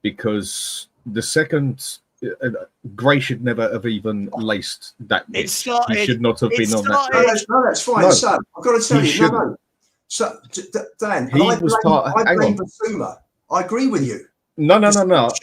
because the second Gray should never have even laced that pitch. He should not have been on that pitch. No, that's fine. No. So I've got to tell you, no. So Dan, I blame Bissouma. I agree with you. No.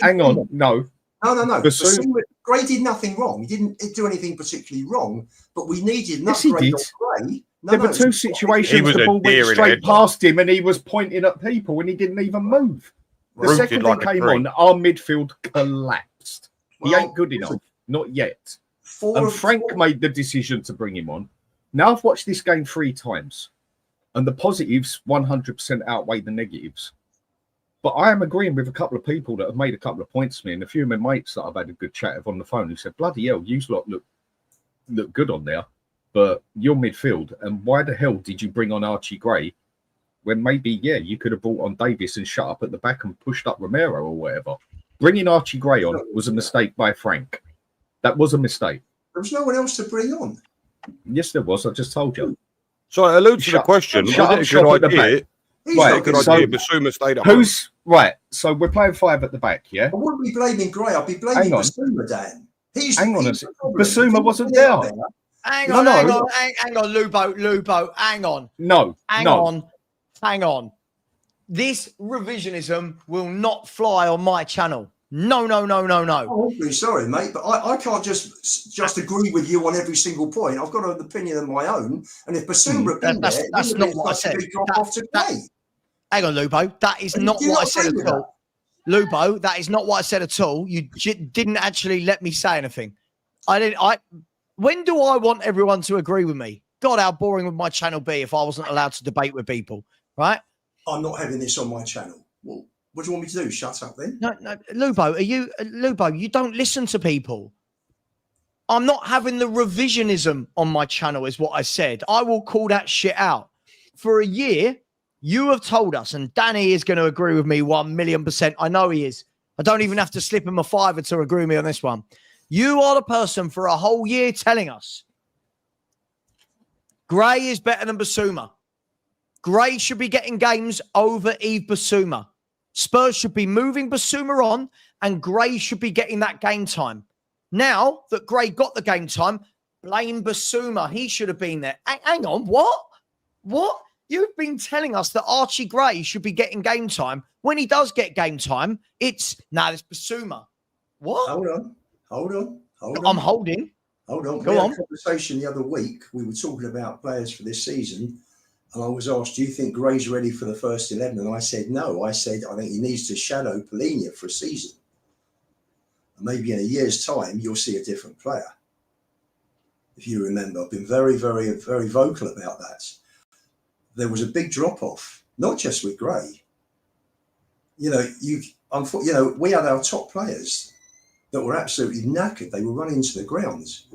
Hang on. No. Bissouma, Gray did nothing wrong. He didn't do anything particularly wrong, but we needed an upgrade on Gray. There were two situations the ball went straight past him and he was pointing at people and he didn't even move. The second he came on, our midfield collapsed. He ain't good enough. Not yet. And Frank made the decision to bring him on. Now I've watched this game 3 times and the positives 100% outweigh the negatives. But I am agreeing with a couple of people that have made a couple of points to me and a few of my mates that I've had a good chat with on the phone who said, bloody hell, you lot look good on there, but you're midfield. And why the hell did you bring on Archie Gray when maybe, you could have brought on Davis and shut up at the back and pushed up Romero or whatever? Bringing Archie Gray on was a mistake by Frank. That was a mistake. There was no one else to bring on. Yes, there was. I just told you. So I allude to the question. Shut up, shop at the back. Right, good idea. Bissouma stayed at home. Right? So we're playing 5 at the back, yeah. I wouldn't be blaming Gray. I'd be blaming Bissouma, Dan. Hang on a second. Bissouma wasn't there. Hang on, Lubo. Hang on. No. Hang on. This revisionism will not fly on my channel. No. I'm awfully sorry, mate, but I can't just agree with you on every single point. I've got an opinion of my own, and if Bissouma that's not what I said. Hang on, Lubo. That is not what I said at all. Lubo, that is not what I said at all. You didn't actually let me say anything. When do I want everyone to agree with me? God, how boring would my channel be if I wasn't allowed to debate with people, right? I'm not having this on my channel. Well, what do you want me to do? Shut up then? No, Lubo, you don't listen to people. I'm not having the revisionism on my channel is what I said. I will call that shit out. For a year, you have told us, and Danny is going to agree with me 1,000,000%. I know he is. I don't even have to slip him a fiver to agree with me on this one. You are the person for a whole year telling us Gray is better than Bissouma. Gray should be getting games over Yves Bissouma. Spurs should be moving Bissouma on and Gray should be getting that game time. Now that Gray got the game time, blame Bissouma. He should have been there. Hang on, what? What? You've been telling us that Archie Gray should be getting game time. When he does get game time, it's Bissouma. What? Hold on. I'm holding. Hold on. Go on. We had a conversation the other week. We were talking about players for this season. And I was asked, do you think Gray's ready for the first 11? And I said, no. I said, I think he needs to shadow Polinia for a season. And maybe in a year's time, you'll see a different player. If you remember, I've been very, very, very vocal about that. There was a big drop-off, not just with Gray. We had our top players that were absolutely knackered. They were running into the grounds.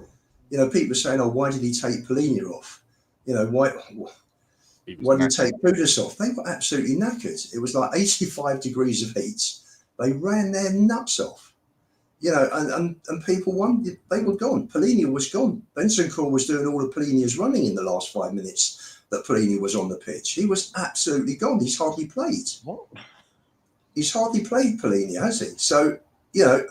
People were saying, why did he take Polinia off? Why did he take Kudus off? They were absolutely knackered. It was like 85 degrees of heat. They ran their nuts off. And people won. They were gone. Polinia was gone. Bentancur was doing all of Polinia's running in the last 5 minutes that Polinia was on the pitch. He was absolutely gone. He's hardly played. What? He's hardly played Polinia, has he? So, it'll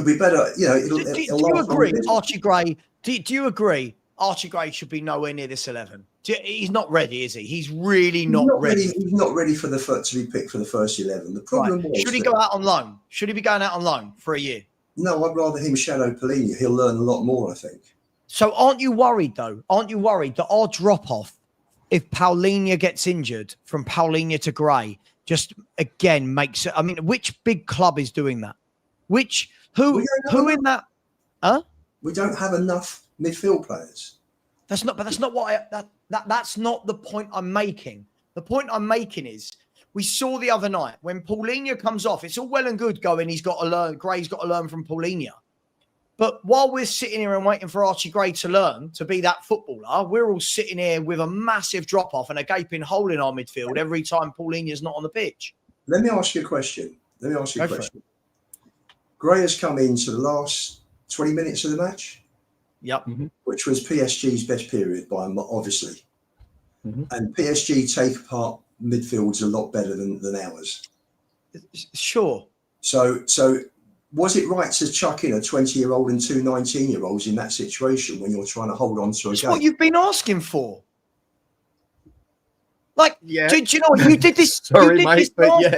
be better. Do you agree, Archie Gray? Do you agree Archie Gray should be nowhere near this 11? He's not ready, is he? He's really not ready. He's not ready to be picked for the first 11. The problem was, should he go out on loan? Should he be going out on loan for a year? No, I'd rather him shadow Polinia. He'll learn a lot more, I think. So aren't you worried, though? Aren't you worried that our drop-off, if Paulinho gets injured from Paulinho to Gray, just again makes it... I mean, which big club is doing that? Who in that... Huh? We don't have enough midfield players. That's not the point I'm making. The point I'm making is we saw the other night when Paulinho comes off, it's all well and good going, Gray's got to learn from Paulinho. But while we're sitting here and waiting for Archie Gray to learn to be that footballer, we're all sitting here with a massive drop-off and a gaping hole in our midfield every time Paulinho's not on the pitch. Let me ask you a question. Gray has come into the last 20 minutes of the match. Yep. Which was PSG's best period, by obviously. And PSG take apart midfields a lot better than ours. Sure. So was it right to chuck in a 20-year-old and two 19-year-olds in that situation when you're trying to hold on to a game? That's what you've been asking for. Like, do you know what? You did this, this last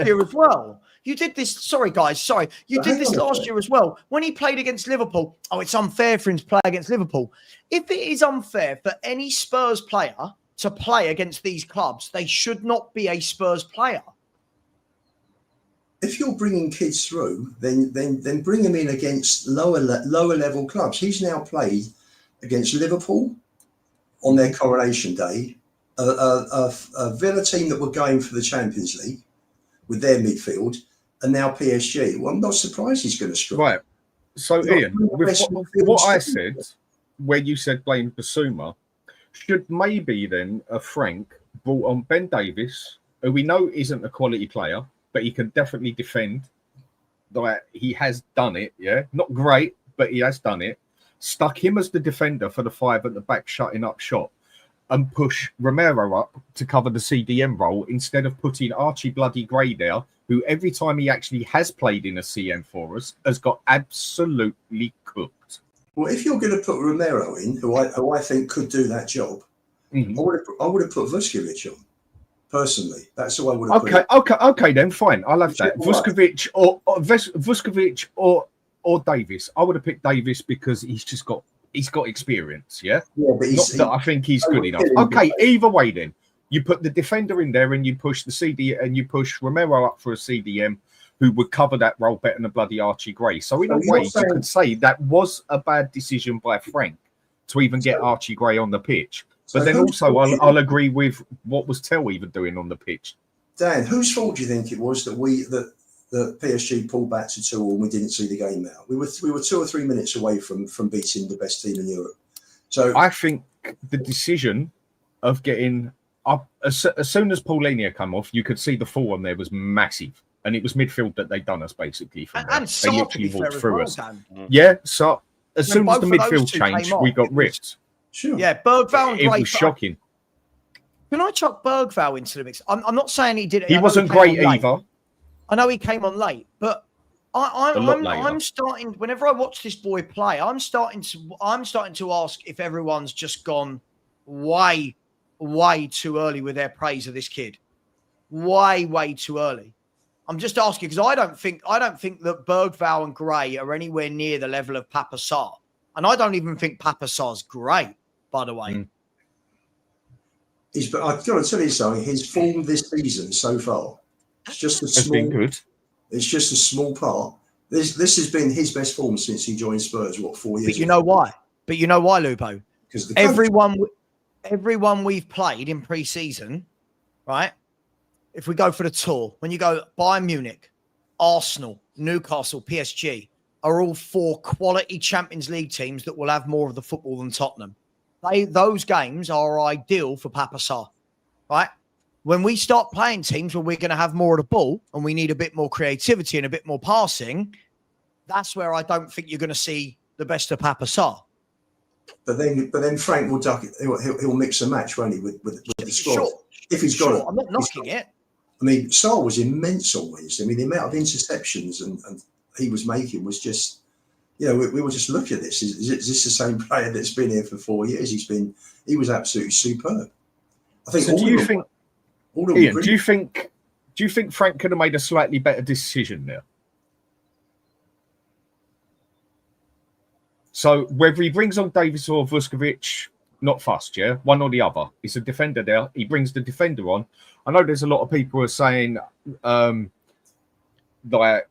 year as well. You did this. Sorry, guys. Sorry. You did this last year as well. When he played against Liverpool. Oh, it's unfair for him to play against Liverpool. If it is unfair for any Spurs player to play against these clubs, they should not be a Spurs player. If you're bringing kids through, then bring them in against lower level clubs. He's now played against Liverpool on their coronation day, a Villa team that were going for the Champions League with their midfield, and now PSG. Well, I'm not surprised he's going to struggle. Right. So, Ian, with what I said, where you said blame Bissouma, should maybe then Frank brought on Ben Davies, who we know isn't a quality player, but he can definitely defend. Like, he has done it, yeah? Not great, but he has done it. Stuck him as the defender for the five at the back, shutting up shop, and push Romero up to cover the CDM role instead of putting Archie Bloody Gray there, who every time he actually has played in a CM for us has got absolutely cooked. Well, if you're going to put Romero in, who I think could do that job, I would have put Vuskovic on. Personally, that's who I would have put. Okay, then fine. I'll have that. Vuskovic or Davis. I would have picked Davis because he's got experience. Yeah, but not that I think he's good enough. Okay, either way, then you put the defender in there and you push the CD and you push Romero up for a CDM who would cover that role better than bloody Archie Gray. So in a way, you could say that was a bad decision by Frank to even get Archie Gray on the pitch. But then also, I'll agree with what was Tell even doing on the pitch. Dan, whose fault do you think it was that the PSG pulled back to 2-2 and we didn't see the game out? We were 2 or 3 minutes away from beating the best team in Europe. So I think the decision of getting up as soon as Paulinho came off, you could see the fall on there was massive, and it was midfield that they'd done us basically. From and they literally walked through us. Dan. Yeah, so as soon as the midfield changed, we got ripped. Sure. Yeah, Bergvall and It was shocking. Can I chuck Bergvall into the mix? I'm not saying he did it. He wasn't great either. I know he came on late, but I'm starting. Whenever I watch this boy play, I'm starting to ask if everyone's just gone way too early with their praise of this kid. Way too early. I'm just asking because I don't think that Bergvall and Gray are anywhere near the level of Papa Sarr. And I don't even think Papa Sarr's great, by the way. But I've got to tell you something. His form this season so far, it's just been good. It's just a small part. This has been his best form since he joined Spurs. 4 years? But you know why? Lupo? Because everyone we've played in pre-season, right? If we go for the tour, when you go Bayern Munich, Arsenal, Newcastle, PSG, are all 4 quality Champions League teams that will have more of the football than Tottenham. Those games are ideal for Papa Sarr, right? When we start playing teams where we're going to have more of the ball and we need a bit more creativity and a bit more passing, that's where I don't think you're going to see the best of Papa Sarr. But then Frank will duck it. He'll mix and match, won't he, with the squad? Sure. If he's got it. I'm not knocking it. I mean, Sarr was immense on Wednesday. I mean, the amount of interceptions and he was making was just, we were just looking at this. Is this the same player that's been here for 4 years? He was absolutely superb. I think. So do you think Frank could have made a slightly better decision there? So whether he brings on Davis or Vuskovic, not fussed, yeah? One or the other. He's a defender there. He brings the defender on. I know there's a lot of people who are saying that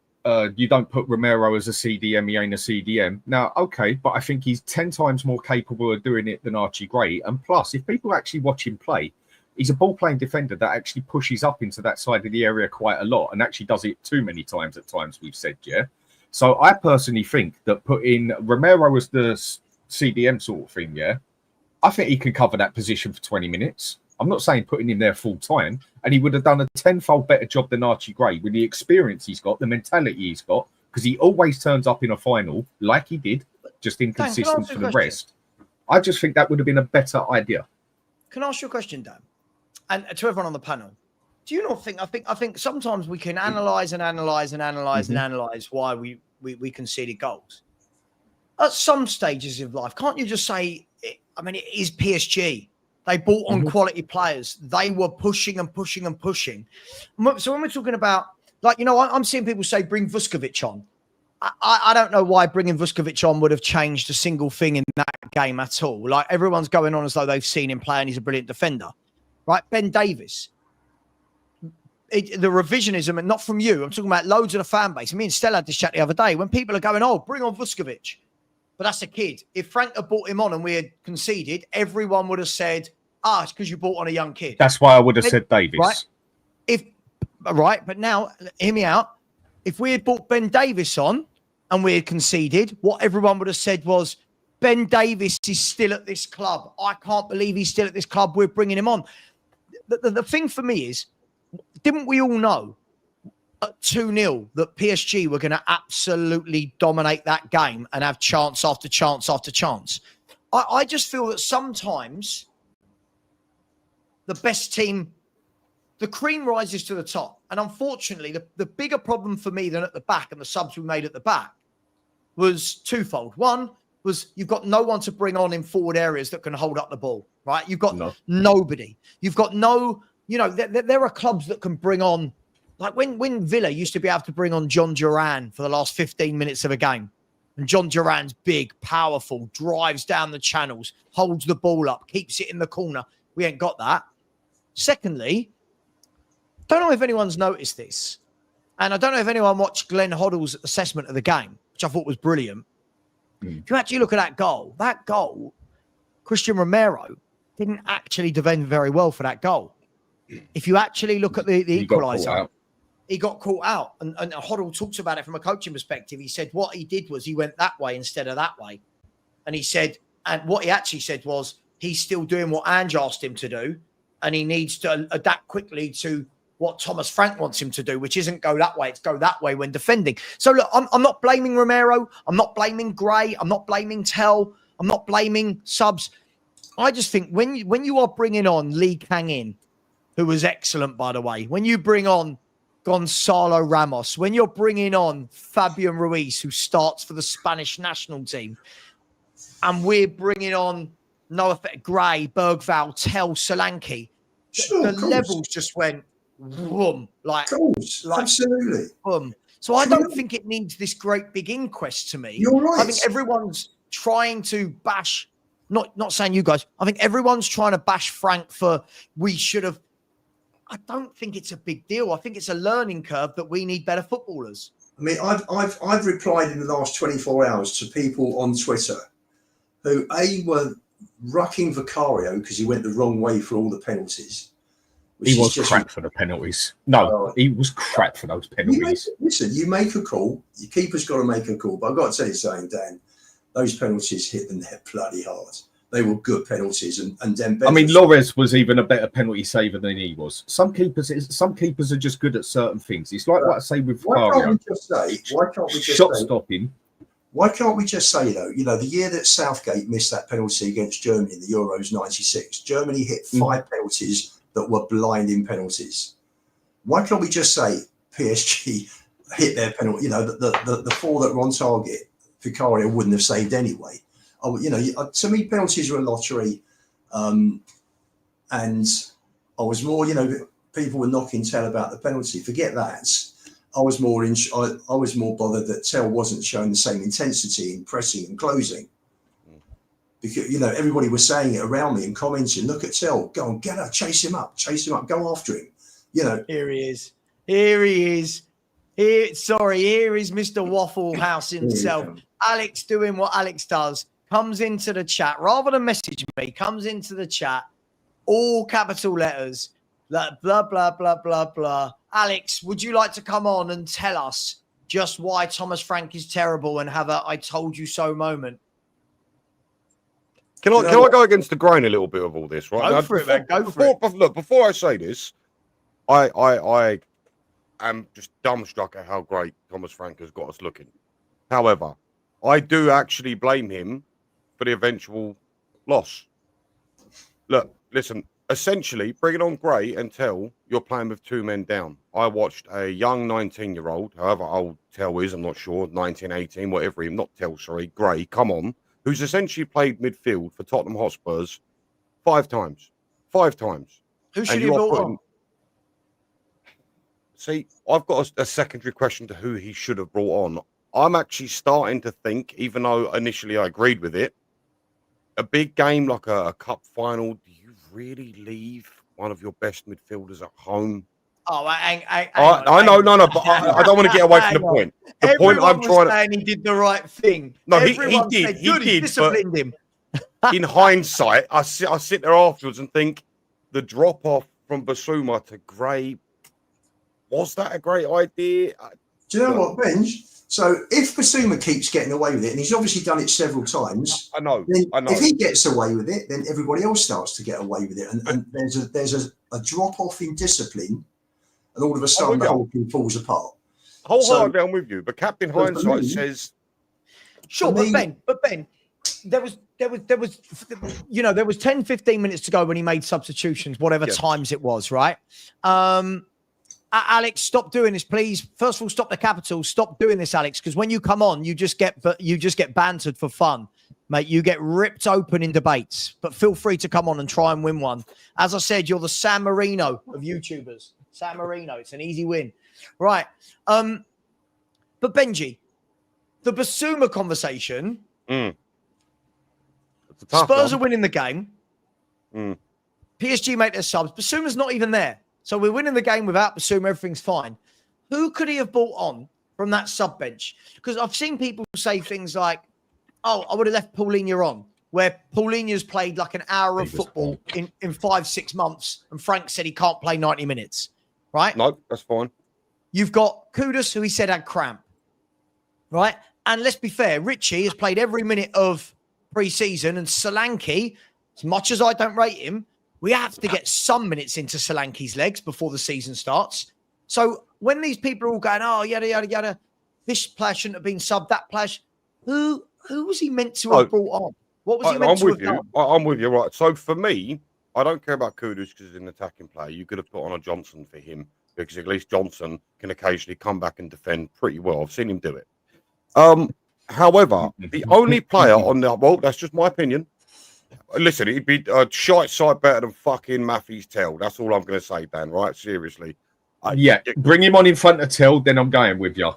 you don't put Romero as a CDM, he ain't a CDM. Now, okay, but I think he's 10 times more capable of doing it than Archie Gray. And plus, if people actually watch him play, he's a ball-playing defender that actually pushes up into that side of the area quite a lot and actually does it too many times at times, we've said, yeah? So I personally think that putting Romero as the CDM sort of thing, yeah, I think he can cover that position for 20 minutes. I'm not saying putting him there full time, and he would have done a 10-fold better job than Archie Gray with the experience he's got, the mentality he's got, because he always turns up in a final like he did, just inconsistent for the rest. I just think that would have been a better idea. Can I ask you a question, Dan? And to everyone on the panel, do you not think? I think sometimes we can analyze why we conceded goals. At some stages of life, can't you just say? It is PSG. They bought on quality players. They were pushing and pushing and pushing. So when we're talking about, I'm seeing people say bring Vuskovic on. I don't know why bringing Vuskovic on would have changed a single thing in that game at all. Like, everyone's going on as though they've seen him play and he's a brilliant defender, right? Ben Davies. The revisionism, and not from you, I'm talking about loads of the fan base. Me and Stella had this chat the other day when people are going, oh, bring on Vuskovic. But that's a kid. If Frank had brought him on and we had conceded, everyone would have said, it's because you brought on a young kid. That's why I would have said Davies. Right? But now, hear me out. If we had brought Ben Davies on and we had conceded, what everyone would have said was, Ben Davies is still at this club. I can't believe he's still at this club. We're bringing him on. The thing for me is, didn't we all know at 2-0 that PSG were going to absolutely dominate that game and have chance after chance after chance? I just feel that sometimes the best team, the cream rises to the top. And unfortunately, the bigger problem for me than at the back and the subs we made at the back was twofold. One was you've got no one to bring on in forward areas that can hold up the ball, right? You've got nobody. You've got no, there are clubs that can bring on, like when Villa used to be able to bring on John Duran for the last 15 minutes of a game. And John Duran's big, powerful, drives down the channels, holds the ball up, keeps it in the corner. We ain't got that. Secondly, don't know if anyone's noticed this, and I don't know if anyone watched Glenn Hoddle's assessment of the game, which I thought was brilliant. If you actually look at that goal, Christian Romero didn't actually defend very well for that goal. If you actually look at the equaliser, he got caught out. And Hoddle talks about it from a coaching perspective. He said what he did was he went that way instead of that way. And he said, and what he actually said was he's still doing what Ange asked him to do, and he needs to adapt quickly to what Thomas Frank wants him to do, which isn't go that way. It's go that way when defending. So look, I'm not blaming Romero. I'm not blaming Gray. I'm not blaming Tell. I'm not blaming subs. I just think when you are bringing on Lee Kang in, who was excellent, by the way, when you bring on Gonzalo Ramos, when you're bringing on Fabian Ruiz, who starts for the Spanish national team, and we're bringing on Noah Gray, Bergval, Tell, Solanke, the levels just went boom, like absolutely boom. So I don't think it needs this great big inquest to me. You're right. I think everyone's trying to bash, not saying you guys, I think everyone's trying to bash Frank for we should have. I don't think it's a big deal. I think it's a learning curve that we need better footballers. I mean, I've replied in the last 24 hours to people on Twitter who were rucking Vicario because he went the wrong way for all the penalties. He was crap for the penalties. No, he was crap for those penalties. You make a call. Your keeper's got to make a call. But I've got to tell you something, Dan. Those penalties hit the net bloody hard. They were good penalties. And Dembele. I mean, Lores was even a better penalty saver than he was. Some keepers are just good at certain things. It's like what I say with Why can't we just say shot stopping? Why can't we just say, though, the year that Southgate missed that penalty against Germany in the Euros 96, Germany hit 5 penalties that were blinding penalties. Why can't we just say PSG hit their penalty? The 4 that were on target, Vicario wouldn't have saved anyway. To me, penalties are a lottery. And I was more, people were knocking Tell about the penalty. Forget that. I was more bothered that Tell wasn't showing the same intensity in pressing and closing. Because, everybody was saying it around me and commenting, look at Tell, go on, get her, chase him up, go after him. Here he is. Here is Mr. Waffle House himself. Alex doing what Alex does, comes into the chat, rather than message me, comes into the chat, all capital letters, like blah, blah, blah, blah, blah. Alex, would you like to come on and tell us just why Thomas Frank is terrible and have a I told you so moment? Can I go against the grain a little bit of all this, right? Go for it, man. Go for it. Look, before I say this, I am just dumbstruck at how great Thomas Frank has got us looking. However, I do actually blame him for the eventual loss. Look, listen, essentially bring it on Gray until you're playing with 2 men down. I watched a young 19-year-old, however old Tell is, I'm not sure, 19, 18, whatever he, not Tell, sorry, Gray, come on, who's essentially played midfield for Tottenham Hotspurs 5 times. 5 times. Who should he have brought on? See, I've got a secondary question to who he should have brought on. I'm actually starting to think, even though initially I agreed with it, a big game like a cup final, do you really leave one of your best midfielders at home? Oh, I know, but I don't want to get away from the point. The point I'm trying to... he did the right thing. No, he did. He did. Disciplined him. In hindsight, I sit there afterwards and think the drop-off from Bissouma to Gray, was that a great idea? Do you know what, Benj? So if Bissouma keeps getting away with it, and he's obviously done it several times, I know. If he gets away with it, then everybody else starts to get away with it, and there's a drop off in discipline, and all of a sudden the whole thing falls apart. Wholeheartedly, I'm with you, but Captain Hindsight says, sure, but Ben, there was 10, 15 minutes to go when he made substitutions, whatever times it was, right? Alex, stop doing this, please. First of all, stop the capital. Stop doing this, Alex, because when you come on, you just get bantered for fun, mate. You get ripped open in debates. But feel free to come on and try and win one. As I said, you're the San Marino of YouTubers. San Marino, it's an easy win, right? But Benji, the Bissouma conversation. Spurs are winning the game. PSG make their subs. Bissouma's not even there. So we're winning the game without Bissouma. Everything's fine. Who could he have brought on from that sub bench? Because I've seen people say things like, oh, I would have left Paulinho on, where Paulinho's played like an hour of football in 5-6 months, and Frank said he can't play 90 minutes, right? No, that's fine. You've got Kudus, who he said had cramp, right? And let's be fair, Richie has played every minute of pre-season, and Solanke, as much as I don't rate him, we have to get some minutes into Solanke's legs before the season starts. So when these people are all going, oh, yada, yada, yada, this player shouldn't have been subbed, that player, who was he meant to have brought on? What was he meant to have done? I'm with you, right. So for me, I don't care about Kudus because he's an attacking player. You could have put on a Johnson for him because at least Johnson can occasionally come back and defend pretty well. I've seen him do it. However, the only player on the... Well, that's just my opinion. Listen, he'd be a shite side better than fucking Maffey's Tell. That's all I'm going to say, Dan, right? Seriously. Bring him on in front of Tell, then I'm going with you.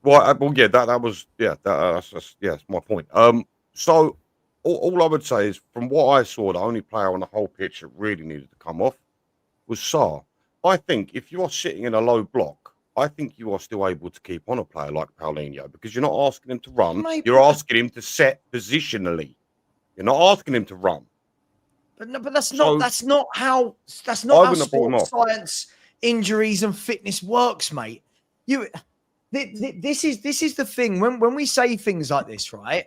Well, yeah, that was... Yeah, that's my point. So, all I would say is, from what I saw, the only player on the whole pitch that really needed to come off was Sarr. I think if you are sitting in a low block, I think you are still able to keep on a player like Paulinho because you're not asking him to run. You're asking him to set positionally. You're not asking him to run. But that's not how sports science, injuries, and fitness works, mate. This is the thing. When we say things like this, right?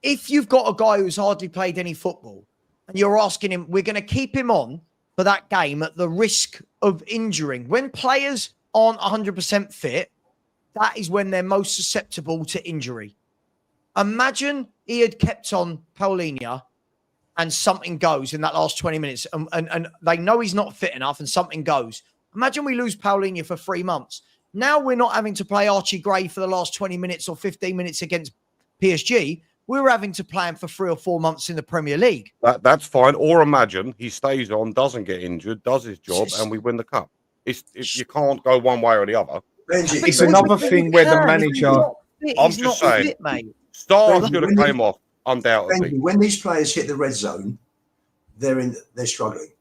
If you've got a guy who's hardly played any football and you're asking him, we're going to keep him on for that game at the risk of injuring. When players aren't 100% fit, that is when they're most susceptible to injury. Imagine he had kept on Paulinho and something goes in that last 20 minutes and they know he's not fit enough and something goes. Imagine we lose Paulinho for 3 months. Now we're not having to play Archie Gray for the last 20 minutes or 15 minutes against PSG. We're having to play him for 3 or 4 months in the Premier League. That's fine. Or imagine he stays on, doesn't get injured, does his job, and we win the cup. You can't go one way or the other. It's another thing where the manager... I'm just saying, Stars should have came off, undoubtedly. When these players hit the red zone, they're struggling.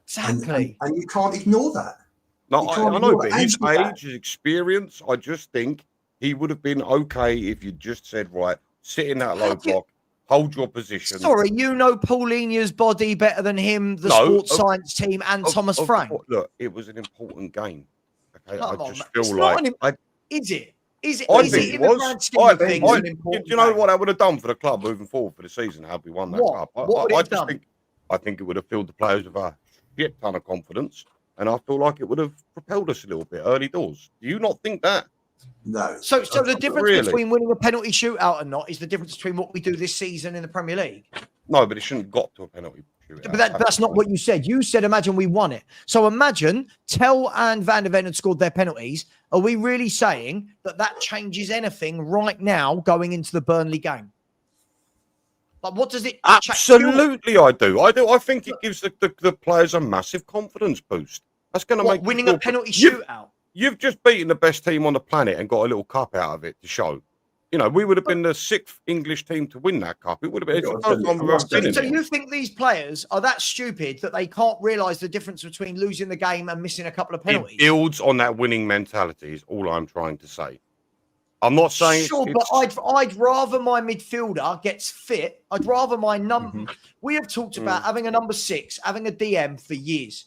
Exactly. And you can't ignore that. No, I know, but his age, his experience, I just think he would have been okay if you just said, right, sit in that low block, hold your position. Sorry, you know Paulinho's body better than him, the sports science team, and Thomas Frank. Look, it was an important game. Okay, I just feel like... Is it? Is it? I think it was. Do you know what I would have done for the club moving forward for the season had we won that cup? I think it would have filled the players with a shit ton of confidence, and I feel like it would have propelled us a little bit early doors. Do you not think that? No. So the difference between winning a penalty shootout and not is the difference between what we do this season in the Premier League. No, but it shouldn't have got to a penalty shootout. But that's not what you said. You said, imagine we won it. So imagine Tell and Van der Ven had scored their penalties. Are we really saying that changes anything right now going into the Burnley game? Like, what does it? Absolutely, I do. I think it gives the players a massive confidence boost. That's going to make winning a penalty shootout. You've just beaten the best team on the planet and got a little cup out of it to show. You know, we would have been the 6th English team to win that cup. It would have been the first time we've ever been in it. So you think these players are that stupid that they can't realise the difference between losing the game and missing a couple of penalties? It builds on that winning mentality is all I'm trying to say. I'm not saying but I'd rather my midfielder gets fit. I'd rather my number. We have talked about having a number 6, having a DM for years.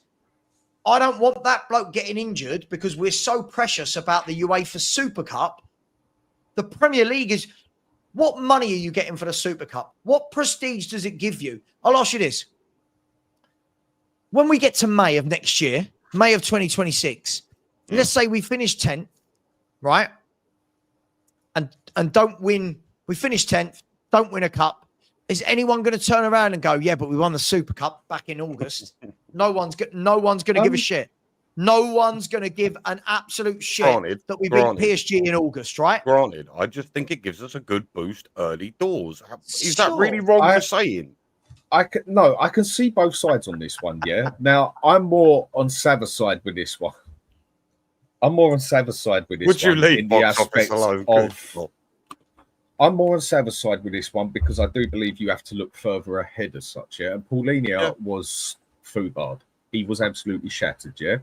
I don't want that bloke getting injured because we're so precious about the UEFA Super Cup. The Premier League is, what money are you getting for the Super Cup? What prestige does it give you? I'll ask you this. When we get to May of next year, May of 2026, let's say we finish 10th, right? And don't win. We finish 10th, don't win a cup. Is anyone going to turn around and go, yeah, but we won the Super Cup back in August? No one's going to give a shit. No one's going to give an absolute shit that we beat PSG in August, right? Granted, I just think it gives us a good boost early doors. Is that really wrong for saying? I can see both sides on this one, yeah. Now, I'm more on Savva's side with this one. Would you leave box office alone? I'm more on Savva's side with this one because I do believe you have to look further ahead as such, yeah. And Paulinho was foobarred. He was absolutely shattered, yeah.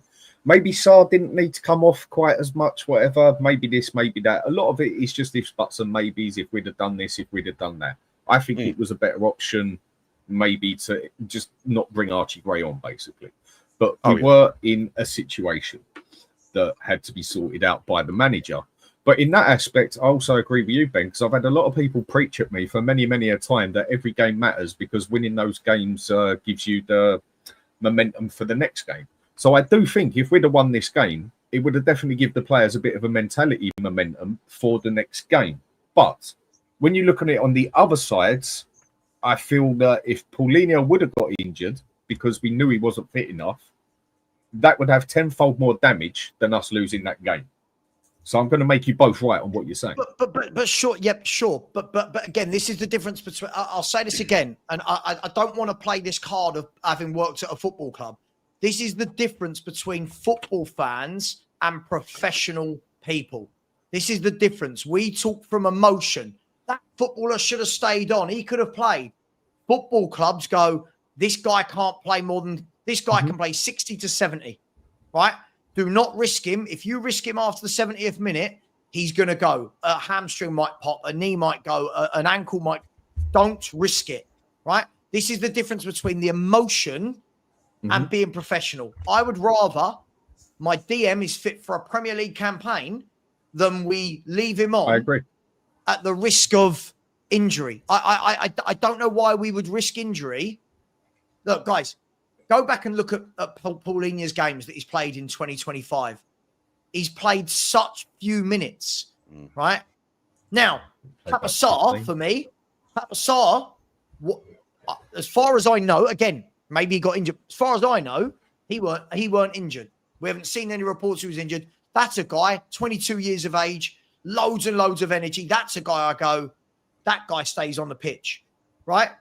Maybe Sarr didn't need to come off quite as much, whatever. Maybe this, maybe that. A lot of it is just ifs, buts, and maybes. If we'd have done this, if we'd have done that. I think it was a better option, maybe, to just not bring Archie Gray on, basically. But we were in a situation that had to be sorted out by the manager. But in that aspect, I also agree with you, Ben, because I've had a lot of people preach at me for many, many a time that every game matters because winning those games gives you the momentum for the next game. So I do think if we'd have won this game, it would have definitely given the players a bit of a mentality momentum for the next game. But when you look at it on the other sides, I feel that if Paulinho would have got injured because we knew he wasn't fit enough, that would have tenfold more damage than us losing that game. So I'm going to make you both right on what you're saying. But sure, yep, sure. But again, this is the difference between. I'll say this again, and I don't want to play this card of having worked at a football club. This is the difference between football fans and professional people. This is the difference. We talk from emotion. That footballer should have stayed on. He could have played. Football clubs go, this guy can't play more than, this guy can play 60 to 70, right? Do not risk him. If you risk him after the 70th minute, he's going to go. A hamstring might pop, a knee might go, an ankle might. Don't risk it, right? This is the difference between the emotion and being professional. I would rather my DM is fit for a Premier League campaign than we leave him on. I agree. At the risk of injury. I don't know why we would risk injury. Look, guys, go back and look at Paulinho's games that he's played in 2025. He's played such few minutes, right? Now, Papa Sarr, for me, Papa Sarr, as far as I know, again, maybe he got injured. As far as I know, he weren't injured. We haven't seen any reports he was injured. That's a guy, 22 years of age, loads and loads of energy. That's a guy I go, that guy stays on the pitch, right?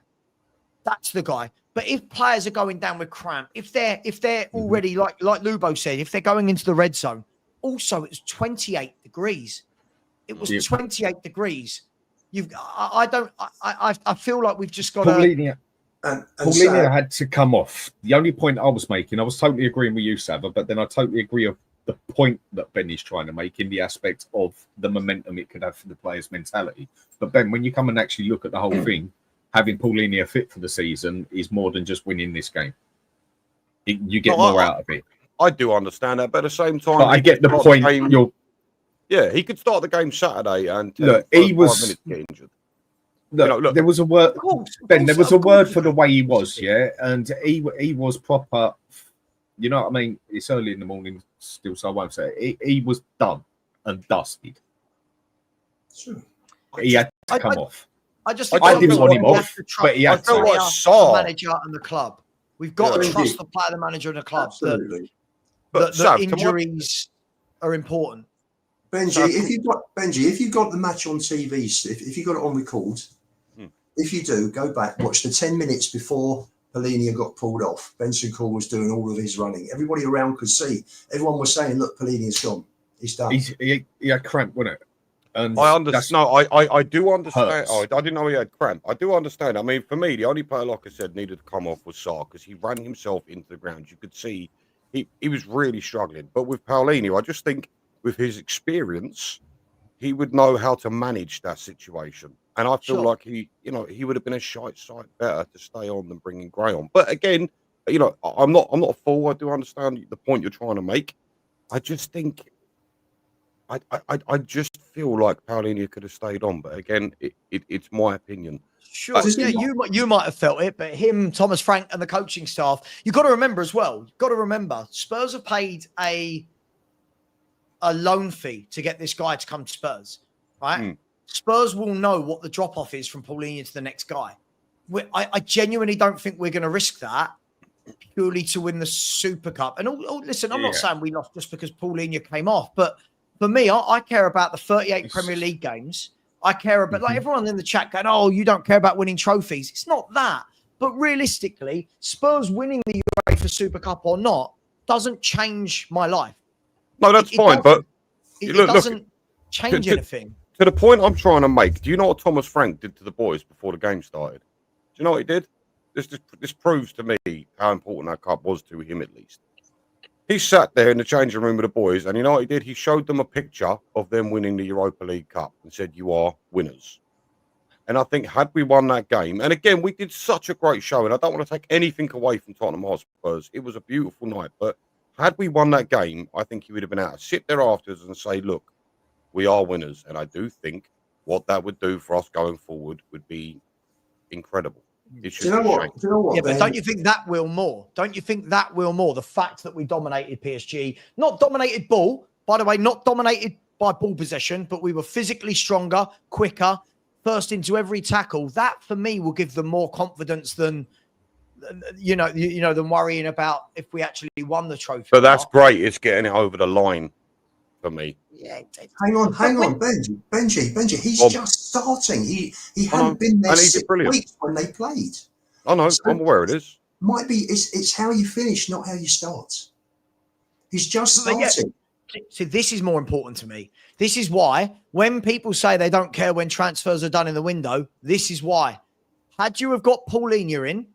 That's the guy. But if players are going down with cramp, if they're already, like Lubo said, if they're going into the red zone, also it's 28 degrees. It was 28 degrees. I feel like we've just got Paulinho had to come off. The only point I was making, I was totally agreeing with you, Savva, but then I totally agree of the point that Ben is trying to make in the aspect of the momentum it could have for the players' mentality. But Ben, when you come and actually look at the whole thing, having Paulinho fit for the season is more than just winning this game. You get more out of it. I do understand that, but at the same time, I get the point. He could start the game Saturday and he was 5 minutes get injured. Look, there was a word, Ben. There was a word for the way he was, and he was proper. You know what I mean? It's early in the morning still, so I won't say it. He was done and dusted. Sure. He had to come off. I didn't want him off, but he had to. Sarr, manager and the club. We've got to Yeah. trust the player, the manager, and the club. Absolutely. That Sav, injuries are important. Benji, if you've got the match on TV, if you got it on record, if you do, go back, watch the 10 minutes before Polinia got pulled off. Benson Call was doing all of his running. Everybody around could see. Everyone was saying, "Look, Polinia's gone. He's done." He had cramp, wasn't it? And I understand. No, I do understand. Hurts. Oh, I didn't know he had cramp. I do understand. I mean, for me, the only player, like I said, needed to come off was Sarr because he ran himself into the ground. You could see he was really struggling. But with Paulinho, I just think with his experience, he would know how to manage that situation. And I feel like he would have been a shite sight better to stay on than bringing Gray on. But again, I'm not a fool. I do understand the point you're trying to make. I just think, I just feel like Paulinho could have stayed on. But again, it's my opinion. Sure, yeah, you might have felt it, but him, Thomas Frank, and the coaching staff, you've got to remember as well. You've got to remember, Spurs have paid a loan fee to get this guy to come to Spurs, right? Spurs will know what the drop-off is from Paulinho to the next guy. I genuinely don't think we're going to risk that purely to win the Super Cup. And listen, I'm not saying we lost just because Paulinho came off, but for me, I care about the 38 Premier League games. I care about, like everyone in the chat going, "Oh, you don't care about winning trophies." It's not that. But realistically, Spurs winning the UEFA Super Cup or not doesn't change my life. No, that's fine, but it doesn't change anything. To the point I'm trying to make, do you know what Thomas Frank did to the boys before the game started? Do you know what he did? This proves to me how important that cup was to him, at least. He sat there in the changing room with the boys, and you know what he did? He showed them a picture of them winning the Europa League Cup and said, "You are winners." And I think had we won that game, and again, we did such a great show, and I don't want to take anything away from Tottenham Hotspurs. It was a beautiful night, but had we won that game, I think he would have been able to sit there afterwards and say, "Look, we are winners." And I do think what that would do for us going forward would be incredible. Do you know what? Yeah, but don't you think that will more? Don't you think that will more? The fact that we dominated PSG, not dominated ball, by the way, not dominated by ball possession, but we were physically stronger, quicker, first into every tackle. That for me will give them more confidence than than worrying about if we actually won the trophy. But that's great. It's getting it over the line for me. Yeah. Hang on, Benji. He's just starting. He hadn't been there 6 weeks when they played. I know. So I'm aware it is. Might be. It's how you finish, not how you start. He's just starting. See, this is more important to me. This is why when people say they don't care when transfers are done in the window, this is why. Had you have got Paulinho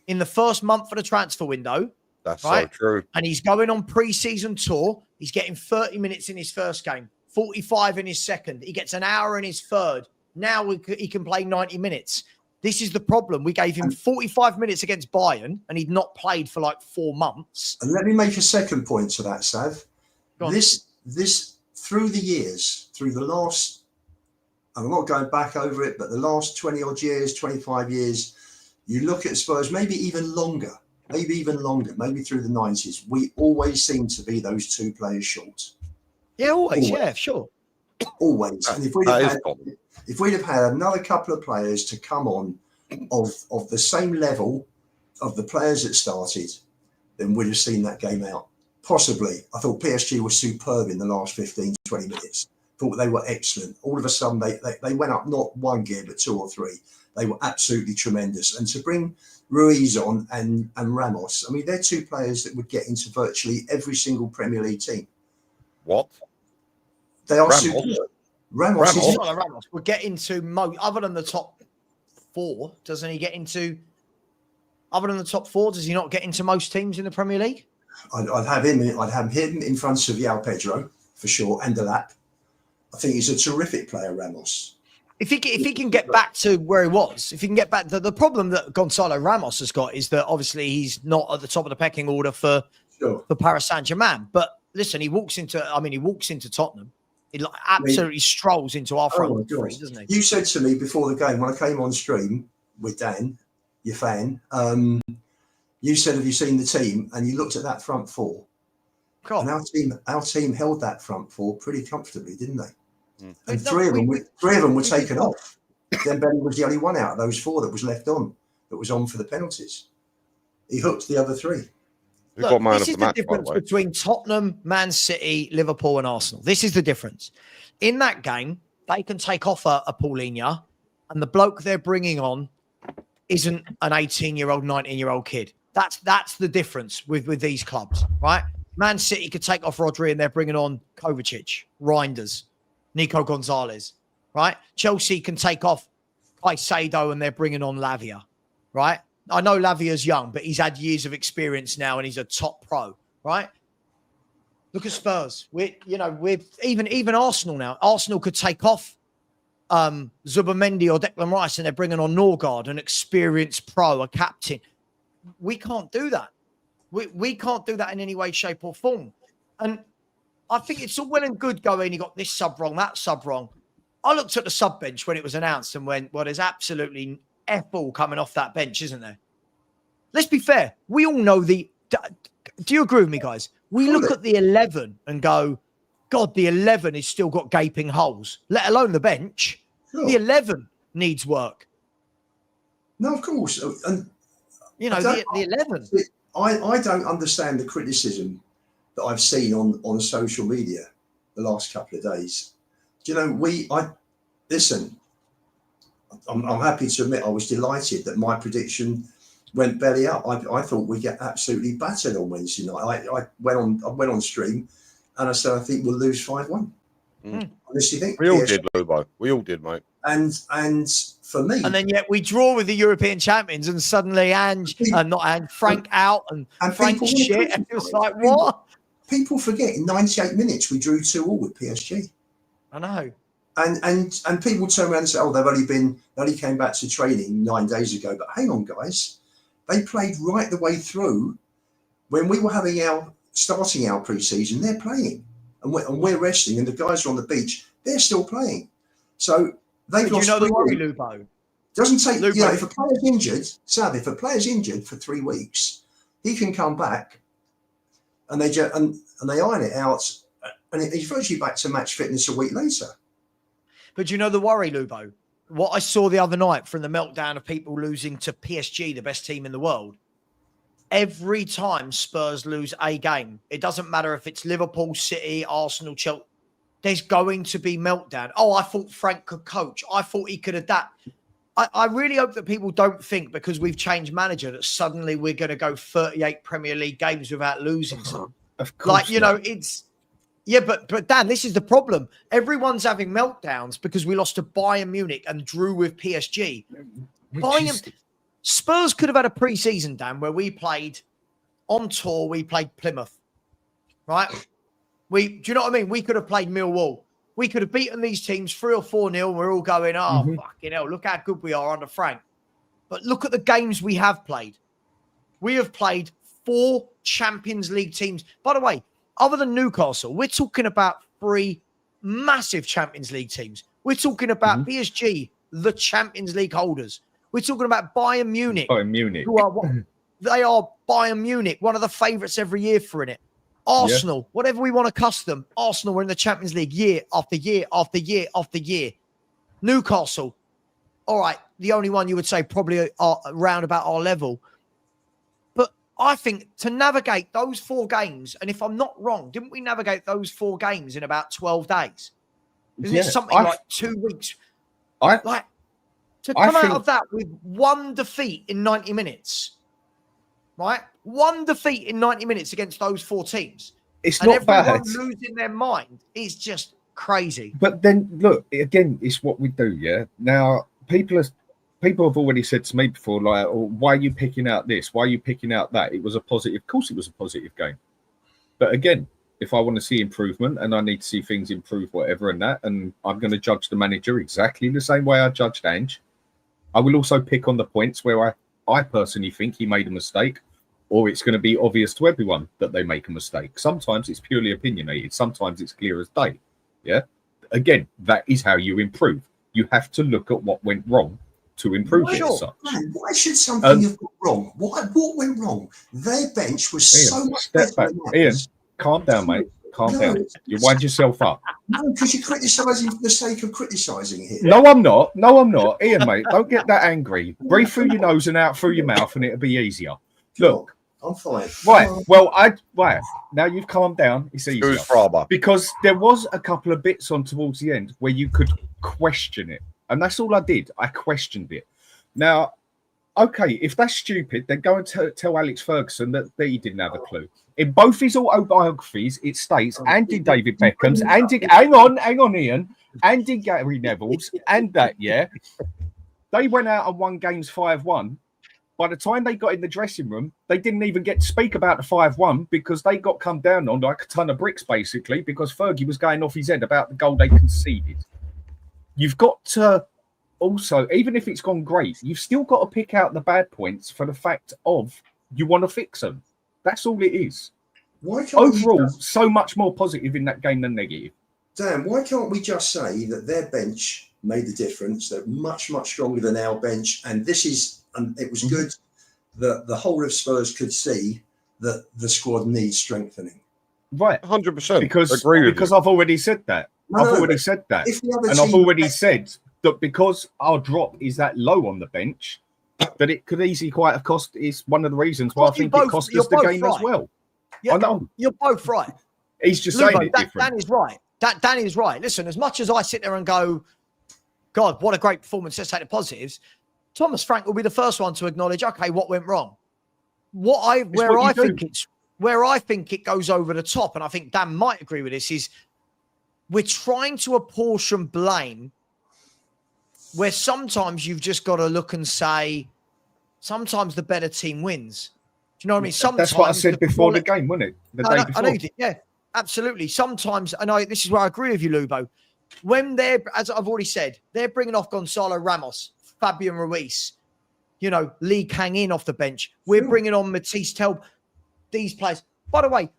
in the first month of the transfer window, that's right? So true. And he's going on pre-season tour. He's getting 30 minutes in his first game, 45 in his second. He gets an hour in his third. Now he can play 90 minutes. This is the problem. We gave him 45 minutes against Bayern, and he'd not played for like 4 months. And let me make a second point to that, Sav. This through the years, through the last, I'm not going back over it, but the last 20 odd years, 25 years, you look at Spurs, maybe even longer, maybe through the 90s, we always seem to be those two players short. Yeah, always. Yeah, sure. Always. And if we'd have had another couple of players to come on of the same level of the players that started, then we'd have seen that game out. Possibly. I thought PSG was superb in the last 15, 20 minutes. Thought they were excellent. All of a sudden, they went up not one gear, but 2 or 3. They were absolutely tremendous. And to bring Ruiz on and Ramos, I mean, they're 2 players that would get into virtually every single Premier League team. What? They are superb. Ramos is not Ramos. We'll get into other than the top 4. Doesn't he get into? Other than the top 4, does he not get into most teams in the Premier League? I'd have him in front of João Pedro for sure, and Delap. I think he's a terrific player, Ramos. If he can get back to where he was, if he can get back, the problem that Gonzalo Ramos has got is that obviously he's not at the top of the pecking order for Paris Saint-Germain. But listen, he walks into Tottenham. He absolutely strolls into our front three, doesn't he? You said to me before the game when I came on stream with Dan, your fan, you said, "Have you seen the team?" And you looked at that front 4. And our team held that front 4 pretty comfortably, didn't they? And three of them were taken off. Then Benny was the only one out of those 4 that was left on, that was on for the penalties. He hooked the other three. Look, this is the difference between Tottenham, Man City, Liverpool, and Arsenal. This is the difference. In that game, they can take off a Paulinho, and the bloke they're bringing on isn't an 18-year-old, 19-year-old kid. That's the difference with these clubs, right? Man City could take off Rodri, and they're bringing on Kovacic, Reinders, Nico Gonzalez, right? Chelsea can take off Caicedo, and they're bringing on Lavia, right? I know Lavia's young, but he's had years of experience now, and he's a top pro, right? Look at Spurs. We're even Arsenal now. Arsenal could take off Zubimendi or Declan Rice, and they're bringing on Norgard, an experienced pro, a captain. We can't do that. We can't do that in any way, shape, or form. And I think it's all well and good going, you got this sub wrong, that sub wrong. I looked at the sub bench when it was announced and went, well, there's absolutely F-ball coming off that bench, isn't there? Let's be fair. We all know do you agree with me, guys? We look at the 11 and go, God, the 11 has still got gaping holes, let alone the bench. Sure. The 11 needs work. No, of course. And the 11. I don't understand the criticism that I've seen on social media the last couple of days. Do you know, listen, I'm happy to admit I was delighted that my prediction went belly up. I thought we'd get absolutely battered on Wednesday night. I went on stream and I said I think we'll lose 5-1. Honestly, think we all did, Lubo. We all did, mate. And for me, and then yet we draw with the European champions, and suddenly Frank out and Frank shit. And it was like, what? People forget in 98 minutes we drew 2-2 with PSG. I know. And people turn around and say, oh, they only came back to training 9 days ago. But hang on, guys, they played right the way through. When we were starting our pre-season, they're playing, and we're resting, and the guys are on the beach. They're still playing. So they've lost. You know the worry, Lubo. Doesn't take. If a player's injured, Sav, if a player's injured for 3 weeks, he can come back, and they iron it out, and he's virtually back to match fitness a week later. But you know the worry, Lubo? What I saw the other night from the meltdown of people losing to PSG, the best team in the world, every time Spurs lose a game, it doesn't matter if it's Liverpool, City, Arsenal, Chelsea, there's going to be meltdown. Oh, I thought Frank could coach. I thought he could adapt. I really hope that people don't think because we've changed manager that suddenly we're going to go 38 Premier League games without losing some. Of course. It's... Yeah, but Dan, this is the problem. Everyone's having meltdowns because we lost to Bayern Munich and drew with PSG. Spurs could have had a pre-season, Dan, where we played on tour. We played Plymouth, right? Do you know what I mean? We could have played Millwall. We could have beaten these teams 3 or 4-0. We're all going, fucking hell, look how good we are under Frank. But look at the games we have played. We have played 4 Champions League teams. By the way, other than Newcastle, we're talking about 3 massive Champions League teams. We're talking about PSG, the Champions League holders. We're talking about Bayern Munich. They are Bayern Munich, one of the favourites every year for it. Arsenal, whatever we want to custom, Arsenal were in the Champions League year after year after year after year. Newcastle, all right, the only one you would say probably around about our level. But I think to navigate those 4 games, and if I'm not wrong, didn't we navigate those 4 games in about 12 days? Isn't it something like 2 weeks? To come out of that with 1 defeat in 90 minutes, right? 1 defeat in 90 minutes against those 4 teams. It's not bad. Everyone losing their mind is just crazy. But then, look, again, it's what we do, yeah? Now, people have already said to me before, like, oh, why are you picking out this? Why are you picking out that? It was a positive. Of course it was a positive game. But again, if I want to see improvement and I need to see things improve, whatever, and that, and I'm going to judge the manager exactly the same way I judged Ange, I will also pick on the points where I personally think he made a mistake, or it's going to be obvious to everyone that they make a mistake. Sometimes it's purely opinionated. Sometimes it's clear as day. Yeah. Again, that is how you improve. You have to look at what went wrong to improve it as such. Man, why should something have gone wrong? What went wrong? Their bench was so much better back. than Ian, calm down, mate. Calm down. You wind yourself up. No, because you're criticising for the sake of criticising here. No, I'm not. No, I'm not. Ian, mate, don't get that angry. Breathe through your nose and out through your mouth and it'll be easier. Look, I'm fine. Right. Well, right now you've calmed down. It's easier because there was a couple of bits on towards the end where you could question it, and that's all I did. I questioned it. Now, okay, if that's stupid, then go and tell Alex Ferguson that he didn't have a clue. In both his autobiographies, it states, and in David Beckham's, and in, hang on, Ian, and in Gary Neville's, and that, they went out and won games 5-1. By the time they got in the dressing room, they didn't even get to speak about the 5-1 because they got come down on like a ton of bricks, basically, because Fergie was going off his head about the goal they conceded. You've got to also, even if it's gone great, you've still got to pick out the bad points for the fact of you want to fix them. That's all it is. Overall, so much more positive in that game than negative. Dan, why can't we just say that their bench made the difference? They're much, much stronger than our bench, and this is. And it was good that the whole of Spurs could see that the squad needs strengthening. Right, 100%. Because I've already said that. I've already said that, and I've already said that because our drop is that low on the bench, that it could easily quite have cost. Is one of the reasons why I think it cost us the game as well. Yeah, I know you're both right. He's just saying it different. Dan is right. Dan is right. Listen, as much as I sit there and go, God, what a great performance! Let's take the positives. Thomas Frank will be the first one to acknowledge, okay, what went wrong? Where I think it goes over the top, and I think Dan might agree with this, is we're trying to apportion blame where sometimes you've just got to look and say, sometimes the better team wins. Do you know what I mean? Sometimes that's what I said before the game, wasn't it? The day before. I know you did, yeah, absolutely. Sometimes, and this is where I agree with you, Lubo. When they're, as I've already said, they're bringing off Gonzalo Ramos, Fabian Ruiz, Lee Kang in off the bench. We're bringing on Matisse Tel, these players. By the way,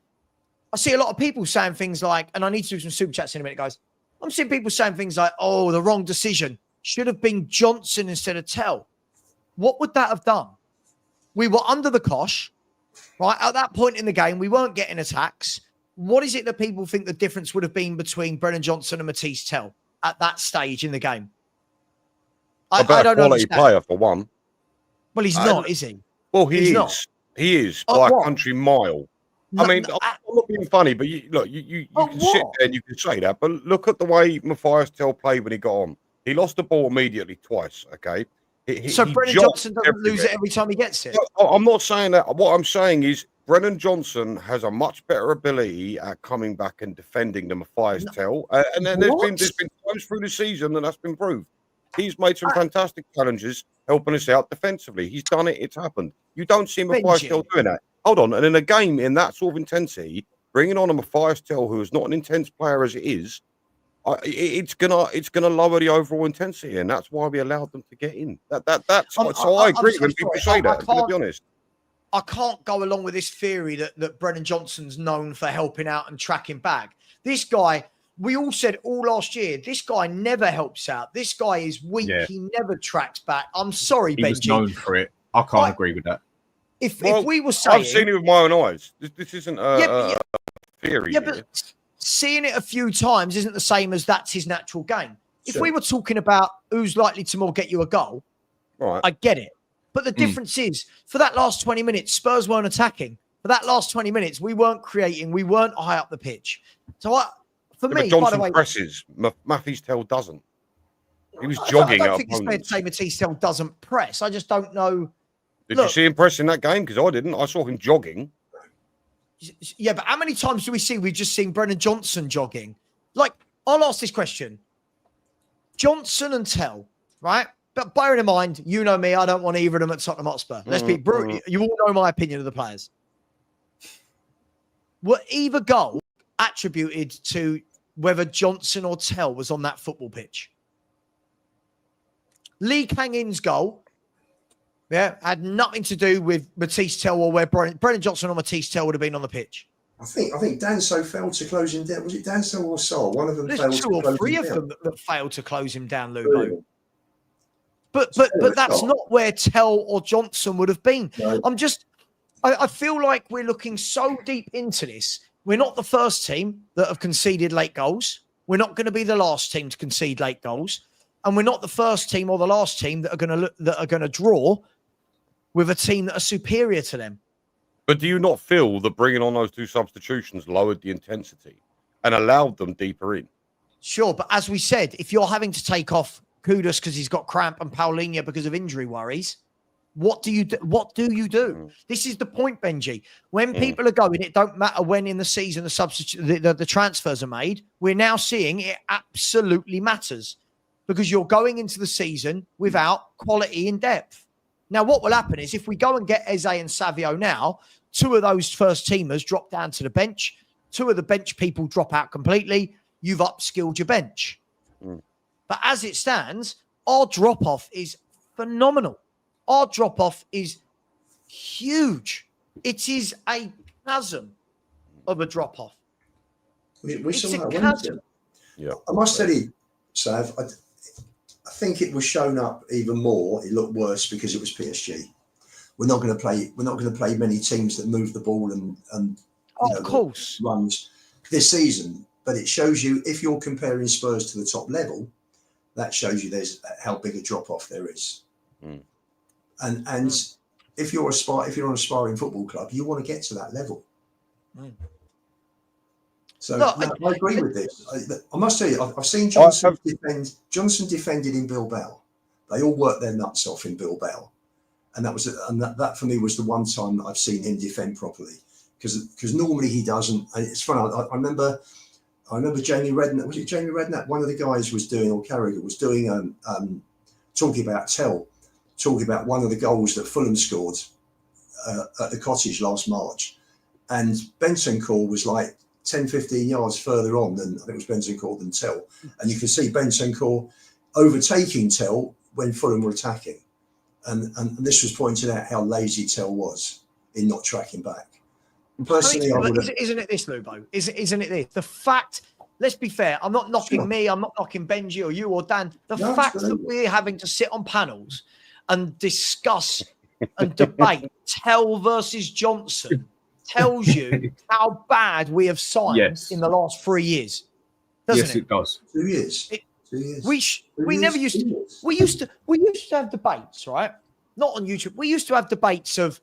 I see a lot of people saying things like, and I need to do some super chats in a minute, guys. I'm seeing people saying things like, oh, the wrong decision. Should have been Johnson instead of Tel. What would that have done? We were under the cosh, right? At that point in the game, we weren't getting attacks. What is it that people think the difference would have been between Brennan Johnson and Matisse Tel at that stage in the game? I don't know. Quality player for one. Well, he's not, is he? Well, he is. He is by a country mile. I mean, I'm not being funny, but you can sit there and you can say that. But look at the way Matthias Tel played when he got on. He lost the ball immediately twice. Okay. So Brennan Johnson doesn't lose it every time he gets it. I'm not saying that. What I'm saying is Brennan Johnson has a much better ability at coming back and defending than Matthias Tel. And then there's been times through the season that that's been proved. He's made some fantastic challenges, helping us out defensively. He's done it. It's happened. You don't see Matthias Tel doing that. Hold on. And in a game in that sort of intensity, bringing on a Matthias Tel who is not an intense player as it is, it's gonna lower the overall intensity, and that's why we allowed them to get in. I agree when people say that. To be honest, I can't go along with this theory that Brennan Johnson's known for helping out and tracking back. This guy. We all said all last year, this guy never helps out. This guy is weak. Yeah. He never tracks back. I'm sorry, Benji. He was known for it. I can't agree with that. If we were saying... I've seen it with my own eyes. This isn't a theory. Yeah, but seeing it a few times isn't the same as that's his natural game. If we were talking about who's likely to more get you a goal, right, I get it. But the difference is, for that last 20 minutes, Spurs weren't attacking. For that last 20 minutes, we weren't creating. We weren't high up the pitch. So For me, Johnson by the way, presses. Matisse Tel doesn't. He was jogging. I don't think it's fair to say Matisse Tel doesn't press. I just don't know. Did you see him press in that game? Because I didn't. I saw him jogging. Yeah, but how many times do we see? We've just seen Brennan Johnson jogging. Like, I'll ask this question: Johnson and Tel, right? But bearing in mind, you know me, I don't want either of them at Tottenham Hotspur. Let's be brutal. You all know my opinion of the players. Were either goal attributed to whether Johnson or Tel was on that football pitch? Lee Kang-in's goal, had nothing to do with Matisse Tel or where Brennan Johnson or Matisse Tel would have been on the pitch. I think Danso failed to close him down. Was it Danso or Sol? One of them failed to close him down. There's 2 or 3 of them that failed to close him down, Lubo. Really? But that's not where Tel or Johnson would have been. No. I feel like we're looking so deep into this. We're not the first team that have conceded late goals. We're not going to be the last team to concede late goals, and we're not the first team or the last team that are going to draw with a team that are superior to them. But do you not feel that bringing on those 2 substitutions lowered the intensity and allowed them deeper in? Sure, but as we said, if you're having to take off Kudus because he's got cramp and Paulinho because of injury worries, what do you do? This is the point, Benji. When people are going, it don't matter when in the season the transfers are made. We're now seeing it absolutely matters because you're going into the season without quality and depth. Now, what will happen is if we go and get Eze and Savinho now, 2 of those first teamers drop down to the bench. 2 of the bench people drop out completely. You've upskilled your bench. But as it stands, our drop-off is phenomenal. Our drop-off is huge. It is a chasm of a drop-off. It's a chasm. Yeah. I must tell you, Sav, I think it was shown up even more. It looked worse because it was PSG. We're not going to play many teams that move the ball and of course runs this season. But it shows you, if you're comparing Spurs to the top level, that shows you there's how big a drop off there is. And if you're an aspiring football club, you want to get to that level. So I agree with this. I must tell you, I've seen Johnson defended in Bilbao. They all worked their nuts off in Bilbao, and that for me was the one time that I've seen him defend properly. Because normally he doesn't. And it's funny. I remember Jamie Redknapp. Was it Jamie Redknapp? One of the guys was doing, or Carragher was doing, talking about one of the goals that Fulham scored at the Cottage last March, and Bentancur was like 10, 15 yards further on than, I think it was Bentancur than Tell, and you can see Bentancur overtaking Tell when Fulham were attacking, and this was pointed out how lazy Tell was in not tracking back. Personally, isn't it this, Lubo? Isn't it this? The fact, let's be fair, I'm not knocking me, I'm not knocking Benji or you or Dan. The fact that we're having to sit on panels and discuss and debate Tell versus Johnson tells you how bad we have signed in the last 3 years. Doesn't it? It does. 2 years. 2 years. We never used to. We used to have debates, right? Not on YouTube. We used to have debates of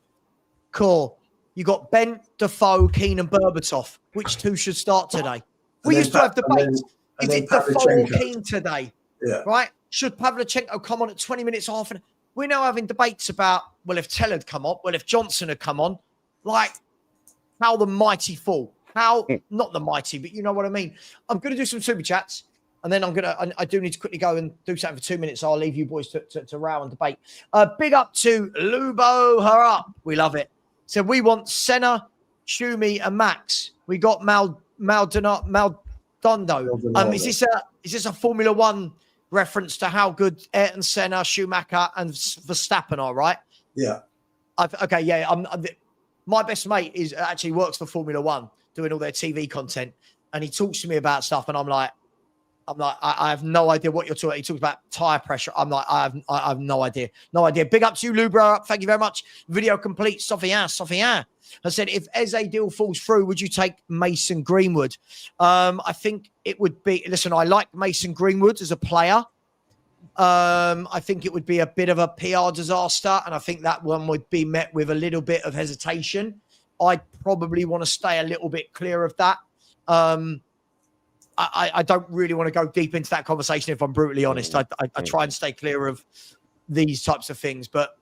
core. You got Bent, Defoe, Keane, and Berbatov. Which 2 should start today? We used to have debates. Is it Defoe or Keane today? Yeah. Right? Should Pavlyuchenko come on at 20 minutes off? And we're now having debates about, well, if Tell had come on, well, if Johnson had come on, like how the mighty fall. How, not the mighty, but you know what I mean. I'm going to do some super chats. And then I do need to quickly go and do something for 2 minutes. So I'll leave you boys to row and debate. Big up to Lubo, her up. We love it. So we want Senna, Shumi, and Max. We got Maldondo. Is this a Formula One reference to how good Ayrton Senna, Schumacher, and Verstappen are? Right? Yeah. Okay. Yeah. My best mate actually works for Formula One, doing all their TV content, and he talks to me about stuff, and I'm like, I have no idea what you're talking about. He talks about tire pressure. I'm like, I have no idea. No idea. Big up to you, Lubra. Thank you very much. Video complete. Sophia has said, if Eze deal falls through, would you take Mason Greenwood? I think it would be, listen, I like Mason Greenwood as a player. I think it would be a bit of a PR disaster. And I think that one would be met with a little bit of hesitation. I'd probably want to stay a little bit clear of that. I don't really want to go deep into that conversation, if I'm brutally honest. I try and stay clear of these types of things, but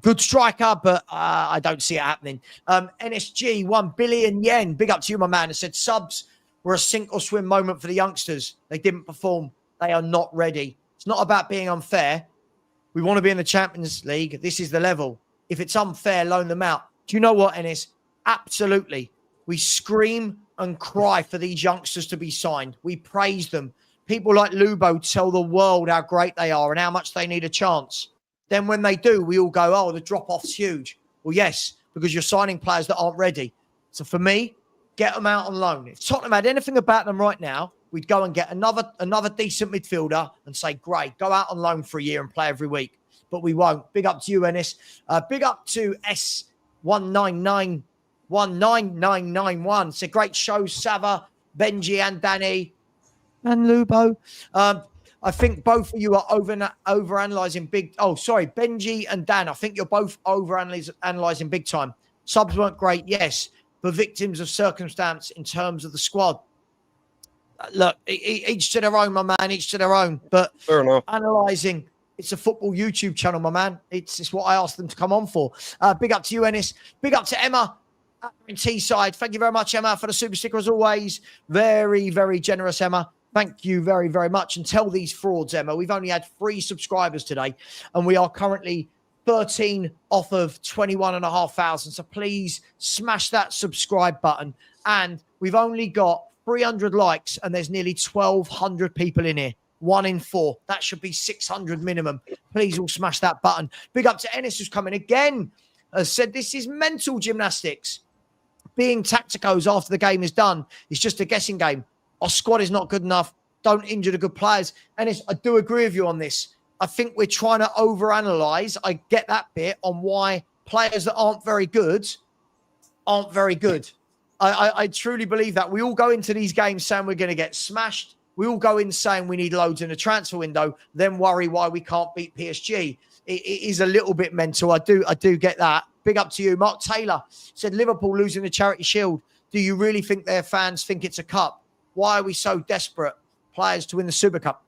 good striker, but I don't see it happening. NSG, 1 billion yen. Big up to you, my man. It said subs were a sink or swim moment for the youngsters. They didn't perform. They are not ready. It's not about being unfair. We want to be in the Champions League. This is the level. If it's unfair, loan them out. Do you know what, Ennis? Absolutely. We scream and cry for these youngsters to be signed. We praise them. People like Lubo tell the world how great they are and how much they need a chance. Then when they do, we all go, oh, the drop-off's huge. Well, yes, because you're signing players that aren't ready. So for me, get them out on loan. If Tottenham had anything about them right now, we'd go and get another decent midfielder and say, great, go out on loan for a year and play every week. But we won't. Big up to you, Ennis. Big up to S199. 19991. It's a great show, Savva, Benji, and Danny, and Lubo. I think both of you are over analyzing big. Oh, sorry, Benji and Dan. I think you're both over analyzing big time. Subs weren't great, yes, but victims of circumstance in terms of the squad. Look, each to their own, my man, each to their own. But fair enough. Analysing, it's a football YouTube channel, my man. It's what I asked them to come on for. Big up to you, Ennis. Big up to Emma in Teesside. Thank you very much, Emma, for the super sticker as always. Very, very generous, Emma. Thank you very, very much. And tell these frauds, Emma, we've only had 3 subscribers today, and we are currently 13 off of 21,500. So please smash that subscribe button. And we've only got 300 likes, and there's nearly 1,200 people in here. 1 in 4. That should be 600 minimum. Please all smash that button. Big up to Ennis, who's coming again. Has said this is mental gymnastics. Being tacticos after the game is done is just a guessing game. Our squad is not good enough. Don't injure the good players. Ennis, I do agree with you on this. I think we're trying to overanalyze. I get that bit on why players that aren't very good aren't very good. I truly believe that. We all go into these games saying we're going to get smashed. We all go in saying we need loads in the transfer window, then worry why we can't beat PSG. It is a little bit mental. I do get that. Big up to you. Mark Taylor said, Liverpool losing the Charity Shield. Do you really think their fans think it's a cup? Why are we so desperate players to win the Super Cup?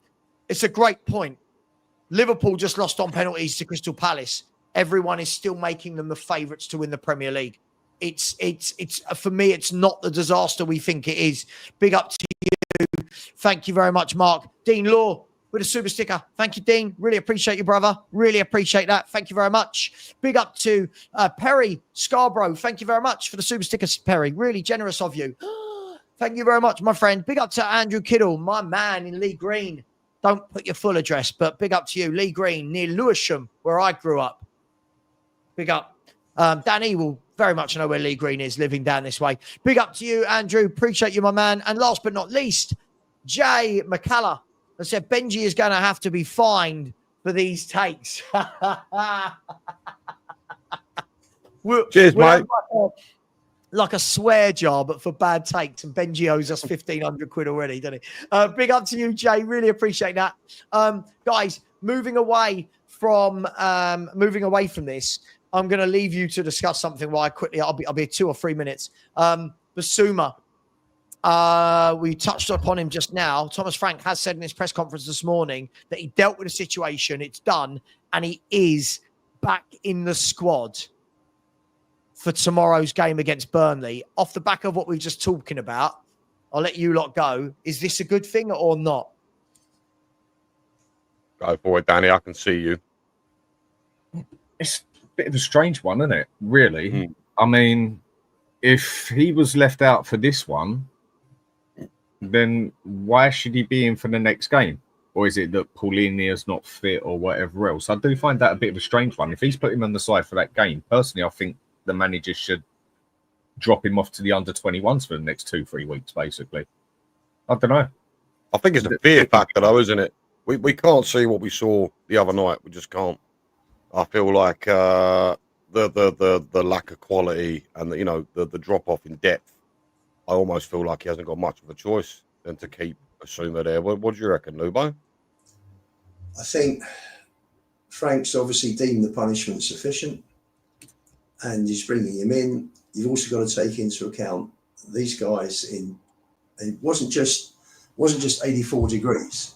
It's a great point. Liverpool just lost on penalties to Crystal Palace. Everyone is still making them the favourites to win the Premier League. It's for me, it's not the disaster we think it is. Big up to you. Thank you very much, Mark. Dean Law with a super sticker. Thank you, Dean. Really appreciate you, brother. Really appreciate that. Thank you very much. Big up to Perry Scarborough. Thank you very much for the super stickers, Perry. Really generous of you. Thank you very much, my friend. Big up to Andrew Kiddle, my man in Lee Green. Don't put your full address, but big up to you, Lee Green, near Lewisham, where I grew up. Big up. Danny will very much know where Lee Green is, living down this way. Big up to you, Andrew. Appreciate you, my man. And last but not least, Jay McCullough has said Benji is going to have to be fined for these takes. Cheers, mate. Like a swear jar, but for bad takes. And Benji owes us 1,500 quid already, doesn't he? Big up to you, Jay. Really appreciate that. Guys, moving away from this, I'm going to leave you to discuss something while I'll be 2 or 3 minutes. Bissouma. We touched upon him just now. Thomas Frank has said in his press conference this morning that he dealt with the situation. It's done. And he is back in the squad for tomorrow's game against Burnley. Off the back of what we're just talking about, I'll let you lot go. Is this a good thing or not? Go for it, Danny. I can see you. It's a bit of a strange one, isn't it? Really? I mean, if he was left out for this one, then why should he be in for the next game? Or is it that Paulinia's not fit or whatever else? I do find that a bit of a strange one. If he's put him on the side for that game, personally, I think the manager should drop him off to the under-21s for the next 2-3 weeks, basically. I don't know. I think it's a fear factor, though, isn't it? We can't see what we saw the other night. We just can't. I feel like the lack of quality and the drop off in depth. I almost feel like he hasn't got much of a choice than to keep Bissouma there. What do you reckon, Lubo? I think Frank's obviously deemed the punishment sufficient, and he's bringing him in. You've also got to take into account these guys. It wasn't just 84 degrees.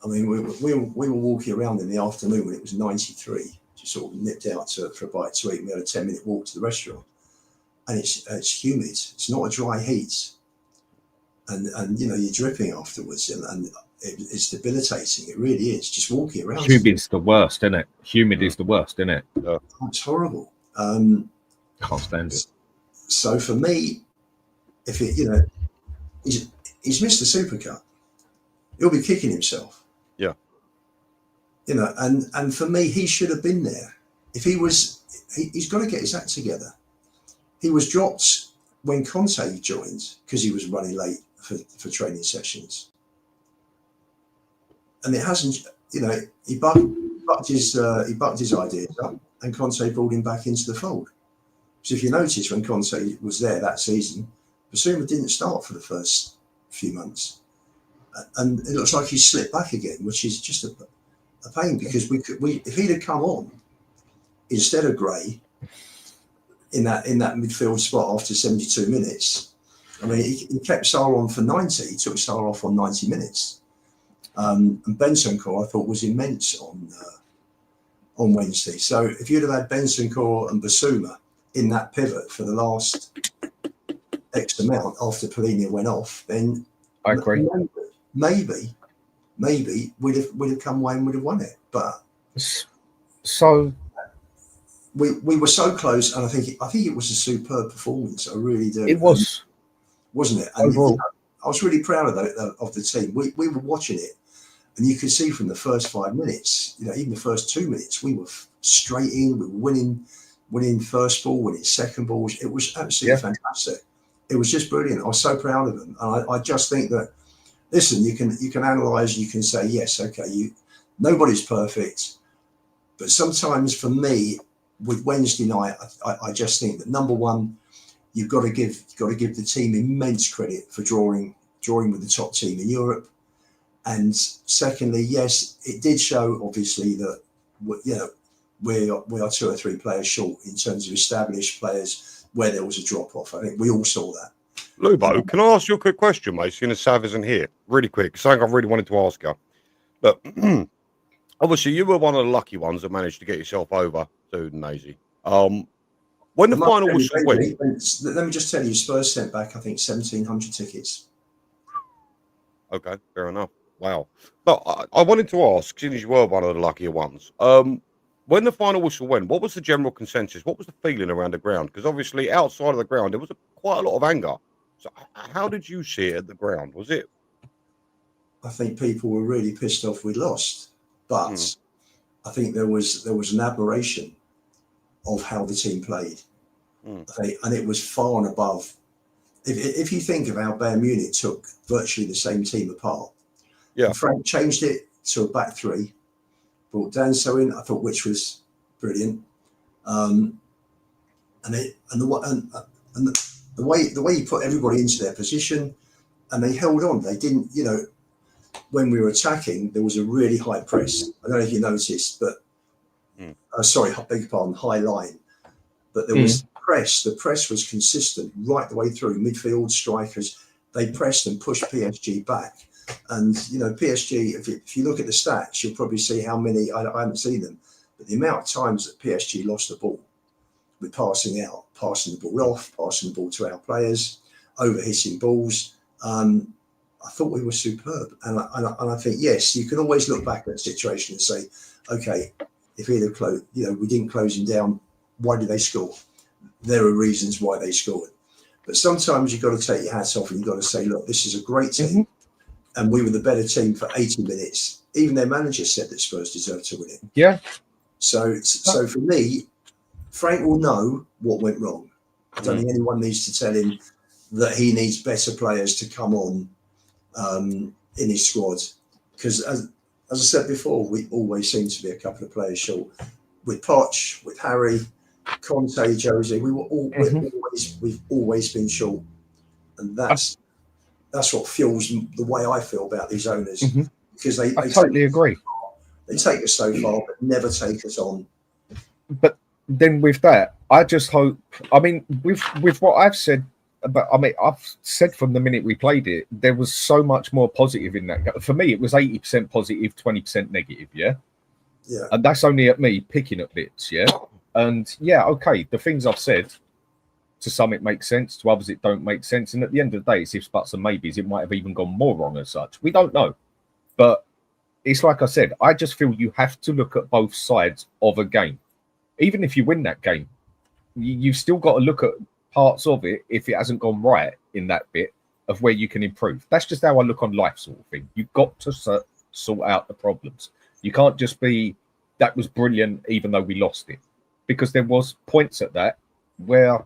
I mean, we were walking around in the afternoon when it was 93. Just sort of nipped out for a bite to eat. We had a 10-minute walk to the restaurant, and it's humid. It's not a dry heat, and you're dripping afterwards, and it's debilitating. It really is. Just walking around. Humid's the worst, isn't it? Humid is the worst, isn't it? Oh, it's horrible. Can't stand it. So for me, if he's missed the Super Cup, he'll be kicking himself. Yeah. And for me, he should have been there. If he was, he's got to get his act together. He was dropped when Conte joined because he was running late for training sessions. And it hasn't, he bucked his ideas up, and Conte brought him back into the fold. So if you notice, when Conte was there that season, Bissouma didn't start for the first few months, and it looks like he's slipped back again, which is just a pain, because if he'd have come on instead of Gray, in that midfield spot after 72 minutes. I mean, he kept Salah on for 90. He took Salah off on 90 minutes. And Bentancur, I thought, was immense on Wednesday. So if you'd have had Bentancur and Bissouma in that pivot for the last X amount after Polina went off, then I agree. Maybe we'd have come away and would have won it. But so we were so close, and I think it was a superb performance. I really do. It was, wasn't it? And overall, I was really proud of the team. We were watching it, and you could see from the first 5 minutes, even the first 2 minutes, we were straight in. We were winning first ball, winning second balls. It was absolutely fantastic. It was just brilliant. I was so proud of them, and I just think that, listen, you can analyse, you can say yes, okay, nobody's perfect, but sometimes for me, with Wednesday night, I just think that number one, you've got to give the team immense credit for drawing with the top team in Europe, and secondly, yes, it did show obviously that we are 2 or 3 players short in terms of established players where there was a drop off. I think we all saw that. Lubo, can I ask you a quick question, mate? Seeing as Sav isn't here, really quick, something I really wanted to ask you. Look, obviously you were one of the lucky ones that managed to get yourself over to Nazy. When the final whistle went, let me just tell you, Spurs sent back, I think, 1,700 tickets. Okay, fair enough. Wow. But I wanted to ask, since you were one of the luckier ones, when the final whistle went, what was the general consensus? What was the feeling around the ground? Because obviously outside of the ground, there was quite a lot of anger. So how did you see it at the ground? Was it? I think people were really pissed off we lost, but I think there was an admiration of how the team played, and it was far and above. If you think of how Bayern Munich took virtually the same team apart, Frank changed it to a back three, brought Danso in, I thought, which was brilliant, and the way he put everybody into their position, and they held on. They didn't, when we were attacking, there was a really high press. I don't know if you noticed, but sorry, I beg your pardon, high line. But there was press. The press was consistent right the way through. Midfield, strikers, they pressed and pushed PSG back. And PSG, if you look at the stats, you'll probably see how many. I haven't seen them, but the amount of times that PSG lost the ball with passing out, passing the ball off, passing the ball to our players, overhitting balls. I thought we were superb, and I think, yes, you can always look back at a situation and say, okay, if he'd have closed, we didn't close him down, why did they score? There are reasons why they scored, but sometimes you've got to take your hats off and you've got to say, look, this is a great team, and we were the better team for 80 minutes. Even their manager said that Spurs deserved to win it. Yeah. So for me, Frank will know what went wrong. I don't think anyone needs to tell him that he needs better players to come on in his squad, because as I said before, we always seem to be a couple of players short. With Poch, with Harry, Conte, Jose, we've always been short, and that's what fuels the way I feel about these owners, because they totally agree. They take us so far, but never take us on. But then with that, I just hope. I mean, with what I've said. But I mean, I've said from the minute we played it, there was so much more positive in that. For me, it was 80% positive, 20% negative. Yeah. And that's only at me picking at bits. Yeah. And okay, the things I've said, to some it makes sense, to others it don't make sense. And at the end of the day, it's ifs, buts, and maybes. It might have even gone more wrong as such. We don't know. But it's like I said, I just feel you have to look at both sides of a game. Even if you win that game, you've still got to look at parts of it, if it hasn't gone right in that bit, of where you can improve. That's just how I look on life, sort of thing. You've got to sort out the problems. You can't just be, that was brilliant, even though we lost it. Because there was points at that where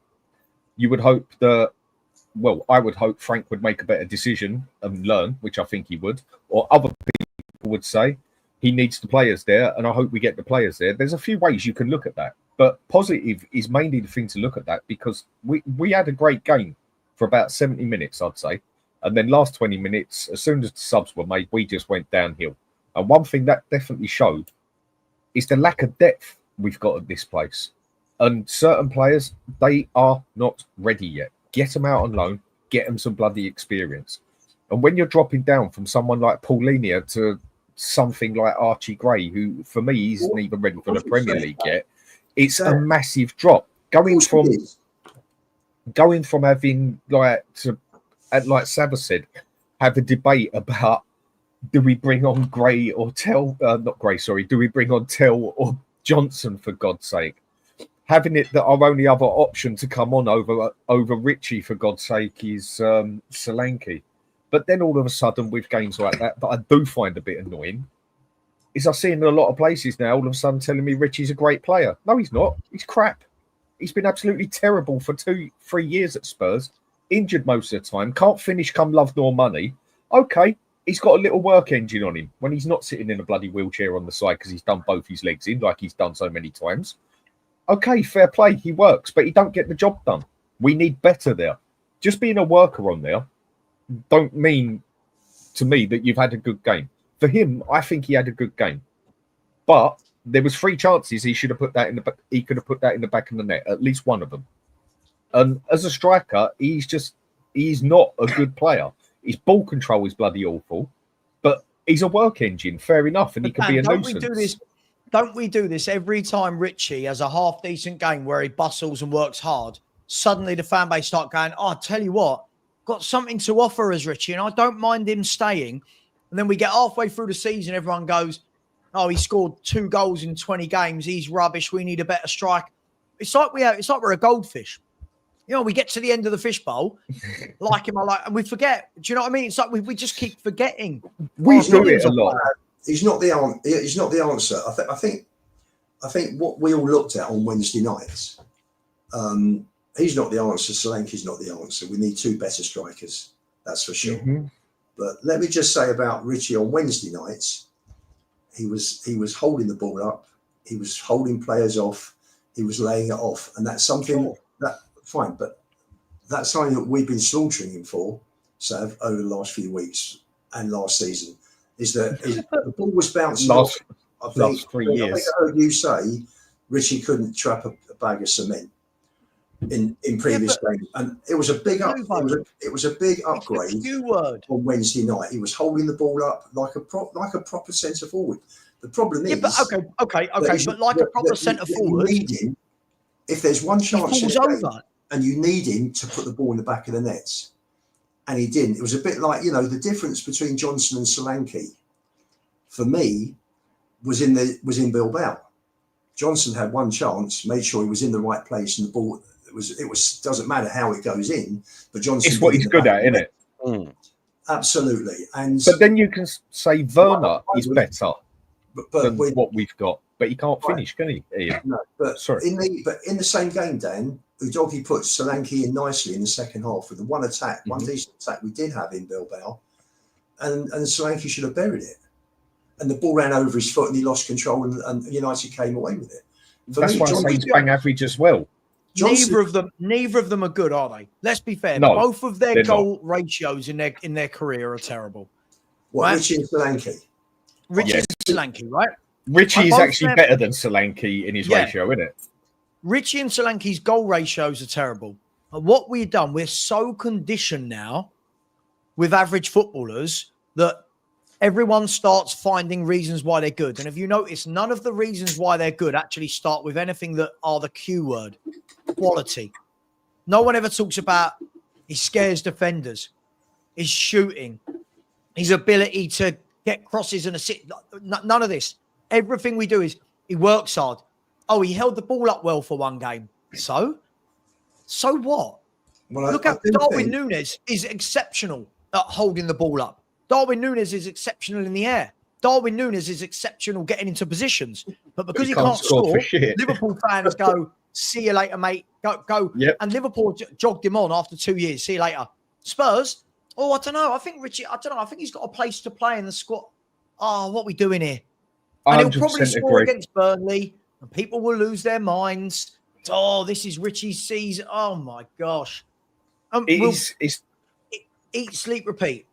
you would hope that, well, I would hope Frank would make a better decision and learn, which I think he would, or other people would say he needs the players there, and I hope we get the players there. There's a few ways you can look at that. But positive is mainly the thing to look at that, because we had a great game for about 70 minutes, I'd say. And then last 20 minutes, as soon as the subs were made, we just went downhill. And one thing that definitely showed is the lack of depth we've got at this place. And certain players, they are not ready yet. Get them out on loan, get them some bloody experience. And when you're dropping down from someone like Paulinho to something like Archie Gray, who for me isn't even ready for the Premier League yet, it's a massive drop. Going from having like Savva said, have a debate about do we bring on Gray or Tell? Not Gray, sorry. Do we bring on Tell or Johnson for God's sake? Having it that our only other option to come on over Richie for God's sake is Solanke. But then all of a sudden with games like that I do find a bit annoying is I see in a lot of places now all of a sudden telling me Richie's a great player. No, he's not. He's crap. He's been absolutely terrible for 2-3 years at Spurs. Injured most of the time. Can't finish come love nor money. Okay, he's got a little work engine on him when he's not sitting in a bloody wheelchair on the side because he's done both his legs in like he's done so many times. Okay, fair play. He works, but he don't get the job done. We need better there. Just being a worker on there don't mean to me that you've had a good game. For him, I think he had a good game. But there was 3 chances he should have put that in the he could have put that in the back of the net, at least one of them. And as a striker, he's not a good player. His ball control is bloody awful, but he's a work engine, fair enough, and he can be a nuisance. Don't we do this every time Richie has a half decent game where he bustles and works hard? Suddenly the fan base start going, oh, I tell you what, got something to offer us, Richie, and I don't mind him staying. And then we get halfway through the season, everyone goes, oh, he scored 2 goals in 20 games. He's rubbish. We need a better strike. It's like we're a goldfish. You know, we get to the end of the fishbowl, like him, and we forget. Do you know what I mean? It's like we just keep forgetting. We do it a lot. He's not the answer. I think what we all looked at on Wednesday nights. He's not the answer. Solanke's not the answer. We need 2 better strikers. That's for sure. Mm-hmm. But let me just say about Richie on Wednesday nights. He was holding the ball up. He was holding players off. He was laying it off, and that's something that fine. But that's something that we've been slaughtering him for, Sav, over the last few weeks and last season. Is that the ball was bouncing off? Last 3 years. I think I heard you say Richie couldn't trap a bag of cement in previous games, and it was a big it was a big upgrade on Wednesday night. He was holding the ball up like a proper centre forward. The problem is, okay, but like a proper centre forward, if there's one chance he falls over, and you need him to put the ball in the back of the nets, and he didn't. It was a bit like, you know, the difference between Johnson and Solanke for me was in Bilbao. Johnson had one chance, made sure he was in the right place, and the ball it was doesn't matter how it goes in, but Johnson. It's what he's good at, isn't it? Mm. Absolutely. But then you can say Werner is better than what we've got, but he can't finish, can he? Ian? No, but in the same game, Dan, Udogie put Solanke in nicely in the second half with the one decent attack we did have in Bilbao, and Solanke should have buried it, and the ball ran over his foot and he lost control, and United came away with it. That's why I say he's bang average as well. Neither of them are good, are they? Let's be fair. No, both of their goal ratios in their career are terrible. What, right? Richie and Solanke? Richie and Solanke, right? Richie is actually better than Solanke in his ratio, isn't it? Richie and Solanke's goal ratios are terrible. And what we've done, we're so conditioned now with average footballers that everyone starts finding reasons why they're good. And if you notice, none of the reasons why they're good actually start with anything that are the Q word, quality. No one ever talks about he scares defenders, his shooting, his ability to get crosses and assist. None of this. Everything we do is he works hard. Oh, he held the ball up well for one game. So what? Well, look how Darwin Núñez is exceptional at holding the ball up. Darwin Núñez is exceptional in the air. Darwin Núñez is exceptional getting into positions. But because he can't score, Liverpool fans go, see you later, mate. Go. Yep. And Liverpool jogged him on after 2 years. See you later. Spurs, I don't know. I think Richie, I think he's got a place to play in the squad. Oh, what are we doing here? And he'll probably score against Burnley, and people will lose their minds. Oh, this is Richie's season. Oh, my gosh. Eat, sleep, repeat.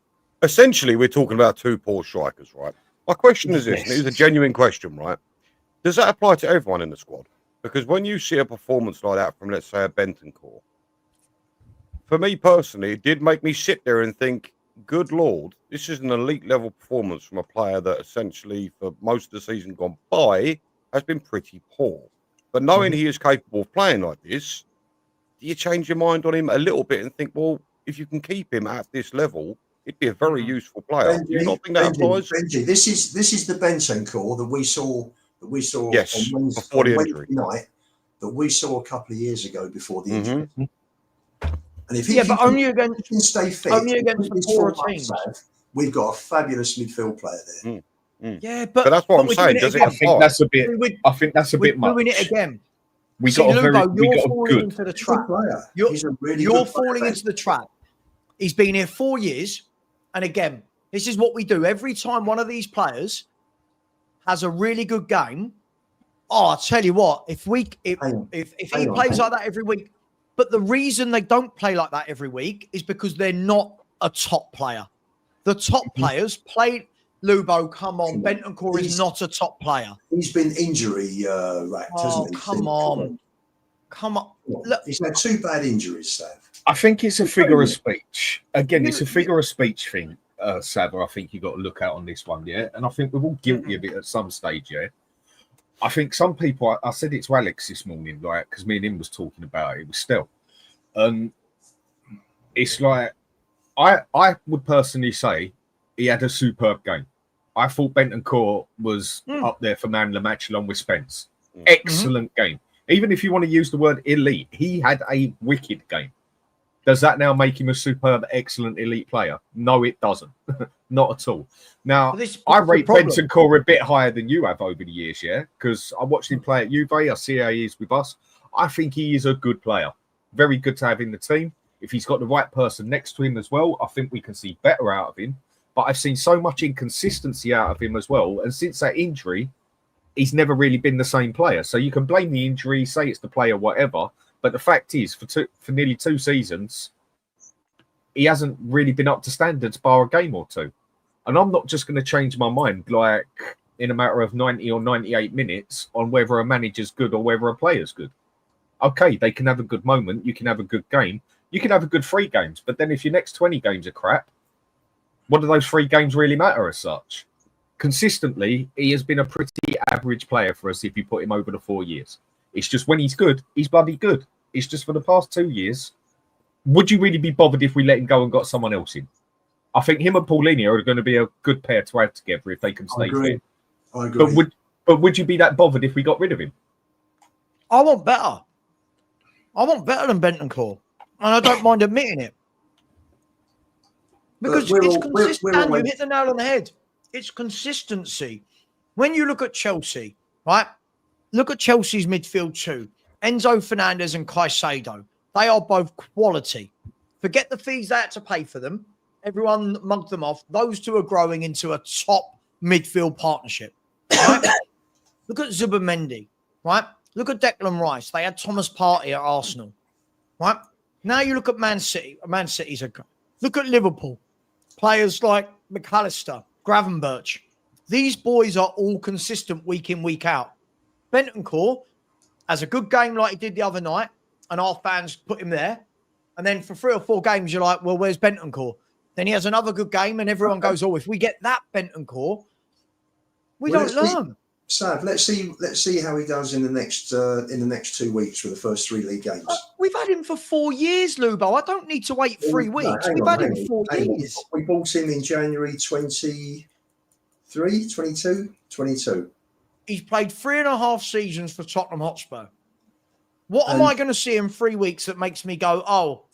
Essentially, we're talking about 2 poor strikers, right? My question is this, and it is a genuine question, right? Does that apply to everyone in the squad? Because when you see a performance like that from, let's say, a Bentancur, for me personally, it did make me sit there and think, good Lord, this is an elite level performance from a player that essentially for most of the season gone by has been pretty poor. But knowing he is capable of playing like this, do you change your mind on him a little bit and think, well, if you can keep him at this level, it'd be a very useful player. Do you not think that applies? Benji, this is the Bentancur that we saw Yes, on before the injury night that we saw a couple of years ago before the injury. And if but only against, can stay fit, only against the poorer teams. We've got a fabulous midfield player there. Yeah, but that's what I'm saying. Does it I think that's a bit. I think that's a bit much. Doing it again. We got a very. We got a good into the trap. He's a really you're good falling player. into the trap. He's been here 4 years, and again, this is what we do every time one of these players has a really good game. Oh, I tell you what, if he plays like that every week. But the reason they don't play like that every week is because they're not a top player. The top players played. Lubo, come on. Bentancur is not a top player. He's been injury racked, hasn't he? Come on. Look, he's had 2 bad injuries, Sav. I think it's a figure of speech. Again, it's a figure of speech thing, Savva. I think you got to look out on this one, yeah. And I think we're all guilty of it at some stage, yeah. I think some people, I said it to Alex this morning, like, because me and him was talking about it with Stel. It's like, I would personally say he had a superb game. I thought Bentancur was up there for man of the match along with Spence. Excellent game. Even if you want to use the word elite, he had a wicked game. Does that now make him a superb, excellent, elite player? No, it doesn't. Not at all. Now, I rate Bentancur a bit higher than you have over the years, yeah? Because I watched him play at Juve. I see how he is with us. I think he is a good player. Very good to have in the team. If he's got the right person next to him as well, I think we can see better out of him. But I've seen so much inconsistency out of him as well. And since that injury, he's never really been the same player. So you can blame the injury, say it's the player, whatever. But the fact is, for nearly 2 seasons, he hasn't really been up to standards bar a game or two. And I'm not just going to change my mind like in a matter of 90 or 98 minutes on whether a manager's good or whether a player's good. Okay, they can have a good moment. You can have a good game. You can have a good 3 games. But then if your next 20 games are crap, what do those 3 games really matter as such? Consistently, he has been a pretty average player for us if you put him over the 4 years. It's just when he's good, he's bloody good. It's just for the past 2 years. Would you really be bothered if we let him go and got someone else in? I think him and Paulinho are going to be a good pair to add together if they can stay fit. I agree. But would you be that bothered if we got rid of him? I want better. I want better than Bentancur. And I don't mind admitting it. Because it's consistent. You hit the nail on the head. It's consistency. When you look at Chelsea, right? Look at Chelsea's midfield too. Enzo Fernandez and Caicedo. They are both quality. Forget the fees they had to pay for them. Everyone mugged them off. Those 2 are growing into a top midfield partnership. Right? Look at Zubimendi. Right? Look at Declan Rice. They had Thomas Partey at Arsenal. Right? Now you look at Man City. Man City's a... Look at Liverpool. Players like McAllister, Gravenberch. These boys are all consistent week in, week out. Bentancur has a good game like he did the other night, and our fans put him there. And then for 3 or 4 games, you're like, well, where's Bentancur? Then he has another good game, and everyone goes, oh, if we get that Bentancur, we don't learn. Sav, let's see how he does in the next 2 weeks for the first 3 league games. We've had him for 4 years, Lubo. I don't need to wait 3 weeks. We've had him 4 years. We bought him in January 23, 22. He's played 3.5 seasons for Tottenham Hotspur. What am I going to see in 3 weeks that makes me go, oh,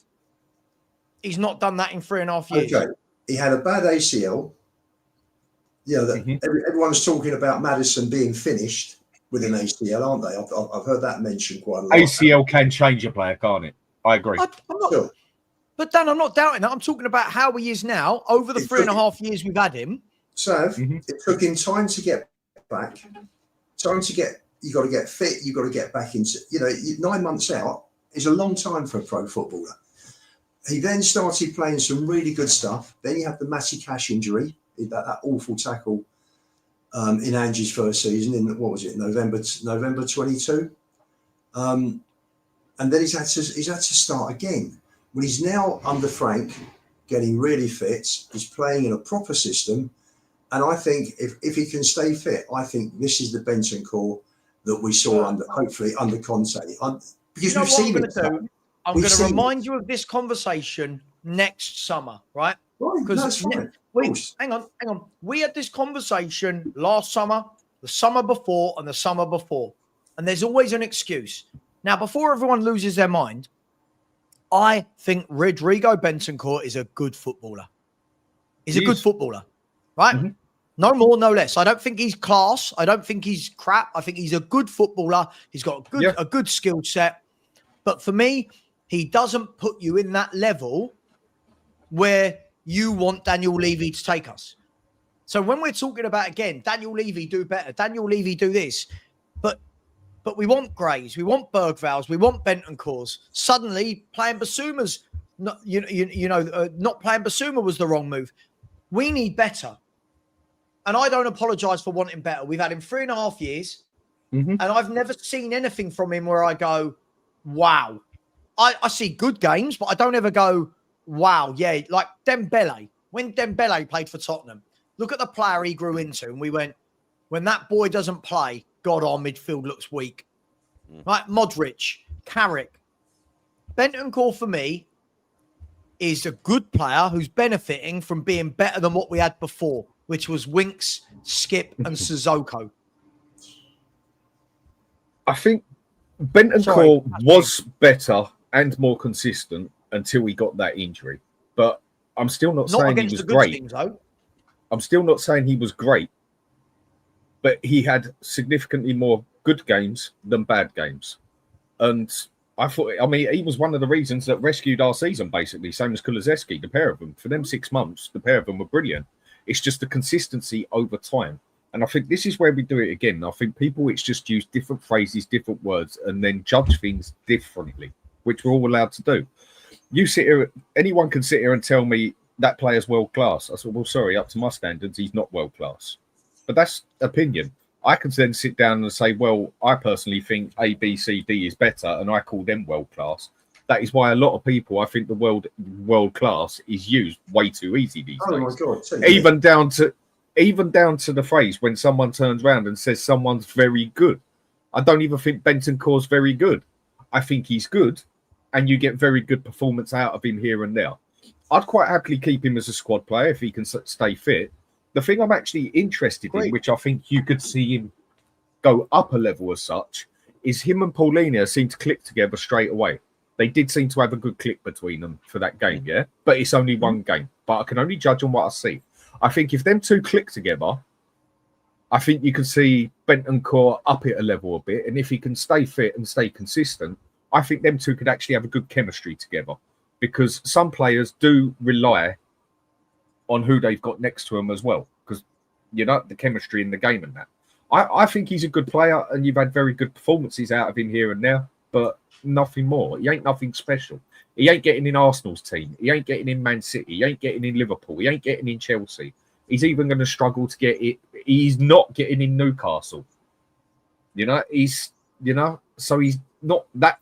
he's not done that in 3.5 years? Okay. He had a bad ACL. Yeah, everyone's talking about Maddison being finished with an ACL, aren't they? I've heard that mentioned quite a lot. ACL can change a player, can't it? I agree. I'm not, sure. But Dan, I'm not doubting that. I'm talking about how he is now over the 3.5 years we've had him. So it took him time to get back. You got to get fit. You got to get back into, 9 months out is a long time for a pro footballer. He then started playing some really good stuff. Then you have the Matty Cash injury, that awful tackle in Angie's first season in, what was it, November 22. And then he's had to start again. Well, he's now under Frank, getting really fit. He's playing in a proper system. And I think if he can stay fit, I think this is the Bentancur that we saw hopefully under Conte. Because we've seen it. I'm going to remind you of this conversation next summer, right? Because hang on. We had this conversation last summer, the summer before, and the summer before. And there's always an excuse. Now, before everyone loses their mind, I think Rodrigo Bentancur is a good footballer. He's a good footballer, right? Mm-hmm. No more, no less. I don't think he's class. I don't think he's crap. I think he's a good footballer. He's got a good skill set. But for me, he doesn't put you in that level where you want Daniel Levy to take us. So when we're talking about, again, Daniel Levy do better, Daniel Levy do this, but we want Grays, we want Bergvals, we want Bentancurs. Suddenly, playing Bissouma's, not playing Bissouma was the wrong move. We need better. And I don't apologise for wanting better. We've had him 3.5 years, and I've never seen anything from him where I go, wow. I see good games, but I don't ever go, wow, yeah. Like Dembele. When Dembele played for Tottenham, look at the player he grew into. And we went, when that boy doesn't play, God, our midfield looks weak. Right? Modric, Carrick. Bentancur, for me, is a good player who's benefiting from being better than what we had before, which was Winks, Skip, and Sissoko. I think Bentancur was better and more consistent until he got that injury. But I'm still not saying he was great. Teams, though. I'm still not saying he was great. But he had significantly more good games than bad games. And he was one of the reasons that rescued our season, basically, same as Kulusevski, the pair of them. For them 6 months, the pair of them were brilliant. It's just the consistency over time. And I think this is where we do it again. I think it's just use different phrases, different words, and then judge things differently, which we're all allowed to do. You sit here, anyone can sit here and tell me that player's world class. I said, well, sorry, up to my standards, he's not world class. But that's opinion. I can then sit down and say, well, I personally think A, B, C, D is better, and I call them world class. That is why a lot of people, I think the world class is used way too easy these days. My God, even down to the phrase when someone turns around and says someone's very good. I don't even think Bentancur's very good. I think he's good, and you get very good performance out of him here and there. I'd quite happily keep him as a squad player if he can stay fit. The thing I'm actually interested in, which I think you could see him go up a level as such, is him and Paulinho seem to click together straight away. They did seem to have a good click between them for that game, yeah? But it's only one game. But I can only judge on what I see. I think if them two click together, I think you can see Bentancur up it a level a bit. And if he can stay fit and stay consistent, I think them two could actually have a good chemistry together. Because some players do rely on who they've got next to them as well. Because, the chemistry in the game and that. I think he's a good player, and you've had very good performances out of him here and there, but nothing more. He ain't nothing special. He ain't getting in Arsenal's team. He ain't getting in Man City. He ain't getting in Liverpool. He ain't getting in Chelsea. He's even going to struggle to get it. He's not getting in Newcastle. So he's not that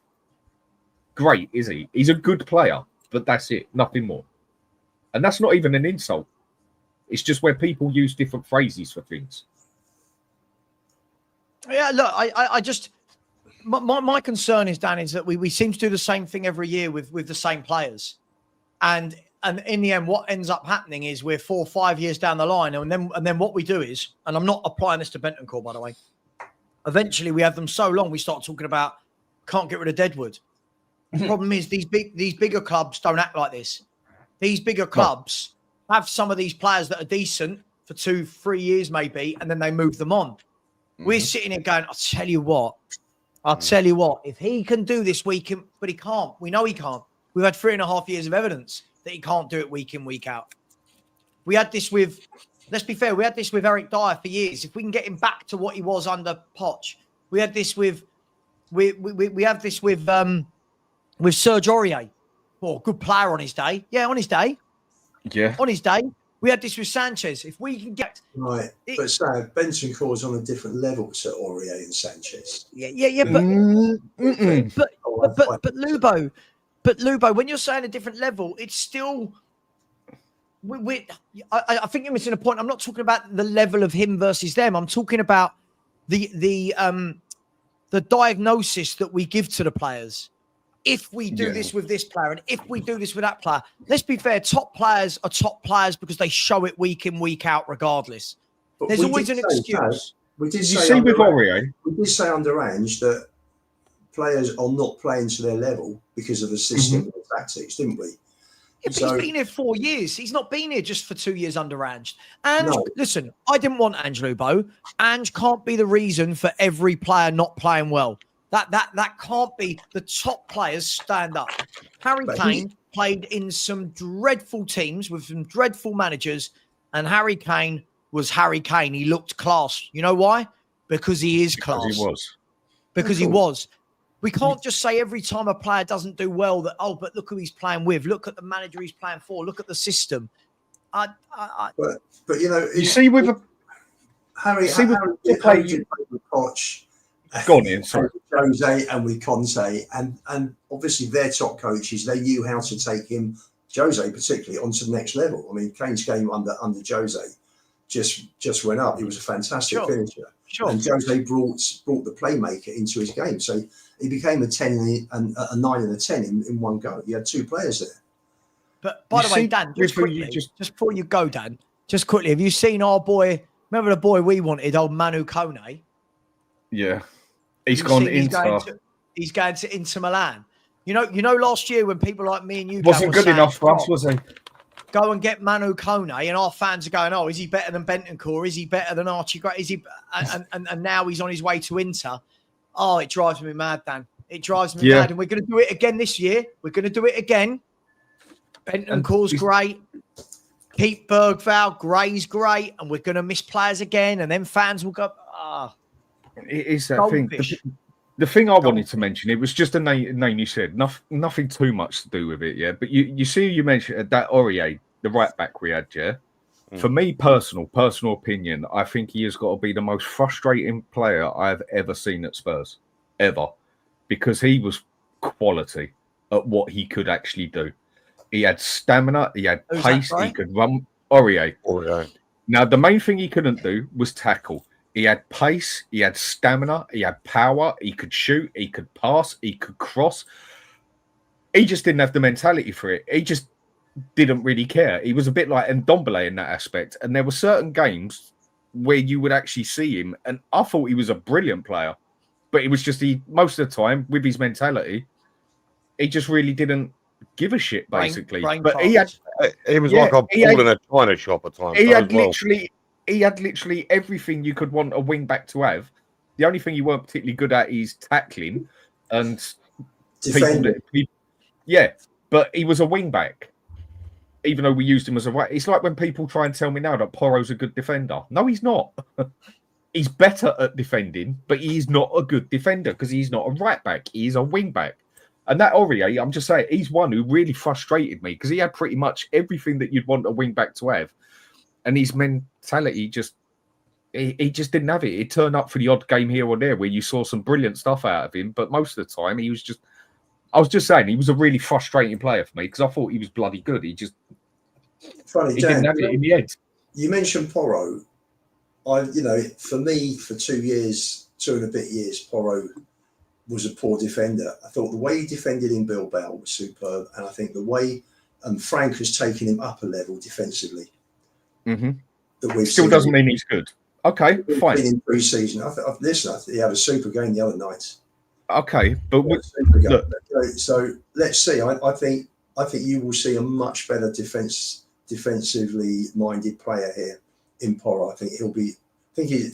great, is he? He's a good player, but that's it. Nothing more. And that's not even an insult. It's just where people use different phrases for things. Yeah, look, I just... My concern is, Dan, is that we seem to do the same thing every year with the same players. And in the end, what ends up happening is we're 4 or 5 years down the line. And then what we do is, and I'm not applying this to Bentancur, by the way, eventually we have them so long, we start talking about can't get rid of Deadwood. The problem is these bigger clubs don't act like this. These bigger clubs have some of these players that are decent for 2-3 years maybe, and then they move them on. We're sitting here going, I'll tell you what, if he can do this week in, but he can't. We know he can't. We've had 3.5 years of evidence that he can't do it week in, week out. We had this with, let's be fair, we had this with Eric Dyer for years. If we can get him back to what he was under Poch, we had this with, we have this with Serge Aurier. Oh, good player on his day. Yeah, on his day. Yeah. On his day. We had this with Sanchez. If we can get right, but Sam, Bentancur's on a different level to Aurier and Sanchez. Yeah, but Lubo, when you're saying a different level, it's still. I think you're missing a point. I'm not talking about the level of him versus them. I'm talking about the diagnosis that we give to the players. If we do this with this player and if we do this with that player, let's be fair, top players are top players because they show it week in, week out, regardless. But there's always an excuse. We did say with Aurier. We did say under Ange that players are not playing to their level because of the system and the tactics, didn't we? Yeah, but he's been here 4 years. He's not been here just for 2 years under Ange. And listen, I didn't want Ange Lubo. Ange can't be the reason for every player not playing well. That can't be. The top players stand up. Harry Kane played in some dreadful teams with some dreadful managers, and Harry Kane was Harry Kane. He looked class. You know why? Because he is class. Because he was. We can't just say every time a player doesn't do well that, but look who he's playing with. Look at the manager he's playing for. Look at the system. But you know, you see with Harry did play with Poch. Go on, Ian, sorry. Jose and with Conte, and obviously their top coaches, they knew how to take him, Jose particularly, onto the next level. I mean, Kane's game under Jose just went up. He was a fantastic finisher. Sure. And Jose brought the playmaker into his game. So he became a 10 and a 9 and a 10 in one go. You had two players there. But by the way, Dan, just before you go, Dan, just quickly, have you seen our boy? Remember the boy we wanted, old Manu Kone? Yeah. He's gone Inter. He's going to Inter Milan. You know, last year when people like me and you wasn't good enough for us, was he? Go and get Manu Kone, and our fans are going, "Oh, is he better than Bentancur? Is he better than Archie Gray? Is he?" And now he's on his way to Inter. Oh, it drives me mad, Dan. It drives me mad, and we're going to do it again this year. We're going to do it again. Bentancur's great. Pete Bergvall, Gray's great, and we're going to miss players again, and then fans will go, It is that thing. The thing I wanted to mention, it was just a name you said, nothing too much to do with it, yeah. But you see, you mentioned that Aurier, the right back we had, yeah. For me, personal opinion, I think he has got to be the most frustrating player I've ever seen at Spurs, ever, because he was quality at what he could actually do. He had stamina, he had pace, he could run. Aurier. Now, the main thing he couldn't do was tackle. He had pace, he had stamina, he had power, he could shoot, he could pass, he could cross. He just didn't have the mentality for it. He just didn't really care. He was a bit like Ndombele in that aspect. And there were certain games where you would actually see him, and I thought he was a brilliant player. But it was just most of the time, with his mentality, he just really didn't give a shit, basically. But he was like a ball in a china shop at times. He had literally everything you could want a wing back to have. The only thing you weren't particularly good at is tackling and but he was a wing back, even though we used him as a right. It's like when people try and tell me now that Porro's a good defender. No, he's not. He's better at defending, but he's not a good defender because he's not a right back. He's a wing back. And that Aurier, I'm just saying, he's one who really frustrated me because he had pretty much everything that you'd want a wing back to have. And his mentality he just didn't have it. He'd turn up for the odd game here or there where you saw some brilliant stuff out of him. But most of the time, he was just... I was just saying, he was a really frustrating player for me because I thought he was bloody good. He just... Funny, he Dan, didn't have it in the end. You mentioned Porro. For me, for 2 and a bit years, Porro was a poor defender. I thought the way he defended in Bilbao was superb. And I think the way Frank has taken him up a level defensively. That still doesn't mean he's good. Okay, fine. In pre-season, he had a super game the other night. Okay, but look. So let's see. I think you will see a much better defensively minded player here in Porro. I think he'll be.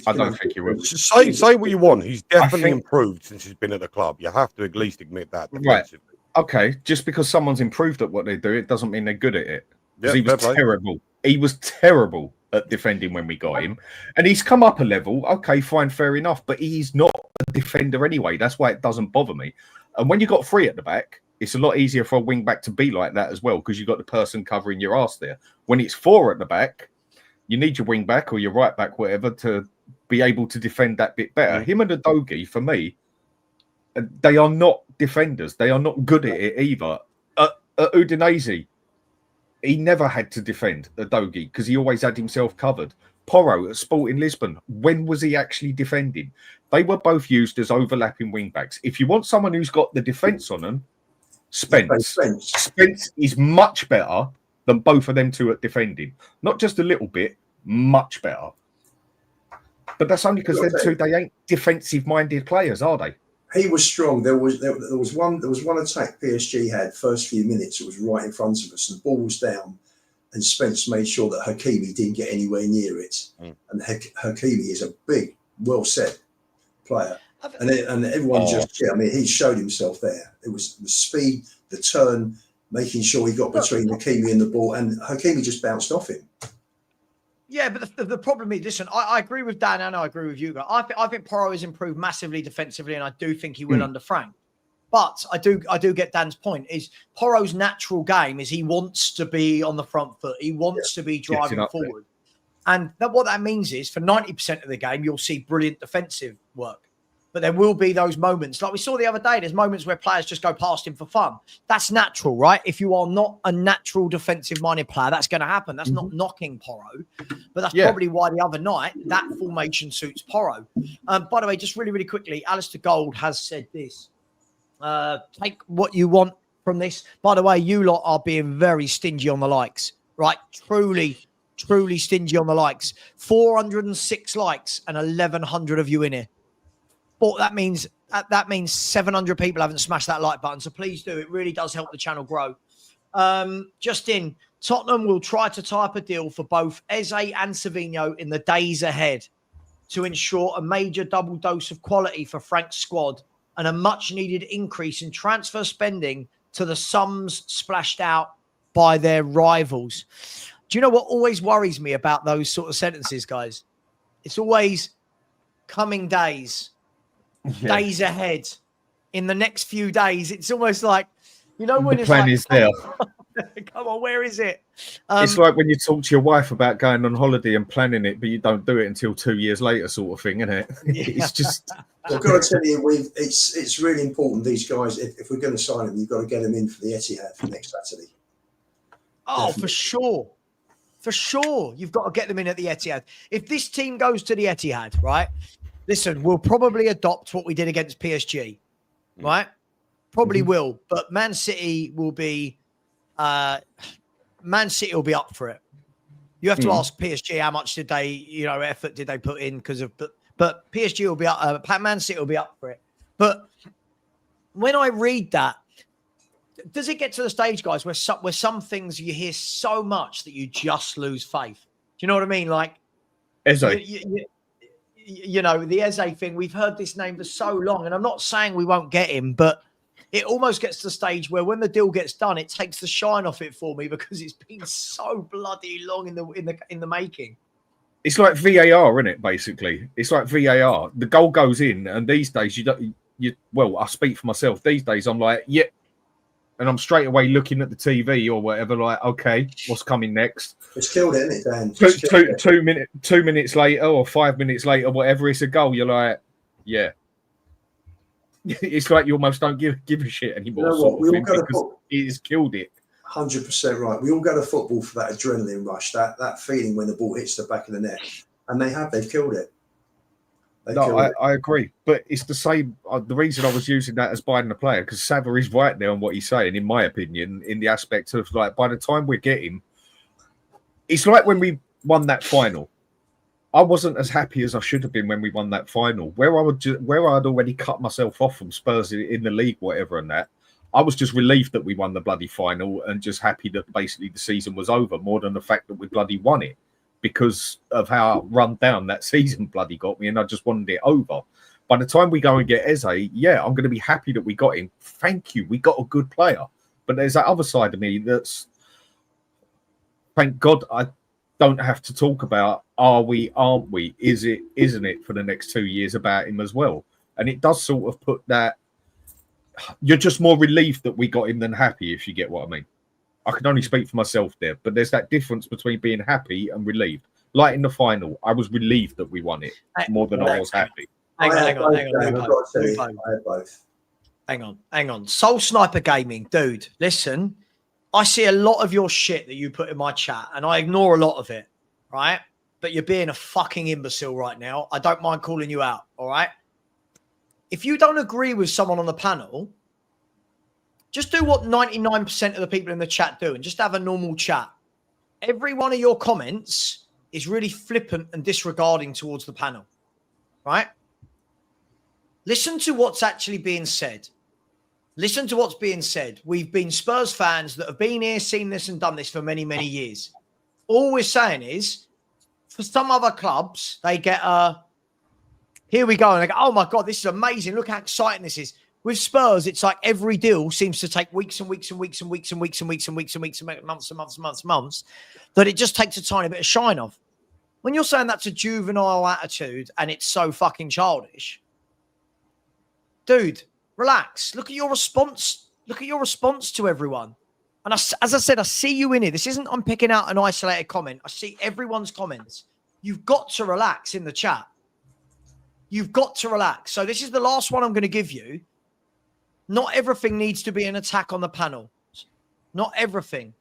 I don't think he will. Say what you want. He's definitely improved since he's been at the club. You have to at least admit that. Right. Okay. Just because someone's improved at what they do, it doesn't mean they're good at it. He was terrible. He was terrible at defending when we got him. And he's come up a level. Okay, fine, fair enough. But he's not a defender anyway. That's why it doesn't bother me. And when you got three at the back, It's a lot easier for a wing back to be like that as well, because you've got the person covering your ass there. When it's 4 at the back, you need your wing back or your right back, whatever, to be able to defend that bit better. Him and Udogie, for me, they are not defenders. They are not good at it either. At Udinese, he never had to defend Udogie because he always had himself covered. Porro at Sporting Lisbon, when was he actually defending? They were both used as overlapping wing backs. If you want someone who's got the defence on them, Spence is much better than both of them two at defending. Not just a little bit, much better. But that's only because they ain't defensive-minded players, are they? He was strong. There was one attack PSG had first few minutes. It was right in front of us, and the ball was down, and Spence made sure that Hakimi didn't get anywhere near it. And Hakimi is a big, well set player, and everyone he showed himself there. It was the speed, the turn, making sure he got between Hakimi and the ball, and Hakimi just bounced off him. Yeah, but the problem is, listen, I agree with Dan and I agree with you. I think Porro has improved massively defensively, and I do think he will under Frank. But I do get Dan's point. Is Porro's natural game is he wants to be on the front foot. He wants to be driving forward. And what that means is for 90% of the game, you'll see brilliant defensive work. But there will be those moments, like we saw the other day, there's moments where players just go past him for fun. That's natural, right? If you are not a natural defensive-minded player, that's going to happen. That's not knocking Porro. But that's probably why the other night, that formation suits Porro. By the way, just really, really quickly, Alistair Gold has said this. Take what you want from this. By the way, you lot are being very stingy on the likes, right? Truly stingy on the likes. 406 likes and 1,100 of you in here. But that means 700 people haven't smashed that like button. So please do. It really does help the channel grow. Justin, Tottenham will try to tie up a deal for both Eze and Savinho in the days ahead to ensure a major double dose of quality for Frank's squad and a much-needed increase in transfer spending to the sums splashed out by their rivals. Do you know what always worries me about those sort of sentences, guys? It's always coming days. Days ahead, in the next few days. It's almost like, you know, when the plan is there. Come on, where is it? It's like when you talk to your wife about going on holiday and planning it, but you don't do it until 2 years later, sort of thing, isn't it? It's just. I've got to tell you, it's really important. These guys, if we're going to sign them, you've got to get them in for the Etihad for next Saturday. Oh, definitely. For sure, you've got to get them in at the Etihad. If this team goes to the Etihad, right? Listen, we'll probably adopt what we did against PSG, right? Probably will, but Man City will be up for it. You have to ask PSG how much did they, effort did they put in but PSG will be up. Man City will be up for it. But when I read that, does it get to the stage, guys, where some things you hear so much that you just lose faith? Do you know what I mean? Like, the Eze thing, we've heard this name for so long, and I'm not saying we won't get him, but it almost gets to the stage where when the deal gets done, it takes the shine off it for me because it's been so bloody long in the making. It's like VAR, isn't it? Basically, it's like VAR. The goal goes in, and these days I speak for myself. These days, I'm like, yeah. And I'm straight away looking at the TV or whatever, like, okay, what's coming next? It's killed it, isn't it, Dan? 2 minutes later or 5 minutes later, whatever, it's a goal. You're like, yeah. It's like you almost don't give a shit anymore. You know what? We all go to he's killed it. 100% right. We all go to football for that adrenaline rush, that feeling when the ball hits the back of the net. And they've killed it. I agree, but it's the same. The reason I was using that as buying the player because Savva is right there on what he's saying, in my opinion, in the aspect of like by the time we get him, it's like when we won that final. I wasn't as happy as I should have been when we won that final, where I'd already cut myself off from Spurs in the league, whatever, and that. I was just relieved that we won the bloody final and just happy that basically the season was over, more than the fact that we bloody won it. Because of how run down that season bloody got me, and I just wanted it over. By the time we go and get Eze, I'm going to be happy that we got him. Thank you, we got a good player. But there's that other side of me that's, thank God, I don't have to talk about are we, aren't we, is it, isn't it, for the next 2 years about him as well. And it does sort of put that you're just more relieved that we got him than happy, if you get what I mean. I can only speak for myself there, but there's that difference between being happy and relieved. Like in the final, I was relieved that we won it more than I was happy. Hang on. Soul Sniper Gaming, dude, listen. I see a lot of your shit that you put in my chat, and I ignore a lot of it, right? But you're being a fucking imbecile right now. I don't mind calling you out, all right? If you don't agree with someone on the panel, just do what 99% of the people in the chat do and just have a normal chat. Every one of your comments is really flippant and disregarding towards the panel, right? Listen to what's actually being said. Listen to what's being said. We've been Spurs fans that have been here, seen this and done this for many, many years. All we're saying is, for some other clubs, they get here we go. And they go, oh my God, this is amazing. Look how exciting this is. With Spurs, it's like every deal seems to take weeks and weeks and weeks and weeks and weeks and weeks and weeks and weeks and months and months and months and months, that it just takes a tiny bit of shine off. When you're saying that's a juvenile attitude and it's so fucking childish, dude, relax. Look at your response. Look at your response to everyone. And as I said, I see you in here. This isn't I'm picking out an isolated comment. I see everyone's comments. You've got to relax in the chat. You've got to relax. So this is the last one I'm going to give you. Not everything needs to be an attack on the panel. Not everything.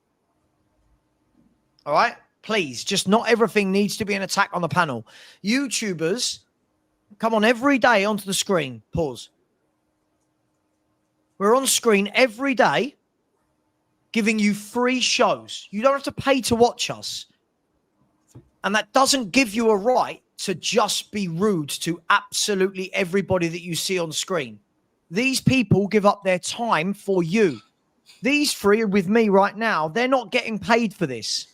All right? Please, just not everything needs to be an attack on the panel. YouTubers come on every day onto the screen. Pause. We're on screen every day giving you free shows. You don't have to pay to watch us. And that doesn't give you a right to just be rude to absolutely everybody that you see on screen. These people give up their time for you. These three are with me right now. They're not getting paid for this.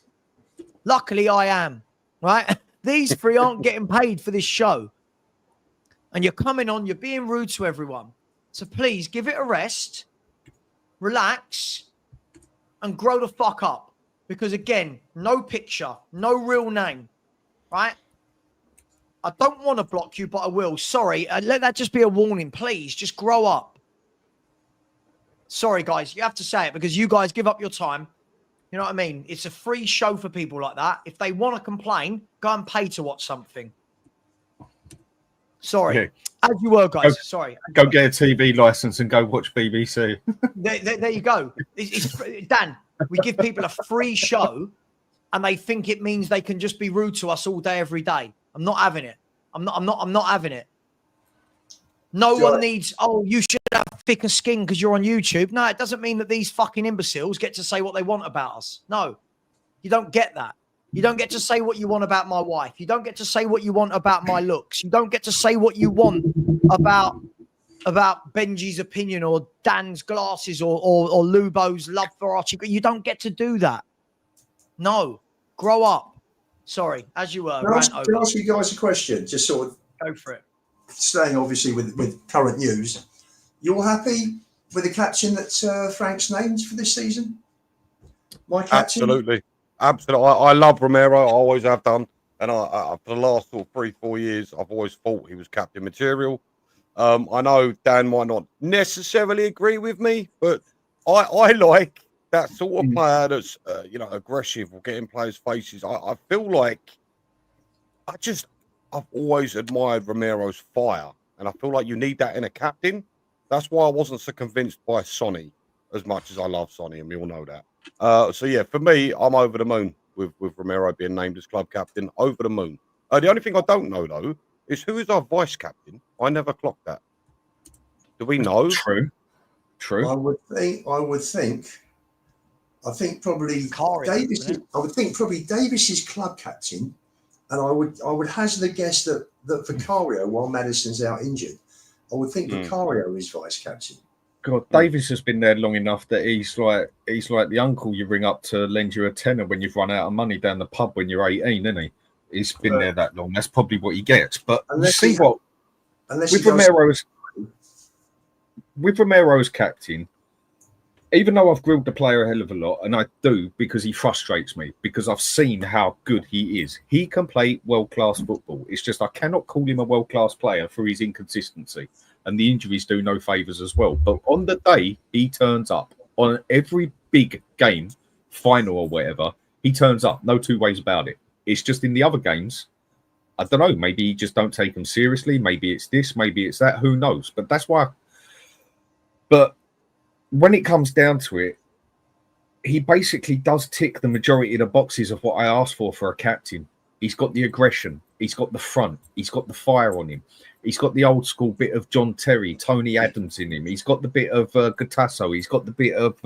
Luckily, I am, right? These three aren't getting paid for this show. And you're coming on, you're being rude to everyone. So please give it a rest, relax, and grow the fuck up. Because again, no picture, no real name, right? I don't want to block you, but I will. Sorry. Let that just be a warning. Please, just grow up. Sorry, guys. You have to say it because you guys give up your time. You know what I mean? It's a free show for people like that. If they want to complain, go and pay to watch something. Sorry. Yeah. As you were, guys. Sorry. Go get a TV license and go watch BBC. There you go. Dan, we give people a free show and they think it means they can just be rude to us all day, every day. I'm not having it. I'm not having it. No one needs, oh, you should have thicker skin because you're on YouTube. No, it doesn't mean that these fucking imbeciles get to say what they want about us. No, you don't get that. You don't get to say what you want about my wife. You don't get to say what you want about my looks. You don't get to say what you want about Benji's opinion or Dan's glasses or Lubo's love for Archie. You don't get to do that. No, grow up. Sorry, as you were. Can I ask you guys a question? Just sort of go for it. Staying obviously with current news. You're happy with the captain that Frank's named for this season? My captain? Absolutely. I love Romero. I always have done. And I for the last sort of 3-4 years, I've always thought he was captain material. I know Dan might not necessarily agree with me, but I like that sort of player that's, aggressive or getting players' faces. I feel like I've always admired Romero's fire, and I feel like you need that in a captain. That's why I wasn't so convinced by Sonny as much as I love Sonny, and we all know that. So, yeah, for me, I'm over the moon with Romero being named as club captain. Over the moon. The only thing I don't know, though, is who is our vice captain? I never clocked that. Do we know? True. I think probably Davis. I would think probably Davis is club captain, and I would hazard a guess that Vicario, while Maddison's out injured, I would think Vicario is vice captain. God, Davis has been there long enough that he's like the uncle you ring up to lend you a tenner when you've run out of money down the pub when you're 18, isn't he? He's been there that long. That's probably what he gets. But with Romero's captain, even though I've grilled the player a hell of a lot, and I do because he frustrates me, because I've seen how good he is. He can play world-class football. It's just I cannot call him a world-class player for his inconsistency, and the injuries do no favours as well. But on the day he turns up, on every big game, final or whatever, he turns up. No two ways about it. It's just in the other games, I don't know, maybe you just don't take him seriously. Maybe it's this, maybe it's that. Who knows? But that's why. But when it comes down to it, he basically does tick the majority of the boxes of what I asked for a captain. He's got the aggression. He's got the front. He's got the fire on him. He's got the old school bit of John Terry, Tony Adams in him. He's got the bit of Gatasso. He's got the bit of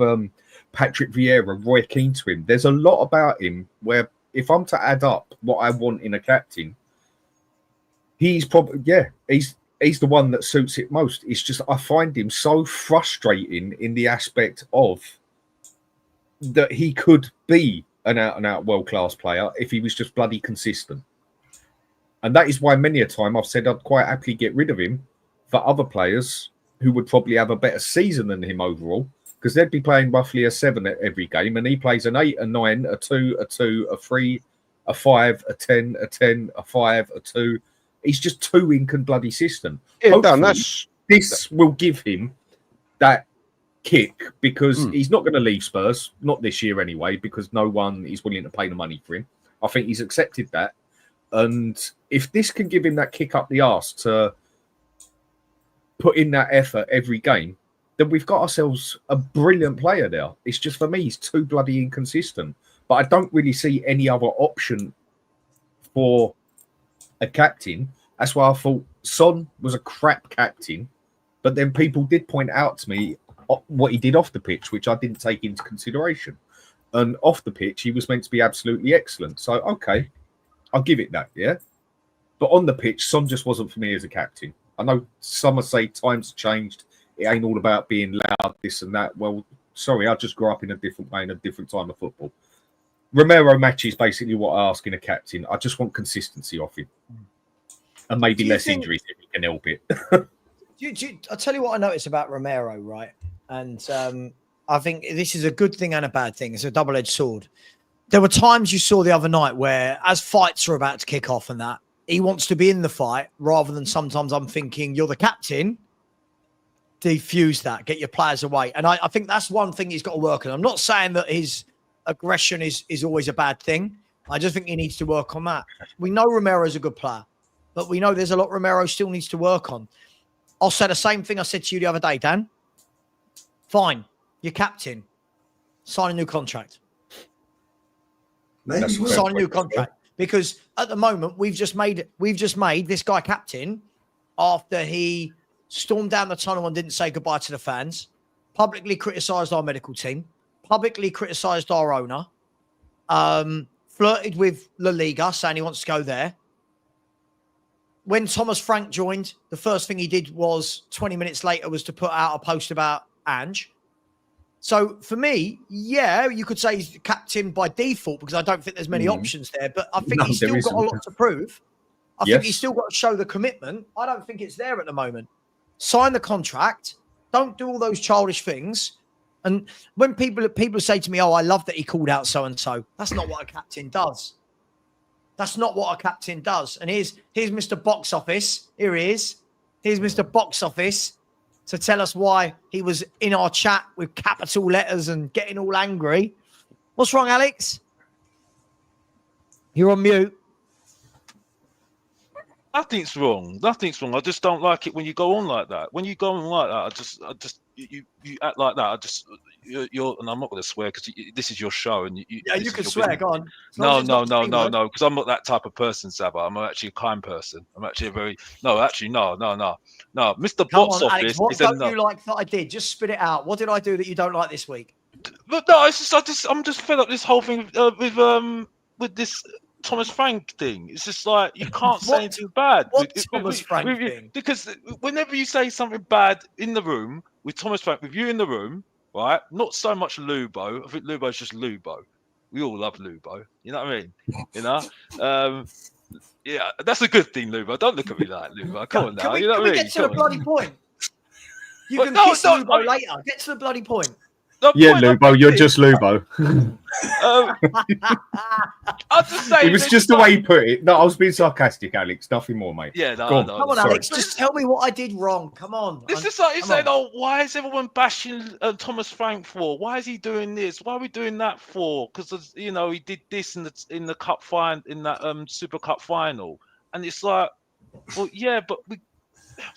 Patrick Vieira, Roy Keane to him. There's a lot about him where if I'm to add up what I want in a captain, he's probably, he's the one that suits it most. It's just I find him so frustrating in the aspect of that he could be an out-and-out world-class player if he was just bloody consistent. And that is why many a time I've said I'd quite happily get rid of him for other players who would probably have a better season than him overall, because they'd be playing roughly a 7 at every game, and he plays an 8, a 9, a 2, a 2, a 3, a 5, a 10, a 10, a 5, a 2. He's just too inconsistent. Yeah, Dan, this will give him that kick, because he's not going to leave Spurs, not this year anyway, because no one is willing to pay the money for him. I think he's accepted that. And if this can give him that kick up the arse to put in that effort every game, then we've got ourselves a brilliant player there. It's just, for me, he's too bloody inconsistent. But I don't really see any other option for a captain. That's why I thought Son was a crap captain. But then people did point out to me what he did off the pitch, which I didn't take into consideration. And off the pitch, he was meant to be absolutely excellent. So, okay, I'll give it that, yeah? But on the pitch, Son just wasn't for me as a captain. I know some would say times changed. It ain't all about being loud, this and that. Well, sorry, I just grew up in a different way, in a different time of football. Romero matches basically what I ask in a captain. I just want consistency off him. And maybe less injuries if we can help it. I'll tell you what I noticed about Romero, right? And I think this is a good thing and a bad thing. It's a double-edged sword. There were times you saw the other night where, as fights are about to kick off and that, he wants to be in the fight rather than sometimes I'm thinking, you're the captain, defuse that, get your players away. And I think that's one thing he's got to work on. I'm not saying that his aggression is always a bad thing. I just think he needs to work on that. We know Romero's a good player, but we know there's a lot Romero still needs to work on. I'll say the same thing I said to you the other day, Dan. Fine, you're captain. Sign a new contract. Sign a new contract. Because at the moment, we've just made this guy captain after he stormed down the tunnel and didn't say goodbye to the fans, publicly criticised our medical team, publicly criticised our owner, flirted with La Liga, saying he wants to go there. When Thomas Frank joined, the first thing he did was 20 minutes later was to put out a post about Ange. So for me, yeah, you could say he's captain by default because I don't think there's many options there, but I think he's still got a lot to prove. I think he's still got to show the commitment. I don't think it's there at the moment. Sign the contract. Don't do all those childish things. And when people say to me, oh, I love that he called out so-and-so, that's not what a captain does. That's not what a captain does. And here's Mr. Box Office. Here he is. Here's Mr. Box Office to tell us why he was in our chat with capital letters and getting all angry. What's wrong, Alex? You're on mute. Nothing's wrong. Nothing's wrong. I just don't like it when you go on like that. When you go on like that, I just you act like that. You're and I'm not going to swear because this is your show and you can swear. Go on. No, because I'm not that type of person, Savva. I'm actually a kind person. I'm actually a very no. Mr. Box Office. Alex, what don't you like that I did? Just spit it out. What did I do that you don't like this week? But no, it's just I'm just fed up this whole thing with this Thomas Frank thing. It's just like you can't say anything bad. What Thomas Frank thing? Because whenever you say something bad in the room with Thomas Frank, with you in the room, right? Not so much Lubo. I think Lubo's just Lubo. We all love Lubo. You know what I mean? You know? Yeah, that's a good thing, Lubo. Don't look at me like Lubo. Come on now. You know what I mean? Get to the bloody point. You can kiss Lubo later. Get to the bloody point. Yeah, Lubo, you're just Lubo. I'll just say It was just the way he put it. No, I was being sarcastic, Alex. Nothing more, mate. Yeah, no, Come on, Alex. Just tell me what I did wrong. Come on. This is like you saying, "Oh, why is everyone bashing Thomas Frank for? Why is he doing this? Why are we doing that for? Because he did this in the cup final, in that Super Cup final." And it's like, well, yeah, but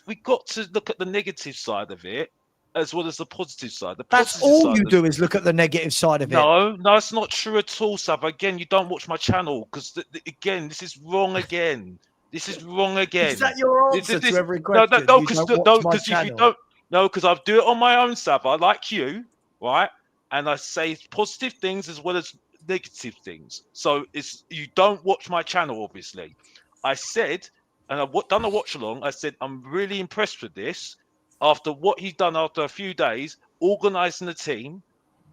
we got to look at the negative side of it as well as the positive side. That's all you do is look at the negative side of it. No, it's not true at all, Savva. Again, you don't watch my channel because again, this is wrong again. This is wrong again. Is that your answer to every question? No, because if you don't, because I do it on my own, Savva, like you, right? And I say positive things as well as negative things. So you don't watch my channel, obviously. I said, and I've done a watch along. I said I'm really impressed with this. After what he's done after a few days, organising the team,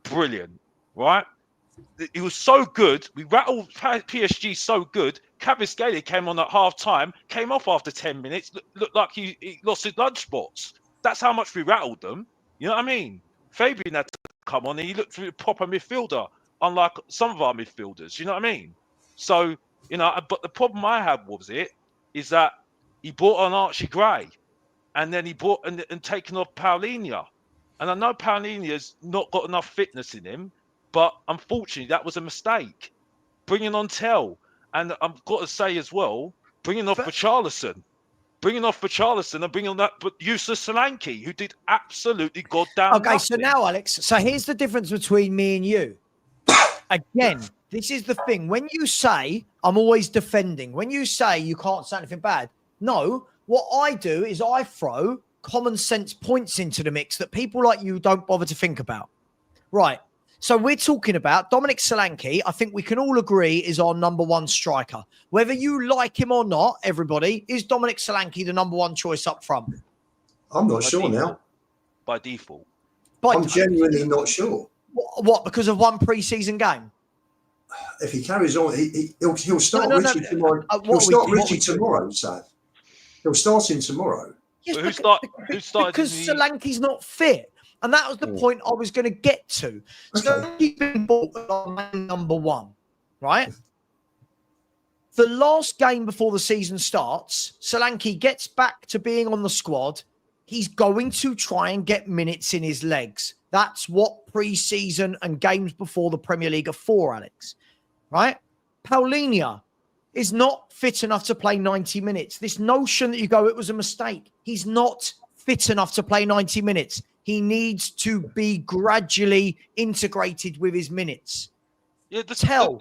brilliant, right? It was so good. We rattled PSG so good. Cavasquelia came on at half time, came off after 10 minutes, looked like he lost his lunch spots. That's how much we rattled them. You know what I mean? Fabian had to come on and he looked through a proper midfielder, unlike some of our midfielders. You know what I mean? So, but the problem I had is that he brought on Archie Gray. And then he brought and taken off Paulinho. And I know Paulinho's not got enough fitness in him, but unfortunately, that was a mistake. Bringing on Tell. And I've got to say as well, bringing off Richarlison. Bringing off Richarlison and bringing on that useless Solanke, who did absolutely goddamn nothing. So now, Alex, so here's the difference between me and you. Again, this is the thing. When you say, I'm always defending. When you say you can't say anything bad, no. What I do is I throw common sense points into the mix that people like you don't bother to think about. Right. So we're talking about Dominic Solanke. I think we can all agree is our number one striker. Whether you like him or not, everybody, is Dominic Solanke the number one choice up front? I'm not sure now. By default. I'm genuinely not sure. What? Because of one pre-season game? If he carries on, he'll start Richie tomorrow. He'll start Richie tomorrow, Sav. He'll start him tomorrow. Yes, because Solanke's not fit. And that was the point I was going to get to. So he's been bought as number one, right? The last game before the season starts, Solanke gets back to being on the squad. He's going to try and get minutes in his legs. That's what pre-season and games before the Premier League are for, Alex. Right? Paulinho is not fit enough to play 90 minutes. This notion that you go, it was a mistake. He's not fit enough to play 90 minutes. He needs to be gradually integrated with his minutes. Yeah, Tell.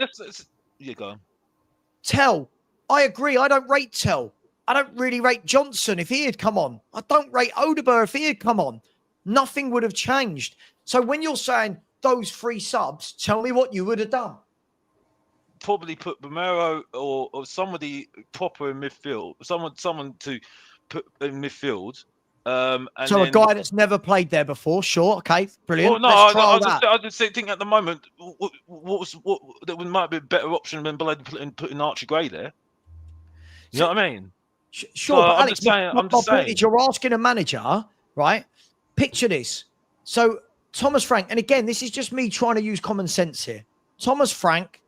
You go. Tell. I agree. I don't rate Tell. I don't really rate Johnson if he had come on. I don't rate Odegaard if he had come on. Nothing would have changed. So when you're saying those three subs, tell me what you would have done. Probably put Romero or somebody proper in midfield, someone to put in midfield. And so a guy that's never played there before, sure, okay, brilliant. Well, I just think at the moment, that might be a better option than putting Archie Gray there. You know what I mean? Sure, so but Alex, I'm just saying. You're asking a manager, right? Picture this. So Thomas Frank, and again, this is just me trying to use common sense here. Thomas Frank,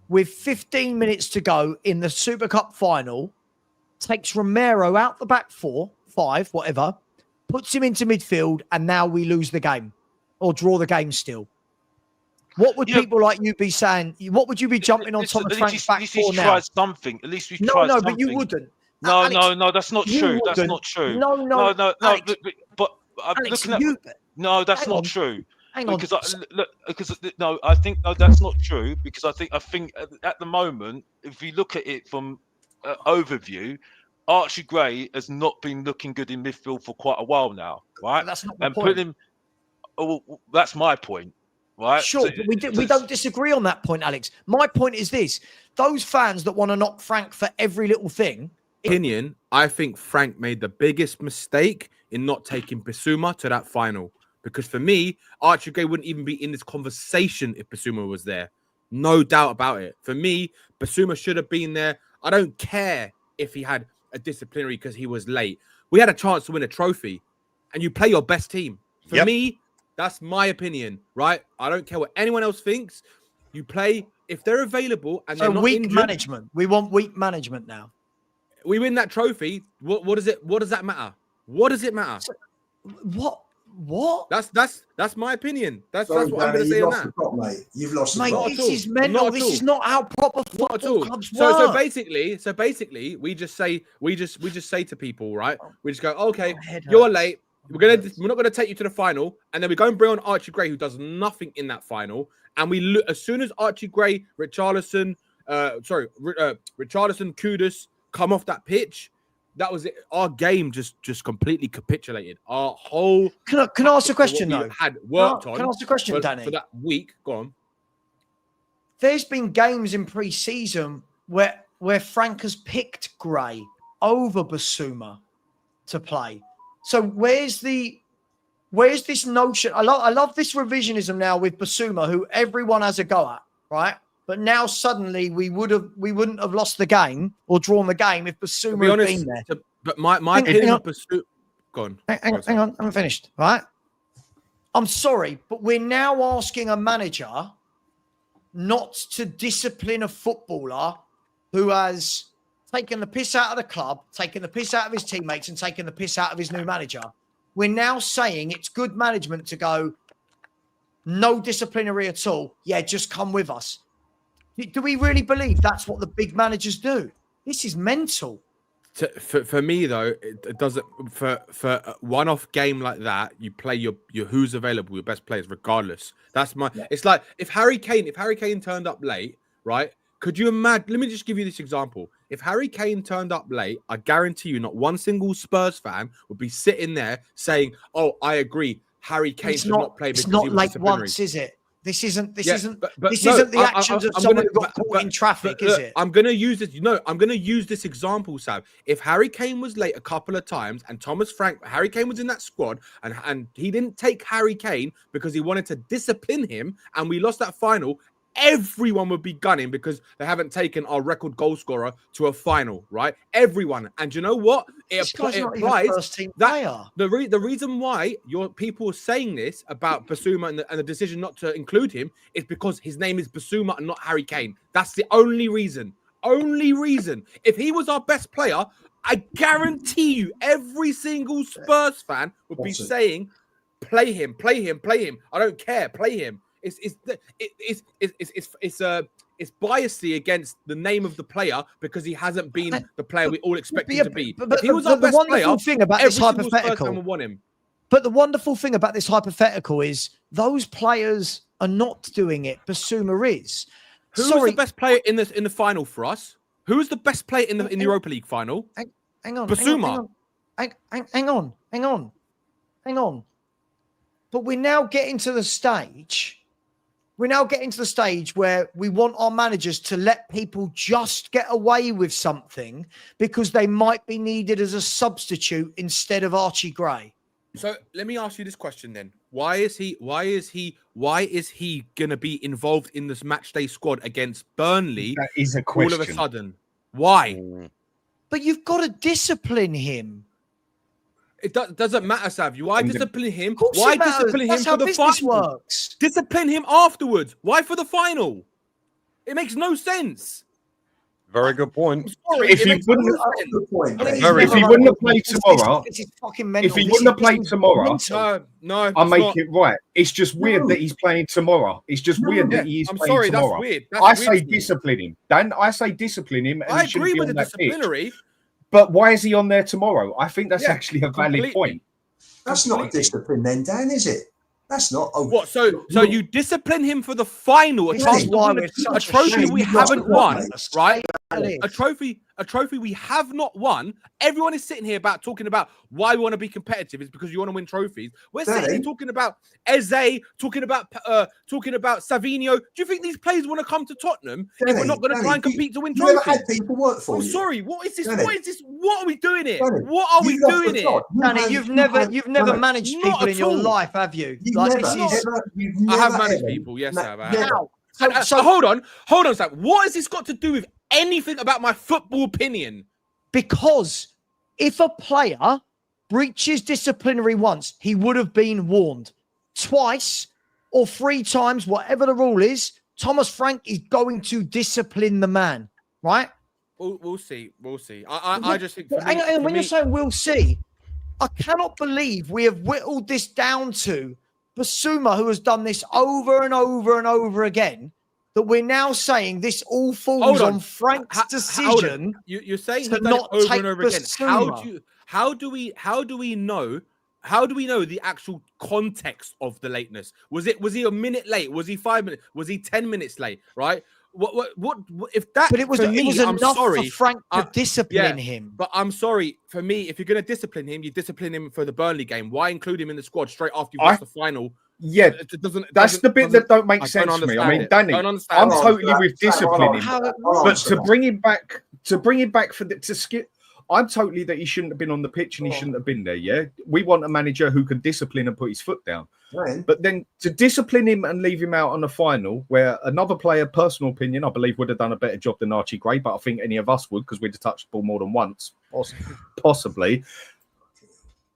with 15 minutes to go in the Super Cup final, takes Romero out the back 4, 5, whatever, puts him into midfield, and now we lose the game or draw the game still. What would people like you be saying? What would you be jumping on Thomas Frank's back 4 now? Something. At least we tried something. No, but you wouldn't. No, Alex, no, that's not true. That's not true. No. Alex, but I'm Alex, looking at. No, that's not true. Hang on. I think that's not true because I think at the moment, if you look at it from overview, Archie Gray has not been looking good in midfield for quite a while now, right? That's not the point. That's my point, right? Sure, so, but we don't disagree on that point, Alex. My point is this: those fans that want to knock Frank for every little thing. I think Frank made the biggest mistake in not taking Bissouma to that final. Because for me, Archie Gray wouldn't even be in this conversation if Bissouma was there. No doubt about it. For me, Bissouma should have been there. I don't care if he had a disciplinary because he was late. We had a chance to win a trophy. And you play your best team. For me, That's my opinion, right? I don't care what anyone else thinks. You play if they're available and they're not weak injured. management. We want weak management now. We win that trophy. What does that matter? What does it matter? What? That's my opinion. That's what I'm going to say you've on lost that. the plot, mate. You've lost the Mate, plot. this is mental. This is not how proper football clubs work. So basically, we just say to people, right? We just go, okay, you're late. We're not gonna take you to the final, and then we go and bring on Archie Gray, who does nothing in that final. And we look as soon as Archie Gray, Richarlison, Kudus come off that pitch. That was it. Our game just completely capitulated. Our whole Can I ask a question though? Had worked on. Can I ask a question, Danny? For that week, go on. There's been games in pre-season where Frank has picked Gray over Bissouma to play. So where's this notion? I love this revisionism now with Bissouma, who everyone has a go at, right? But now suddenly we wouldn't have lost the game or drawn the game if Bissouma had been there. But my opinion of Bissouma. Go on. Hang on, I haven't finished. Right? I'm sorry, but we're now asking a manager not to discipline a footballer who has taken the piss out of the club, taken the piss out of his teammates, and taken the piss out of his new manager. We're now saying it's good management to go, no disciplinary at all. Yeah, just come with us. Do we really believe that's what the big managers do? This is mental. For me though, it doesn't. For a one-off game like that, you play your who's available, your best players, regardless. That's my. Yeah. It's like if Harry Kane turned up late, right? Could you imagine? Let me just give you this example. If Harry Kane turned up late, I guarantee you, not one single Spurs fan would be sitting there saying, "Oh, I agree, Harry Kane should not play." It's not like once, is it? This isn't the actions of someone who got caught in traffic, is it? I'm going to use this. I'm going to use this example, Sav. If Harry Kane was late a couple of times and Harry Kane was in that squad and he didn't take Harry Kane because he wanted to discipline him and we lost that final, everyone would be gunning because they haven't taken our record goal scorer to a final, right? Everyone. And you know what? It applies that the reason why your people are saying this about Bissouma and the decision not to include him is because his name is Bissouma and not Harry Kane. That's the only reason. Only reason. If he was our best player, I guarantee you every single Spurs fan would be saying, play him. I don't care, play him. It's biasy against the name of the player because he hasn't been the player we all expect him to be. But he was our best player. Thing about this hypothetical, would want him. But the wonderful thing about this hypothetical is those players are not doing it. Basuma is. Who was the best player in the final for us? Who was the best player in the Europa League final? Hang on, Bissouma. Hang on. But we're now getting to the stage. We're now getting to the stage where we want our managers to let people just get away with something because they might be needed as a substitute instead of Archie Gray. So let me ask you this question then. Why is he gonna be involved in this match day squad against Burnley? That is a question. All of a sudden. Why? But you've got to discipline him. It doesn't matter, Sav. Why discipline him? Why discipline him for the final? Works. Discipline him afterwards. Why for the final? It makes no sense. Very good point. If he wouldn't have played tomorrow, if he wouldn't have played tomorrow, no, I'll make it right. It's just weird that he's playing tomorrow. It's just weird that he is playing tomorrow. That's weird. I say discipline him. Dan, I say discipline him. And I agree with the disciplinary. Pitch. But why is he on there tomorrow? I think that's actually a valid point. That's not a discipline then, Dan, is it? That's not. What? So you discipline him for the final, a trophy we haven't won, right? A trophy we have not won. Everyone is sitting here talking about why we want to be competitive. It's because you want to win trophies. We're sitting here talking about Eze, talking about Savinho. Do you think these players want to come to Tottenham if we're not going to try and compete to win trophies? Never had people work for you. Sorry, what is this? What is this? What are we doing here? What are we doing here? Danny, you've never managed people in your life, have you? I have managed people. Yes, I have. So hold on, Sam. What has this got to do with anything about my football opinion? Because if a player breaches disciplinary once, he would have been warned. twice or 3 times, whatever the rule is, Thomas Frank is going to discipline the man, right? We'll see. We'll see. I just think. Hang on, when you're saying we'll see, I cannot believe we have whittled this down to Bissouma, who has done this over and over and over again, that we're now saying this all falls on Frank's decision. You're saying to not over take and over again. Bissouma. How do we know? How do we know the actual context of the lateness? Was he a minute late? Was he 5 minutes? Was he 10 minutes late? Right? What if that? But it was enough for Frank to discipline him. But I'm sorry, for me, if you're going to discipline him, you discipline him for the Burnley game. Why include him in the squad straight after you've lost the final? Yeah, that's the bit that don't make sense to me. I mean, Danny, I'm totally with disciplining, but to bring him back for to skip. I'm totally that he shouldn't have been on the pitch and he shouldn't have been there. Yeah, we want a manager who can discipline and put his foot down. Right. But then to discipline him and leave him out on the final, where another player, personal opinion, I believe would have done a better job than Archie Gray, but I think any of us would because we'd have touched the ball more than once, possibly.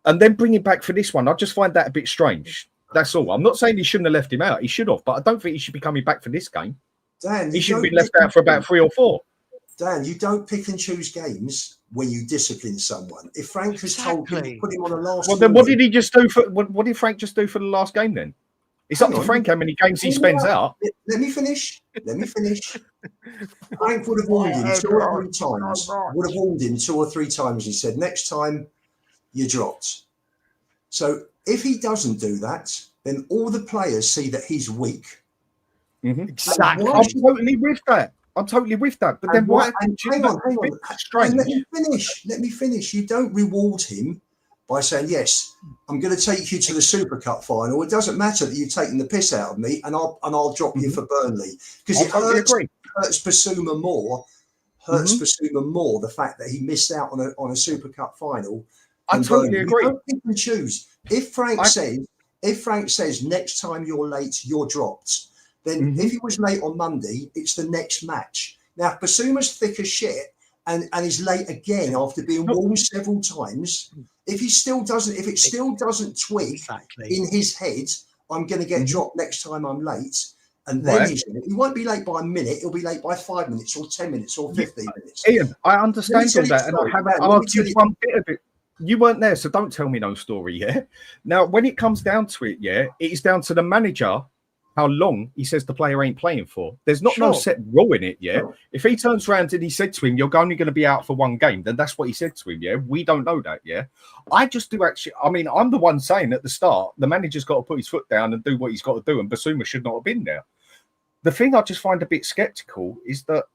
And then bring him back for this one, I just find that a bit strange. That's all. I'm not saying he shouldn't have left him out. He should have, but I don't think he should be coming back for this game. Dan, he should be left out for about 3 or 4. Dan, you don't pick and choose games when you discipline someone. If Frank has told you to put him on a last, well, then what did he just do for? What did Frank just do for the last game? Then it's up to Frank how many games he spends out. Let me finish. Frank would have warned him 2 or 3 times. Would have warned him 2 or 3 times. He said, "Next time, you're dropped." So if he doesn't do that, then all the players see that he's weak. Mm-hmm. Exactly. I'm totally with that. But then why? Hang on. Let me finish. You don't reward him by saying, "Yes, I'm going to take you to the Super Cup final. It doesn't matter that you've taken the piss out of me, and I'll drop you for Burnley," because it hurts Bissouma more. Bissouma more the fact that he missed out on a Super Cup final. I totally agree. You don't pick and choose. If Frank says next time you're late, you're dropped. Then if he was late on Monday, it's the next match. Now, if Bissouma's thick as shit and is late again after being warned several times, if it still doesn't twig in his head, I'm going to get dropped next time I'm late. And then he won't be late by a minute. He'll be late by 5 minutes or 10 minutes or 15 minutes. Ian, I understand all that. And I haven't argued one bit of it. You weren't there, so don't tell me no story, yeah? Now, when it comes down to it, yeah, it is down to the manager how long he says the player ain't playing for. There's not no set rule in it, yeah? If he turns around and he said to him, "You're only going to be out for 1 game," then that's what he said to him, yeah? We don't know that, yeah? I just do actually, I mean, I'm the one saying at the start, the manager's got to put his foot down and do what he's got to do, and Bissouma should not have been there. The thing I just find a bit sceptical is that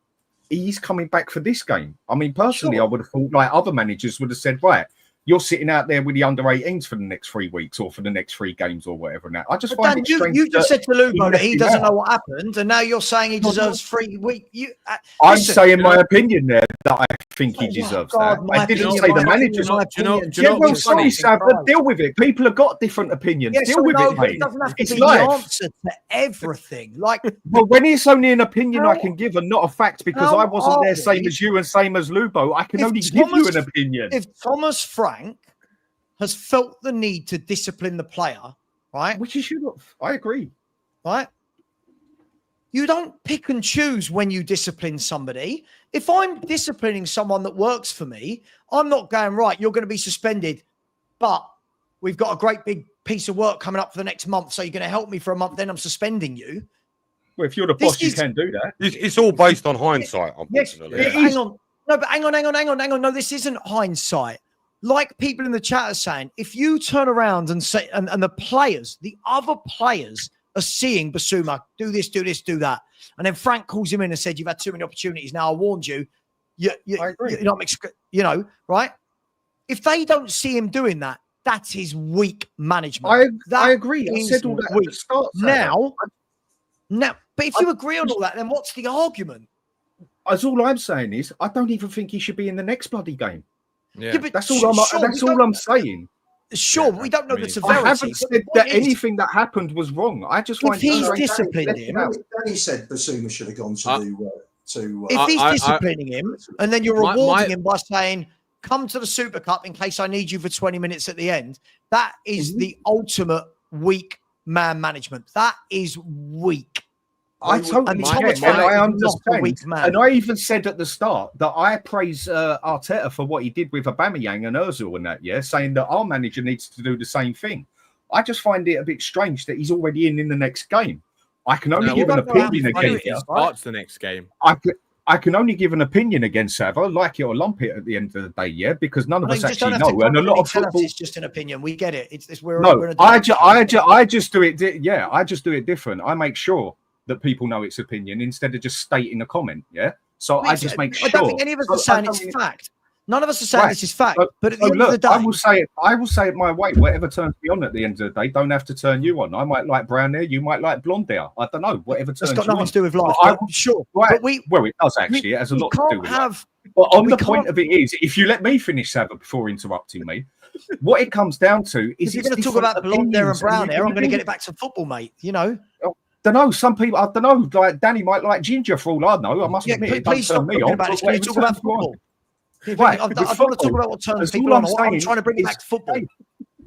he's coming back for this game. I mean, personally, I would have thought like other managers would have said, right, you're sitting out there with the under-18s for the next 3 weeks or for the next 3 games or whatever. Now, I just find it strange. You just said to Lubo that he doesn't know what happened, and now you're saying he deserves 3 weeks. I'm saying my opinion there that I think he deserves that. I didn't say the manager's. Well, sorry, Savva, deal with it. People have got different opinions. Deal with it, mate. It doesn't have to be the answer to everything. Well, when it's only an opinion I can give and not a fact, because I wasn't there, same as you and same as Lubo, I can only give you an opinion. If Thomas Frank has felt the need to discipline the player, right? Which he should have. I agree. Right? You don't pick and choose when you discipline somebody. If I'm disciplining someone that works for me, I'm not going, right, you're going to be suspended, but we've got a great big piece of work coming up for the next month, so you're going to help me for a month, then I'm suspending you. Well, if you're the boss, you can do that. It's all based on hindsight, unfortunately. Yes, hang on. No, but hang on. No, this isn't hindsight. Like people in the chat are saying, if you turn around and say, and the other players are seeing Bissouma do this, do that, and then Frank calls him in and said, "You've had too many opportunities. Now I warned you." I agree. Right? If they don't see him doing that, that's his weak management. I agree. I said all that at the start. Now, but if you agree on all that, then what's the argument? As all I'm saying is, I don't even think he should be in the next bloody game. Yeah, but that's all I'm saying. Sure, we don't know the severity. I haven't said that anything that happened was wrong. I just find he's disciplining him. Danny said Bissouma should have gone to if he's disciplining him, and then you're rewarding him by saying, "Come to the Super Cup in case I need you for 20 minutes at the end." That is the ultimate weak man management. That is weak. I totally get it, and I understand. And I even said at the start that I praise Arteta for what he did with Aubameyang and Ozil and that, saying that our manager needs to do the same thing. I just find it a bit strange that he's already in the next game. I can only give an opinion against it. Starts the next game. I can only give an opinion against Savva, like it or lump it at the end of the day, because none of us actually know. And a lot of football, it's just an opinion. We get it. I just do it. I just do it different. I make sure that people know it's opinion instead of just stating a comment. So I just make sure. I don't think any of us are saying it's fact. None of us are saying this is fact. But at the end of the day, I will say it my way. Whatever turns me on at the end of the day, don't have to turn you on. I might like brown hair, you might like blonde hair. I don't know. Whatever turns you on. It's got nothing to do with life. Sure. Right. But it does actually. It has a lot to do with life. But on the point of it is, if you let me finish, Savva, before interrupting me, what it comes down to is, if you're going to talk about blonde hair and brown hair, I'm going to get it back to football, mate. You know. Don't know. Some people, I don't know. Like Danny might like ginger for all I know. I must admit, it doesn't turn me on. Can you talk about football? Right, I don't want to talk about what turns people on. I'm trying to bring it back to football.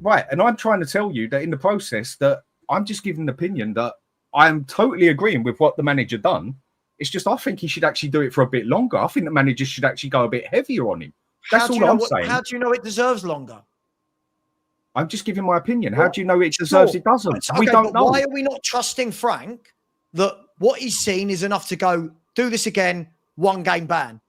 Right, and I'm trying to tell you that in the process that I'm just giving an opinion that I'm totally agreeing with what the manager done. It's just I think he should actually do it for a bit longer. I think the manager should actually go a bit heavier on him. That's all I'm saying. How do you know it deserves longer? I'm just giving my opinion. How do you know it deserves it doesn't? Okay, we don't know. Why are we not trusting Frank that what he's seen is enough to go, do this again, 1 game ban?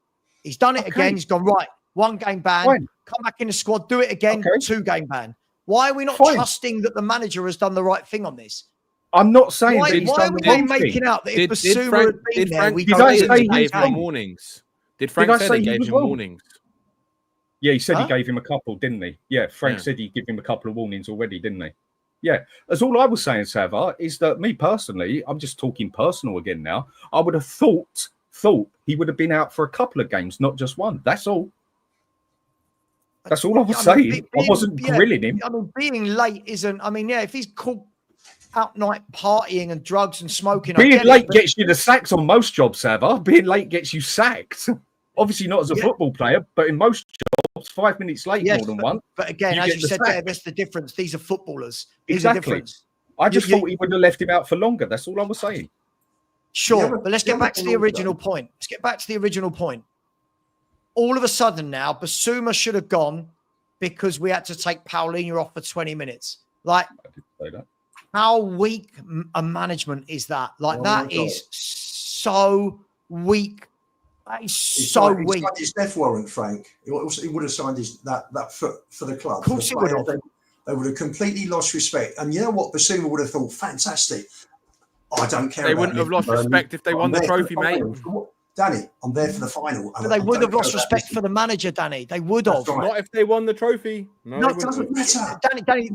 He's done it again. He's gone, right, 1 game ban, come back in the squad, do it again, 2 game ban. Why are we not trusting that the manager has done the right thing on this? I'm not saying that he's done the right thing. Why are we making out that if Bissouma had been there, we don't say he gave him warnings? Did Frank say he gave him warnings? Yeah, he said he gave him a couple, didn't he? Yeah, Frank said he gave him a couple of warnings already, didn't he? Yeah, that's all I was saying, Savva, is that me personally, I'm just talking personal again now, I would have thought he would have been out for a couple of games, not just 1. That's all. That's all I was saying. I wasn't grilling him. I mean, being late isn't. I mean, if he's caught out night partying and drugs and smoking, being late gets you the sacks on most jobs, Savva. Being late gets you sacked. Obviously, not as a football player, but in most jobs, 5 minutes late more than 1. But again, as you said there, that's the difference. These are footballers. Exactly. I just thought he would have left him out for longer. That's all I was saying. Sure, but let's get back to the original point. All of a sudden now, Bissouma should have gone because we had to take Paulinho off for 20 minutes. Like, I didn't say that. How weak a management is that? Like, that is so weak. That is so weak. He signed his death warrant, Frank. He would have signed that for the club. Of course he would have. They would have completely lost respect. And you know what? Bissouma would have thought, fantastic. I don't care. They wouldn't have lost respect if they won the trophy, mate. Danny, I'm there for the final. But they would have lost respect for the manager, Danny. They would have. Right. Not if they won the trophy. No, it doesn't matter.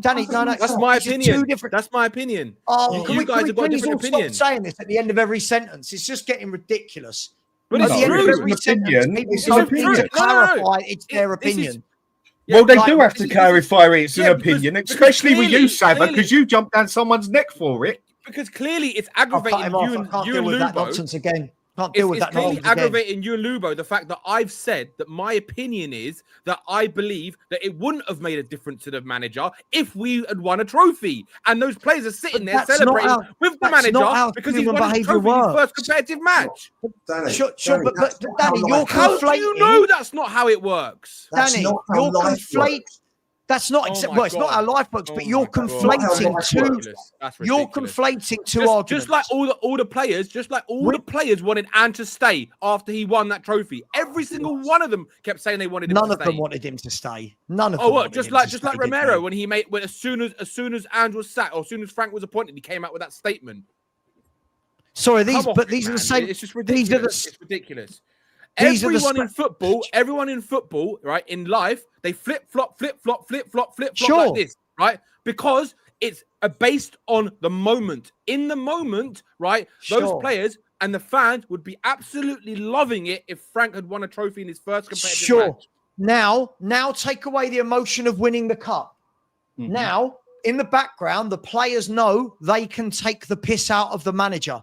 Danny, no. That's my opinion. That's my opinion. Oh, you guys have got a different opinion. Stop saying this at the end of every sentence. It's just getting ridiculous. But at the end of every sentence, people clarify it's their opinion. Well, they do have to clarify it's an opinion, especially with you, Savva, because you jumped down someone's neck for it. Because clearly it's aggravating you and Lubo. That nonsense again. Can't deal with that nonsense again. It's clearly aggravating you and Lubo, the fact that I've said that my opinion is that I believe that it wouldn't have made a difference to the manager if we had won a trophy. And those players are sitting there celebrating with the manager because he won his trophy in his first competitive match. Danny, sure, but Danny, you're conflating. How do you know that's not how it works? Danny, you're conflating. That's not well, it's not how life works, but you're conflating two. You're conflating two arguments. Just like all the players wanted Ant to stay after he won that trophy. Every single one of them kept saying they wanted him to stay. None of them wanted him to stay. None of them. Oh, what? Just like Romero when as soon as Ant was sacked, or as soon as Frank was appointed, he came out with that statement. Sorry, these are the same. It's just ridiculous. It's ridiculous. Everyone in football, right, in life, they flip flop like this, right? Because it's based on the moment. In the moment, right, those players and the fans would be absolutely loving it if Frank had won a trophy in his first competitive match. Now take away the emotion of winning the cup. Mm-hmm. Now, in the background, the players know they can take the piss out of the manager.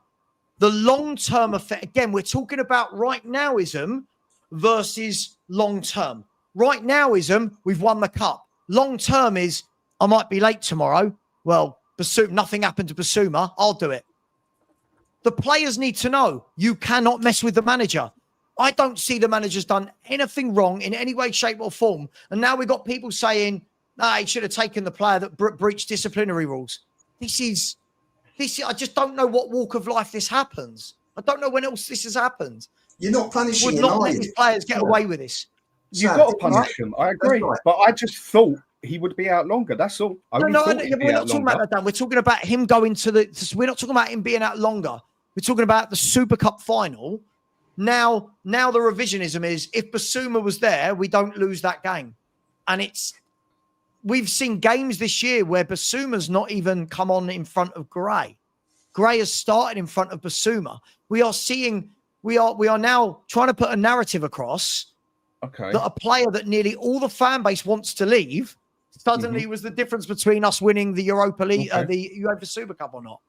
The long-term effect, again, we're talking about right nowism versus long-term. Right nowism, we've won the cup. Long-term is, I might be late tomorrow. Well, Bissouma, nothing happened to Bissouma, I'll do it. The players need to know you cannot mess with the manager. I don't see the manager's done anything wrong in any way, shape, or form. And now we've got people saying, nah, he should have taken the player that breached disciplinary rules. This is, I just don't know what walk of life this happens. I don't know when else this has happened. You're not punishing Would not let these players get away with this. You've got to punish him. I agree. Right. But I just thought he would be out longer. That's all. We're not talking about that, Dan. We're talking about him going to the... We're not talking about him being out longer. We're talking about the Super Cup final. Now the revisionism is, if Bissouma was there, we don't lose that game. And we've seen games this year where Bissouma's not even come on in front of Gray. Gray has started in front of Bissouma. We are now trying to put a narrative across that a player that nearly all the fan base wants to leave suddenly was the difference between us winning the Europa League, the UEFA Super Cup or not.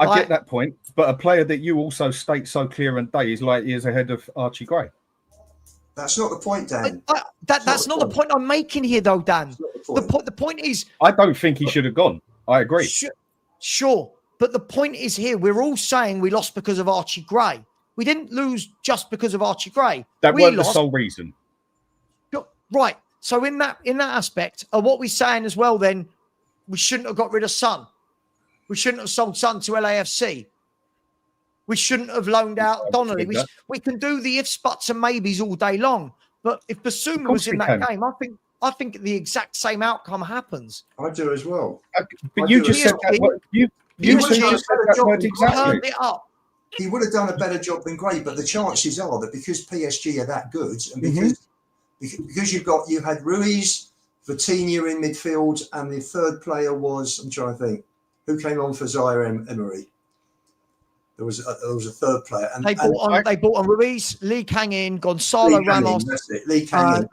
I get that point, but a player that you also state so clear and day is light years ahead of Archie Gray. That's not the point, Dan. That's not the point I'm making here, though, Dan. The point is, I don't think he should have gone. I agree. Sure, but the point is here, we're all saying we lost because of Archie Gray. We didn't lose just because of Archie Gray. That weren't the sole reason. Right. So in that aspect, what we're saying as well, then we shouldn't have got rid of Son. We shouldn't have sold Son to LAFC. We shouldn't have loaned out Donnelly. We can do the ifs, buts, and maybes all day long. But if Bissouma was in that game, I think the exact same outcome happens. I do as well. But you just said that. You just said that word exactly. It up. He would have done a better job than Gray, but the chances are that because PSG are that good, and because you had Ruiz, Vitinha in midfield, and the third player was, I'm trying to think, who came on for Zaire Emery. There was a third player, and they bought on Ruiz, Lee Kang in, Gonzalo Ramos, Lee Kang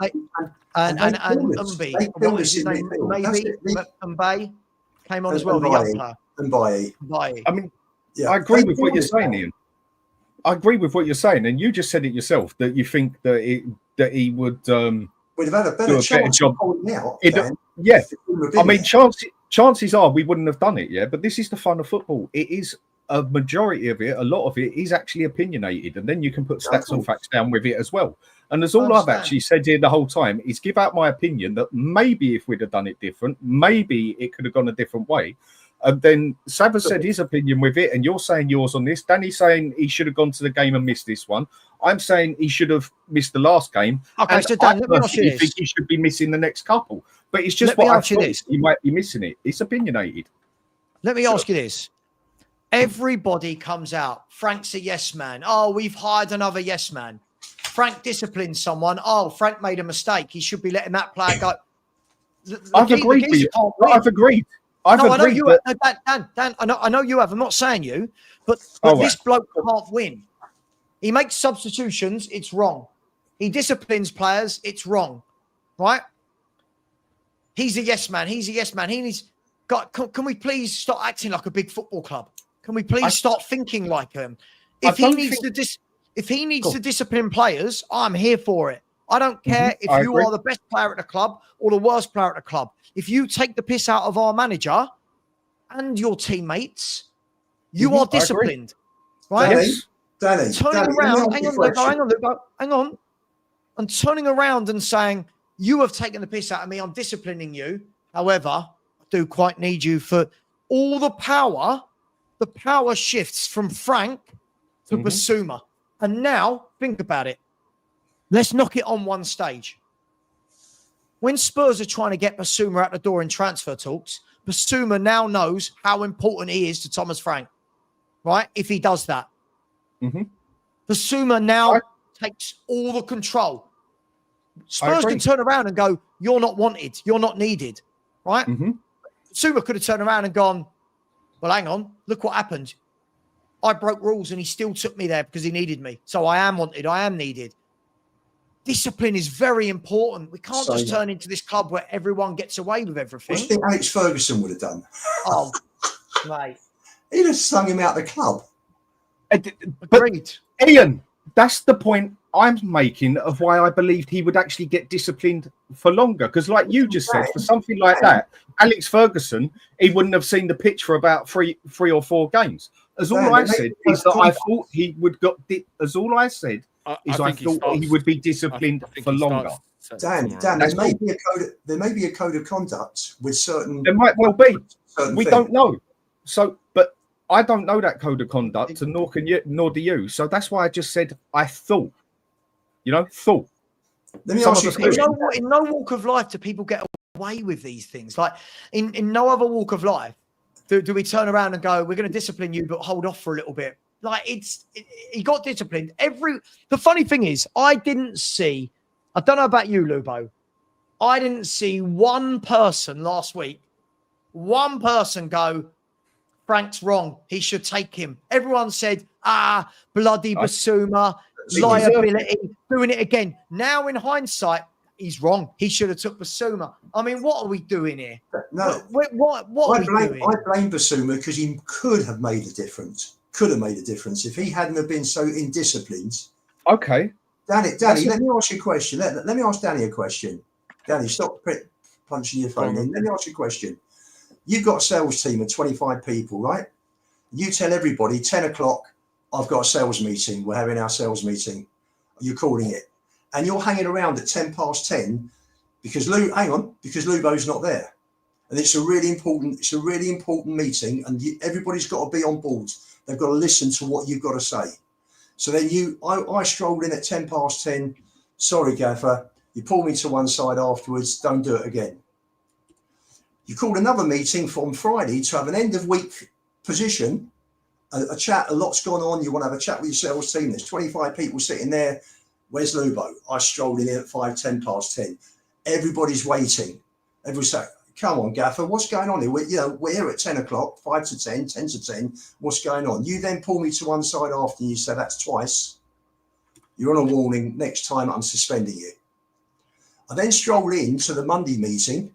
and Umbi. What was his name? Maybe Mbaye came on as well. The young player. Mbaye. I mean, yeah, I agree with what you're saying, Ian. I agree with what you're saying, and you just said it yourself that you think that he would we'd have had a better job holding out. Yeah, I mean, chances are we wouldn't have done it. Yeah, but this is the fun of football. It is a majority of it. A lot of it is actually opinionated, and then you can put stats and facts down with it as well. And that's all I've actually said here the whole time is give out my opinion that maybe if we'd have done it different, maybe it could have gone a different way. And then Savva said his opinion with it, and you're saying yours on this. Danny's saying he should have gone to the game and missed this one. I'm saying he should have missed the last game. Okay, so Dan, let me ask you this. I think he should be missing the next couple. But it's just what I thought he might be missing it. It's opinionated. Let me ask you this. Everybody comes out. Frank's a yes man. Oh, we've hired another yes man. Frank disciplined someone. Oh, Frank made a mistake. He should be letting that player go. I've agreed with you. I've agreed. Dan, I know you have. I'm not saying you, but this bloke can't win. He makes substitutions. It's wrong. He disciplines players. It's wrong. Right? He's a yes man. He's a yes man. He needs. God, can we please start acting like a big football club? Can we please start thinking like him? If he needs to discipline players, I'm here for it. I don't care if you are the best player at the club or the worst player at the club. If you take the piss out of our manager and your teammates, you are disciplined. Right? Danny, turning around, hang on. And turning around and saying, you have taken the piss out of me, I'm disciplining you. However, I do quite need you for all the power. The power shifts from Frank to Bissouma. And now, think about it. Let's knock it on one stage. When Spurs are trying to get Bissouma out the door in transfer talks, Bissouma now knows how important he is to Thomas Frank, right? If he does that. Bissouma now takes all the control. Spurs can turn around and go, you're not wanted, you're not needed, right? Bissouma could have turned around and gone, well, hang on, look what happened. I broke rules and he still took me there because he needed me. So I am wanted, I am needed. Discipline is very important. We can't just turn into this club where everyone gets away with everything. What do you think Alex Ferguson would have done? Oh, mate. He'd have slung him out the club. But Ian, that's the point I'm making of why I believed he would actually get disciplined for longer. Because, like you just said, for something like that, Alex Ferguson, he wouldn't have seen the pitch for about three or four games. As all I said is that I thought he would got. As all I said is I thought he would be disciplined for longer. Dan, there may be a code of conduct with certain. There might well be. We don't know. So, but I don't know that code of conduct, and nor do you. So that's why I just said I thought. Thought. Let me ask you, in no walk of life do people get away with these things. Like in no other walk of life do we turn around and go, we're going to discipline you, but hold off for a little bit. Like he got disciplined. The funny thing is, I don't know about you, Lubo. I didn't see one person last week, go, Frank's wrong. He should take him. Everyone said, bloody Bissouma. Liability, doing it again. Now, in hindsight, he's wrong. He should have took Bissouma. I mean, what are we doing here? No, what are we doing? I blame Bissouma because he could have made a difference. If he hadn't have been so indisciplined. Okay, Danny, let me ask you a question. Let me ask Danny a question. Danny, stop punching your phone in. Let me ask you a question. You've got a sales team of 25 people, right? You tell everybody 10 o'clock. I've got a sales meeting. We're having our sales meeting. You're calling it. And you're hanging around at 10 past 10 because Lubo's not there. And it's a really important meeting, and everybody's got to be on board. They've got to listen to what you've got to say. So then I strolled in at 10 past 10. Sorry, Gaffer. You pull me to one side afterwards. Don't do it again. You called another meeting on Friday to have an end of week position. A chat, a lot's gone on. You want to have a chat with your sales team. There's 25 people sitting there. Where's Lubo? I strolled in at 10 past 10. Everybody's waiting. Everybody's saying, come on, Gaffer, what's going on here? We're here at 10 o'clock, 5 to 10, 10 to 10. What's going on? You then pull me to one side after and you say, that's twice. You're on a warning. Next time I'm suspending you. I then stroll in to the Monday meeting.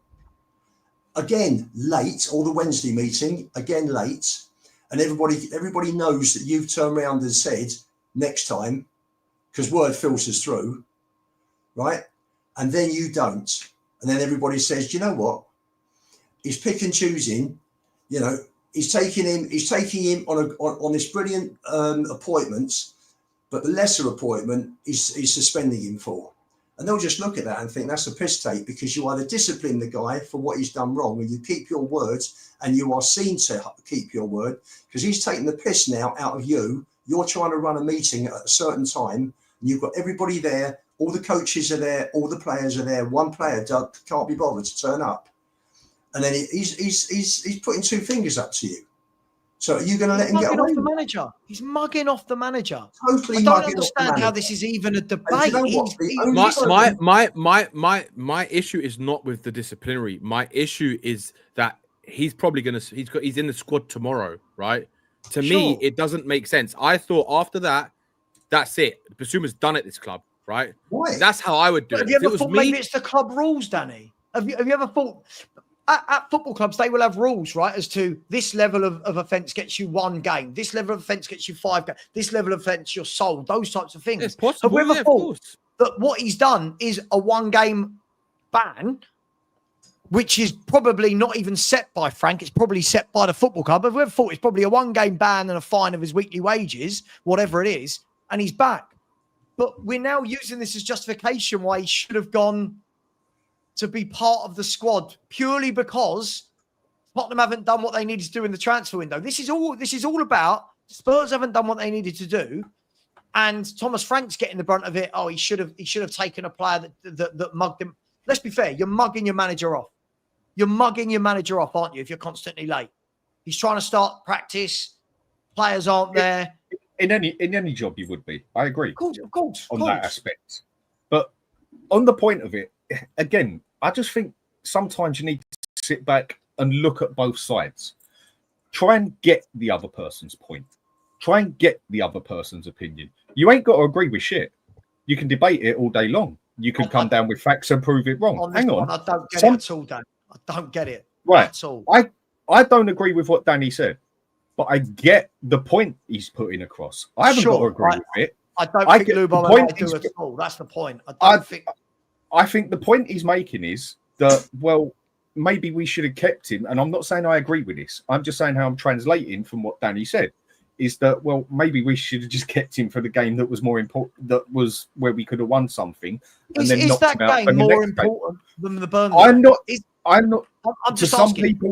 Again, late, or the Wednesday meeting, again, late. And everybody knows that you've turned around and said next time, because word filters through, right? And then you don't. And then everybody says, you know what? He's pick and choosing, he's taking him on this brilliant appointments, but the lesser appointment is suspending him for. And they'll just look at that and think that's a piss take, because you either discipline the guy for what he's done wrong and you keep your words, and you are seen to keep your word, because he's taking the piss now out of you. You're trying to run a meeting at a certain time, and you've got everybody there. All the coaches are there. All the players are there. One player can't be bothered to turn up. And then he's putting two fingers up to you. So are you going to let him get away? The manager. He's mugging off the manager. Totally. I don't understand how this is even a debate. My issue is not with the disciplinary. My issue is that he's probably he's in the squad tomorrow, right? To me, it doesn't make sense. I thought after that, that's it. Bissouma's done at this club, right? Why? That's how I would do it. Have you ever thought maybe it's the club rules, Danny? Have you ever thought at football clubs they will have rules, right, as to this level of offence gets you 1 game, this level of offence gets you 5 games, this level of offence you're sold, those types of things. It's possible. Have we ever thought that what he's done is a 1-game ban, which is probably not even set by Frank, it's probably set by the football club. Have we ever thought it's probably a 1-game ban and a fine of his weekly wages, whatever it is, and he's back? But we're now using this as justification why he should have gone to be part of the squad, purely because Tottenham haven't done what they needed to do in the transfer window. This is all about Spurs haven't done what they needed to do, and Thomas Frank's getting the brunt of it. Oh, he should have taken a player that mugged him. Let's be fair, you're mugging your manager off. You're mugging your manager off, aren't you, if you're constantly late? He's trying to start practice. Players aren't there. In any job, you would be. I agree. Of course. That aspect. But on the point of it, again, I just think sometimes you need to sit back and look at both sides. Try and get the other person's point. Try and get the other person's opinion. You ain't got to agree with shit. You can debate it all day long. You can come down with facts and prove it wrong. Hang on. I don't get it at all, Dan. I don't get it. Right. At all. I don't agree with what Danny said, but I get the point he's putting across. I haven't got to agree with it, I don't think Lubo and I do at all. That's the point. I think the point he's making is that, well, maybe we should have kept him. And I'm not saying I agree with this. I'm just saying how I'm translating from what Danny said. Is that, well, maybe we should have just kept him for the game that was more important, that was where we could have won something. And then is that game more important than the Burnley? I'm not. I'm just asking. Some people,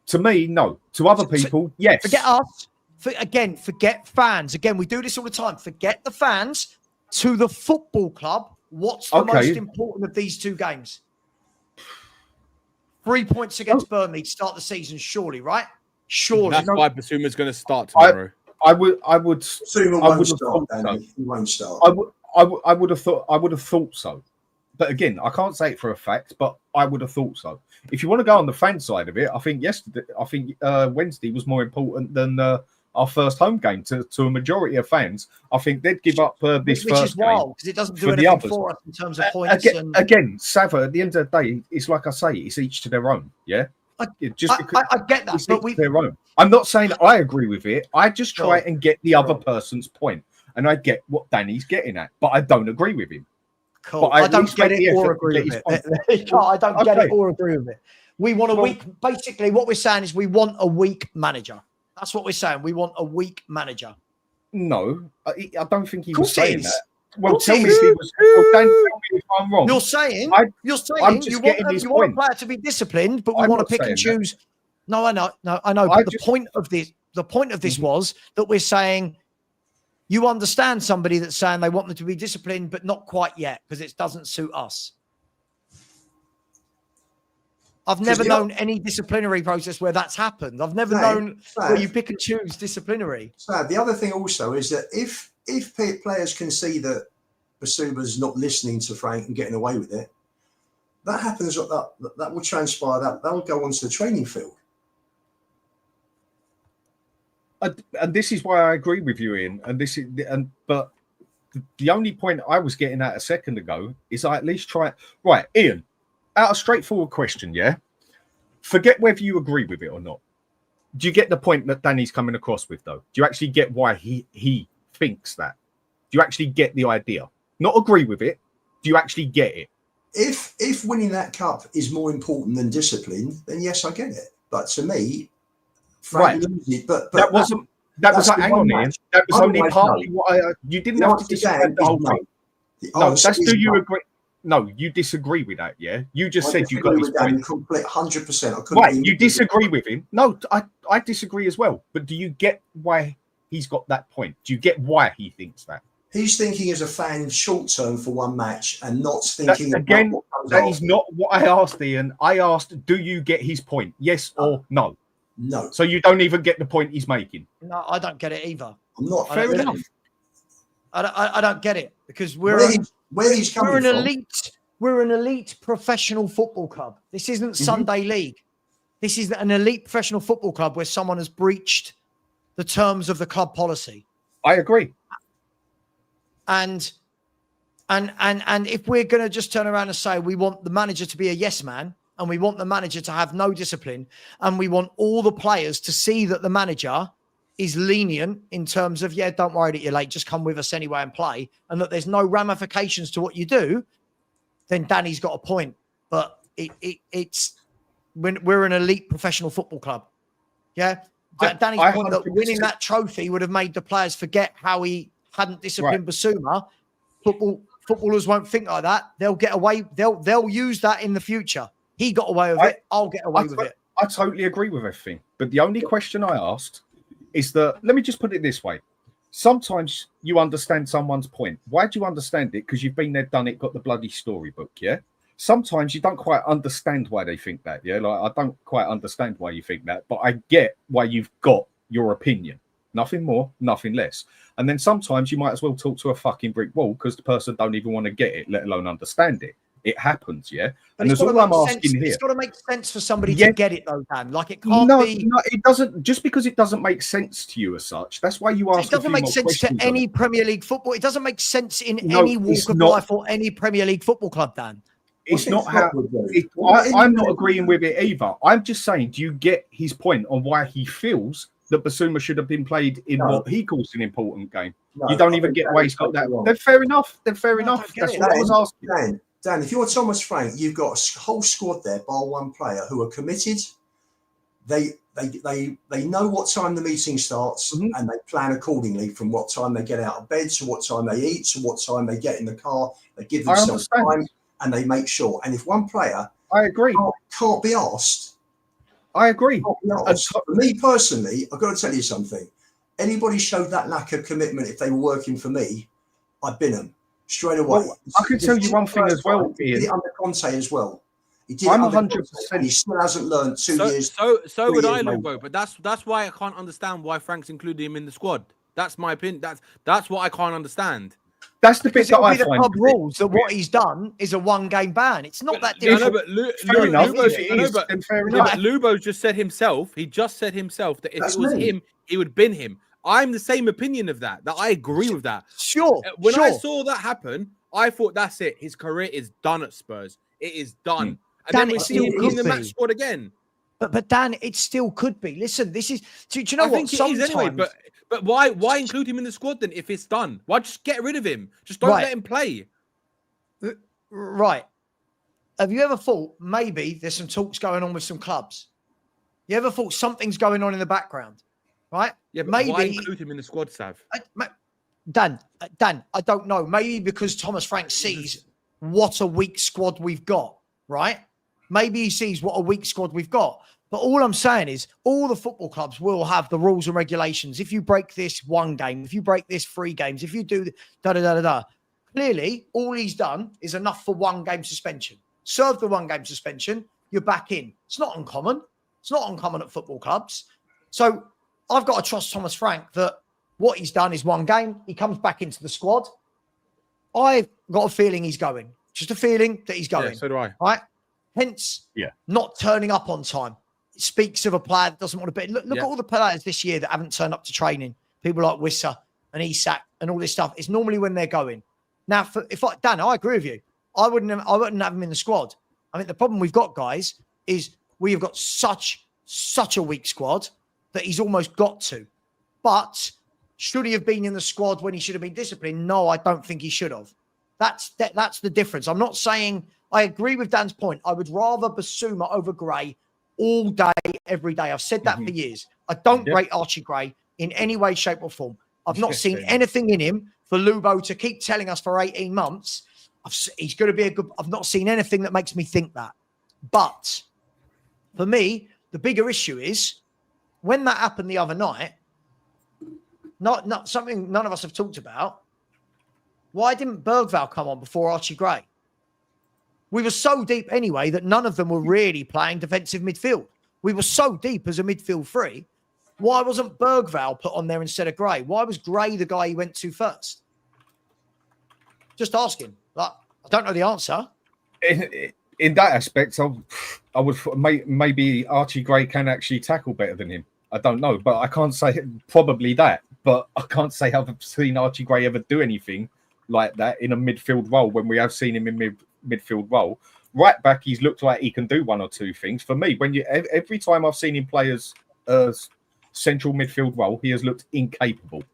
to me, no. To other people, yes. Forget us. Forget fans. Again, we do this all the time. Forget the fans. To the football club, what's the most important of these two games? 3 points against Burnley to start the season, surely, right? Surely. That's why Bissouma's going to start tomorrow. I would. Bissouma won't start, Danny. He won't start. I would have thought so. But again, I can't say it for a fact, but I would have thought so. If you want to go on the fan side of it, I think Wednesday was more important than our first home game to a majority of fans. I think they'd give up this which first is wild because it doesn't do anything for us in terms of points. Again, Savva, at the end of the day, it's like I say, it's each to their own. Yeah. I get that, but their own. I'm not saying I agree with it. I just try and get the other person's point, and I get what Danny's getting at, but I don't agree with him. Cool. But I don't get it or agree with it. I don't get it or agree with it. We want a weak. Basically, what we're saying is we want a weak manager. That's what we're saying. We want a weak manager. No, I don't think he was saying that. Well, tell me if he was. Well, Dan, tell me if I'm wrong. You're saying you want a player to be disciplined, but we want to pick and choose. No, I know. But the point of this was that we're saying you understand somebody that's saying they want them to be disciplined, but not quite yet because it doesn't suit us. I've never known any disciplinary process where that's happened. I've never known where you pick and choose disciplinary. The other thing also is that if players can see that Bissouma's not listening to Frank and getting away with it, that happens. That will transpire. That will go onto the training field. And this is why I agree with you, Ian. But the only point I was getting at a second ago is I at least try. Right, Ian. Out a straightforward question, yeah? Forget whether you agree with it or not. Do you get the point that Danny's coming across with, though? Do you actually get why he thinks that? Do you actually get the idea? Not agree with it. Do you actually get it? If winning that cup is more important than discipline, then yes, I get it. But to me, right. But that wasn't. That was like, hang on, Ian. That was only partly what you didn't have to disagree the whole thing. No, that's do you agree? No, you disagree with that, yeah? You just said you got his point. 100%. Right, you disagree with him. No, I disagree as well. But do you get why he's got that point? Do you get why he thinks that? He's thinking as a fan short term for one match and not thinking again. That is not what I asked, Ian. I asked, do you get his point? Yes or no? No. So you don't even get the point he's making. No, I don't get it either. I'm not. Fair enough. I don't get it because we're an elite professional football club. This isn't Sunday League. This is an elite professional football club where someone has breached the terms of the club policy. I agree. And if we're going to just turn around and say we want the manager to be a yes man and we want the manager to have no discipline and we want all the players to see that the manager is lenient in terms of, yeah, don't worry that you're late, just come with us anyway and play, and that there's no ramifications to what you do, then Danny's got a point. But it's when we're an elite professional football club. Yeah. Danny's point that winning that trophy would have made the players forget how he hadn't disciplined Bissouma. Footballers won't think like that. They'll get away. They'll use that in the future. He got away with it. I'll get away with it. I totally agree with everything. But the only question I asked is that, let me just put it this way. Sometimes you understand someone's point. Why do you understand it? Because you've been there, done it, got the bloody storybook, yeah? Sometimes you don't quite understand why they think that, yeah? Like, I don't quite understand why you think that, but I get why you've got your opinion. Nothing more, nothing less. And then sometimes you might as well talk to a fucking brick wall because the person don't even want to get it, let alone understand it. It happens, yeah. And there's all I'm asking here. It's got to make sense for somebody to get it, though, Dan. Like it can't be. No, it doesn't. Just because it doesn't make sense to you as such, that's why you ask. It doesn't make sense to any Premier League football. It doesn't make sense in any walk of life or any Premier League football club, Dan. It's not how. I'm not agreeing with it either. I'm just saying, do you get his point on why he feels that Bissouma should have been played in what he calls an important game. No, you don't even get away with that. They're fair enough. They're fair enough. That's what I was asking. Dan, if you're Thomas Frank, you've got a whole squad there, bar one player, who are committed. They know what time the meeting starts, and they plan accordingly from what time they get out of bed to what time they eat to what time they get in the car. They give themselves time and they make sure. And if one player, I agree, can't be asked. I agree. For me personally, I've got to tell you something. Anybody showed that lack of commitment if they were working for me, I'd bin them straight away. Well, I can tell you one thing as well, Ian. He did it under Conte as well. He did. I'm 100%. He still hasn't learned 2 years. So would I, Lubo. But that's why I can't understand why Frank's included him in the squad. That's my opinion. That's what I can't understand. That's the bit that I find. The club rules that what he's done is a one-game ban. It's not that different. Fair enough. Lubo just said himself. He just said himself that if it was him, he would bin him. I'm the same opinion of that. That I agree with that. Sure. When I saw that happen, I thought that's it. His career is done at Spurs. It is done. And Dan, then we see him in the match squad again. But Dan, it still could be. Listen, this is. Do you know I what? Think it is anyway. But why include him in the squad then if it's done? Why just get rid of him? Just don't let him play. Right. Have you ever thought maybe there's some talks going on with some clubs? You ever thought something's going on in the background? Right? Yeah, but maybe why include him in the squad, Sav? Dan, I don't know. Maybe because Thomas Frank sees what a weak squad we've got, right? Maybe he sees what a weak squad we've got. But all I'm saying is all the football clubs will have the rules and regulations. If you break this 1 game, if you break this 3 games, if you do da-da-da-da-da. Clearly, all he's done is enough for 1 game suspension. Serve the 1 game suspension, you're back in. It's not uncommon. It's not uncommon at football clubs. So I've got to trust Thomas Frank that what he's done is 1 game. He comes back into the squad. I've got a feeling he's going. Just a feeling that he's going. Yeah, so do I. Right? Hence, not turning up on time. It speaks of a player that doesn't want to be. Look at all the players this year that haven't turned up to training. People like Wissa and Isak and all this stuff. It's normally when they're going. Now, Dan, I agree with you. I wouldn't have him in the squad. I mean, the problem we've got, guys, is we have got such a weak squad that he's almost got to. But should he have been in the squad when he should have been disciplined? No, I don't think he should have. That's the difference. I'm not saying I agree with Dan's point. I would rather Bissouma over Gray all day, every day. I've said that for years. I don't rate Archie Gray in any way, shape, or form. I've not seen anything in him for Lubo to keep telling us for 18 months. He's going to be a good. I've not seen anything that makes me think that. But for me, the bigger issue is when that happened the other night. Not something none of us have talked about. Why didn't Bergvall come on before Archie Gray? We were so deep anyway that none of them were really playing defensive midfield. We were so deep as a midfield 3. Why wasn't Bergvall put on there instead of Gray? Why was Gray the guy he went to first? Just asking. I don't know the answer. In that aspect, I would maybe Archie Gray can actually tackle better than him. I don't know, but I can't say probably that. But I can't say I've seen Archie Gray ever do anything like that in a midfield role when we have seen him in midfield role. Right back, he's looked like he can do 1 or 2 things. For me, every time I've seen him play as central midfield role, he has looked incapable.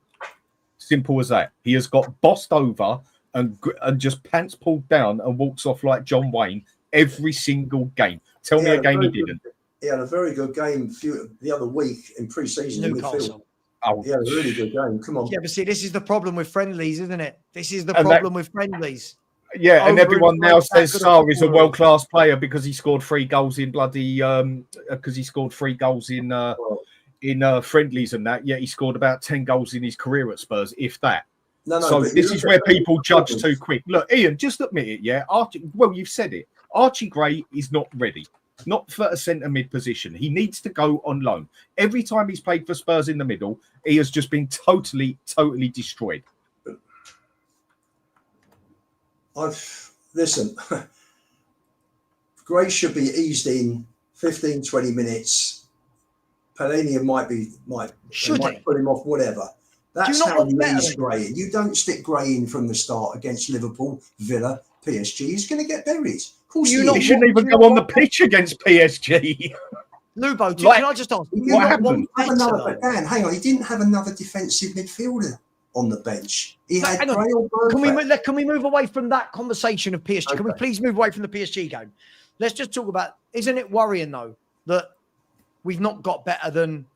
Simple as that. He has got bossed over and just pants pulled down and walks off like John Wayne every single game. Tell me a game he didn't. He had a very good game the other week in pre-season in midfield. Oh, yeah, a really good game. Come on. Yeah, but see, this is the problem with friendlies, isn't it? This is the problem with friendlies. Yeah, and everyone now says Sarr is a world-class player because he scored 3 goals in friendlies and that. Yet he scored about 10 goals in his career at Spurs, if that. So this is where people judge too quick. Look, Ian, just admit it. Yeah, you've said it. Archie Gray is not ready. Not for a centre mid position. He needs to go on loan. Every time he's played for Spurs in the middle, he has just been totally destroyed. Listen, Gray should be eased in 15, 20 minutes. Palania might put him off, whatever. That's how you ease Gray in. You don't stick Gray in from the start against Liverpool, Villa, PSG. He's going to get buried. Of course, he shouldn't even go on the pitch against PSG. Lubo, can I just ask? What happened? Dan, hang on. He didn't have another defensive midfielder on the bench. He had Gray or Bergvall. Can we move away from that conversation of PSG? Okay. Can we please move away from the PSG game? Let's just talk about, isn't it worrying, though, that we've not got better than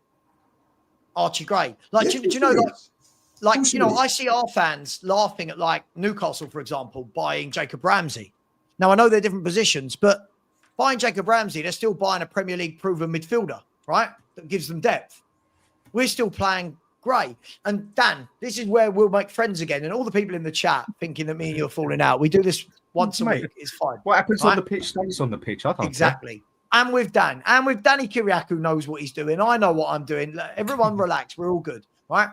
Archie Gray? Like, do you know, I see our fans laughing at, like, Newcastle, for example, buying Jacob Ramsey. Now, I know they're different positions, but buying Jacob Ramsey, they're still buying a Premier League proven midfielder, right? That gives them depth. We're still playing Gray. And Dan, this is where we'll make friends again. And all the people in the chat thinking that me and you are falling out. We do this once a week. It's fine. What happens on the pitch stays on the pitch. I don't exactly. And with Dan. And with Danny Kiriakou knows what he's doing. I know what I'm doing. Everyone relax. We're all good. Right?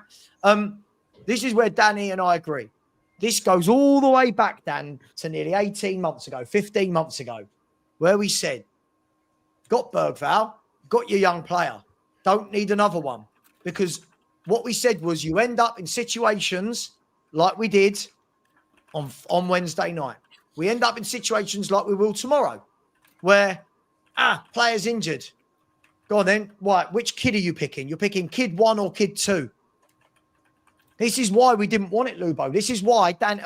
This is where Danny and I agree. This goes all the way back, Dan, to nearly 18 months ago, 15 months ago, where we said, got Bergvall, got your young player. Don't need another one. Because what we said was you end up in situations like we did on Wednesday night. We end up in situations like we will tomorrow, where, player's injured. Go on then. Right, which kid are you picking? You're picking kid 1 or kid 2. This is why we didn't want it, Lubo. This is why, Dan,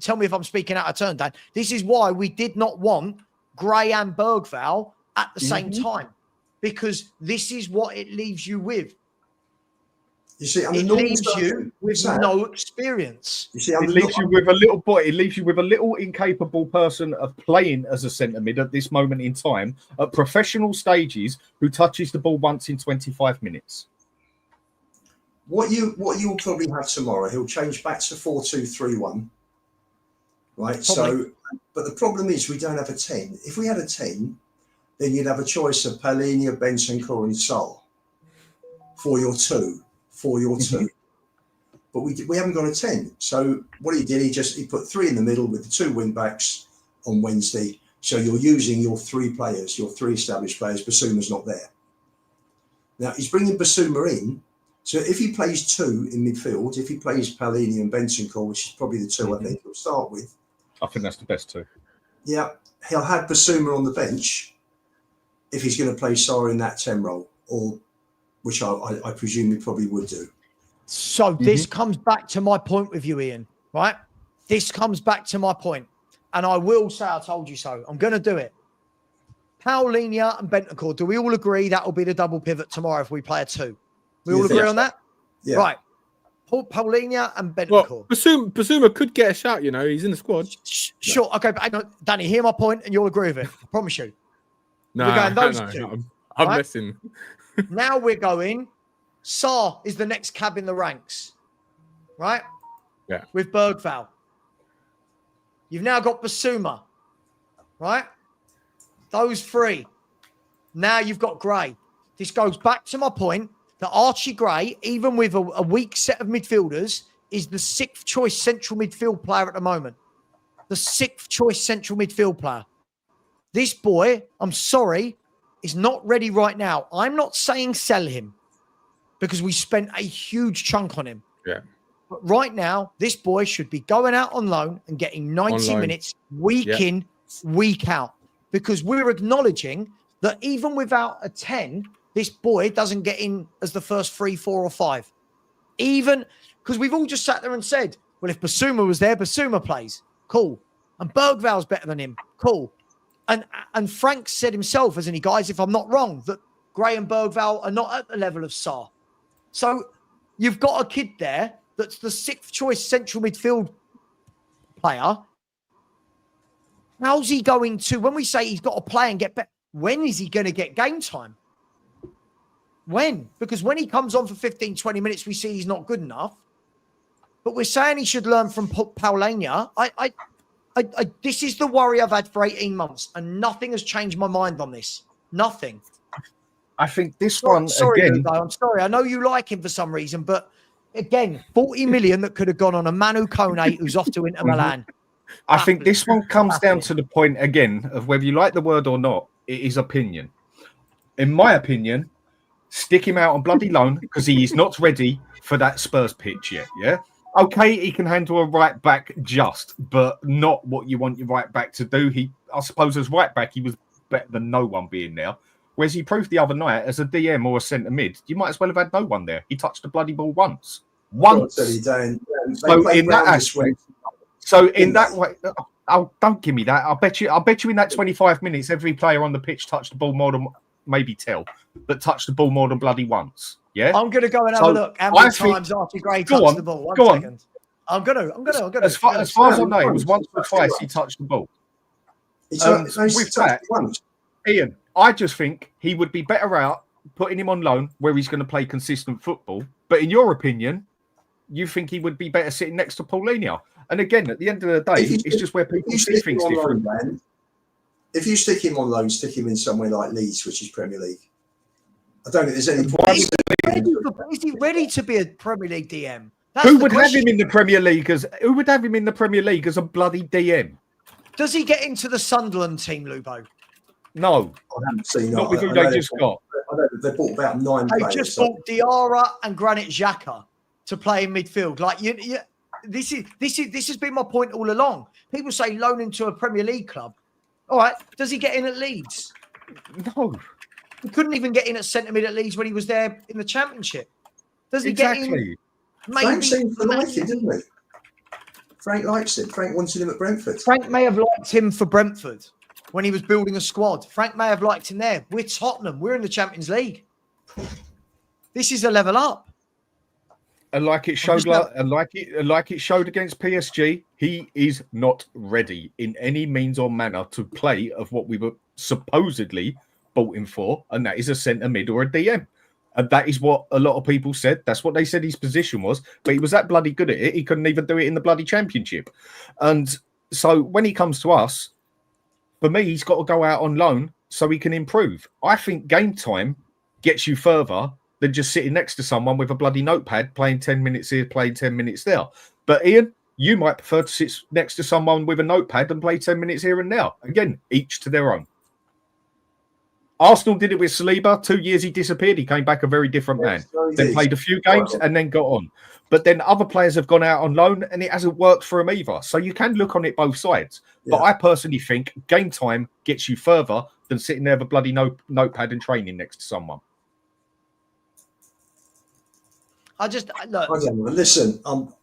tell me if I'm speaking out of turn, Dan. This is why we did not want Gray and Bergvall at the same time, because this is what it leaves you with. You see, it leaves you with no experience. You see, it leaves you with a little boy. It leaves you with a little incapable person of playing as a centre mid at this moment in time at professional stages who touches the ball once in 25 minutes. What you'll probably have tomorrow, he'll change back to 4-2-3-1. Right. Probably. So, but the problem is we don't have a 10. If we had a 10, then you'd have a choice of Palhinha, Bentancur, and Sol for your two. But we haven't got a 10. So what he did, he put 3 in the middle with the 2 wing backs on Wednesday. So you're using your 3 players, your 3 established players. Bissouma's not there. Now he's bringing Bissouma in. So if he plays 2 in midfield, if he plays Palhinha and Bentancur, which is probably the 2 I think he'll start with. I think that's the best 2. Yeah, he'll have Bissouma on the bench if he's going to play Sarr in that 10 role, or which I presume he probably would do. So this comes back to my point with you, Ian, right? This comes back to my point. And I will say I told you so. I'm going to do it. Palhinha and Bentancur, do we all agree that will be the double pivot tomorrow if we play a 2? We all agree on that? Yeah. Right. Paulinho and Bentancur. Well, Bissouma could get a shout, you know. He's in the squad. Sure. Okay, but hang on, Danny, hear my point and you'll agree with it. I promise you. No, we're going those 2. I'm messing. Now we're going, Sarr is the next cab in the ranks. Right? Yeah. With Bergvall. You've now got Bissouma. Right? Those 3. Now you've got Gray. This goes back to my point that Archie Gray, even with a weak set of midfielders, is the 6th choice central midfield player at the moment. The 6th choice central midfield player. This boy, I'm sorry, is not ready right now. I'm not saying sell him because we spent a huge chunk on him. Yeah. But right now, this boy should be going out on loan and getting 90 minutes week in, week out. Because we're acknowledging that even without a 10, this boy doesn't get in as the first 3, 4, or 5. Even because we've all just sat there and said, well, if Bissouma was there, Bissouma plays. Cool. And Bergvall's better than him. Cool. And Frank said himself, hasn't he, guys, if I'm not wrong, that Gray and Bergvall are not at the level of Sarr. So you've got a kid there that's the 6th choice central midfield player. How's he going to, when we say he's got to play and get better, when is he going to get game time? When? Because when he comes on for 15, 20 minutes, we see he's not good enough. But we're saying he should learn from Palhinha. This is the worry I've had for 18 months, and nothing has changed my mind on this. Nothing. I think this one, sorry, again... Lugo, I'm sorry. I know you like him for some reason, but again, 40 million that could have gone on a Manu Kone who's off to Inter Milan. I think this one comes down to the point, again, of whether you like the word or not, it is opinion. In my opinion, stick him out on bloody loan because he is not ready for that Spurs pitch yet, yeah? Okay, he can handle a right back but not what you want your right back to do. I suppose as right back, he was better than no one being there. Whereas he proved the other night as a DM or a centre mid, you might as well have had no one there. He touched the bloody ball once. Once. So in that way, oh, don't give me that. I'll bet you in that 25 minutes, every player on the pitch touched the ball more than maybe but touched the ball more than bloody once. Yeah. I'm gonna go and have a look. How many times Archie Gray touched the ball? One second. I'm gonna. As far as I know, it was once or twice he touched the ball. With that, Ian, I just think he would be better out putting him on loan where he's going to play consistent football. But in your opinion, you think he would be better sitting next to Paulinho. And again, at the end of the day, it's just where people see things different. If you stick him on loan, stick him in somewhere like Leeds, which is Premier League. I don't think there's any point. Is he ready to be a Premier League DM? Who would have him in the Premier League as a bloody DM? Does he get into the Sunderland team, Lubo? I No. haven't seen not with who they just got. I know they bought about 9 players. They just bought Diarra and Granit Xhaka to play in midfield. Like this has been my point all along. People say loan into a Premier League club. All right, does he get in at Leeds? No. He couldn't even get in at centre mid at Leeds when he was there in the Championship. Does he get in? Frank seemed to like him, didn't he? Frank likes him. Frank wanted him at Brentford. Frank may have liked him for Brentford when he was building a squad. Frank may have liked him there. We're Tottenham. We're in the Champions League. This is a level up. And like it showed, like it showed against PSG, he is not ready in any means or manner to play of what we were supposedly bought him for, and that is a centre mid or a DM. And that is what a lot of people said. That's what they said his position was. But he was that bloody good at it, he couldn't even do it in the bloody Championship. And so when he comes to us, for me, he's got to go out on loan so he can improve. I think game time gets you further than just sitting next to someone with a bloody notepad playing 10 minutes here, playing 10 minutes there. But Ian, you might prefer to sit next to someone with a notepad and play 10 minutes here and now. Again, each to their own. Arsenal did it with Saliba. 2 years he disappeared. He came back a very different man. Then played a few games and then got on. But then other players have gone out on loan and it hasn't worked for him either. So you can look on it both sides. Yeah. But I personally think game time gets you further than sitting there with a bloody notepad and training next to someone. Listen, I'm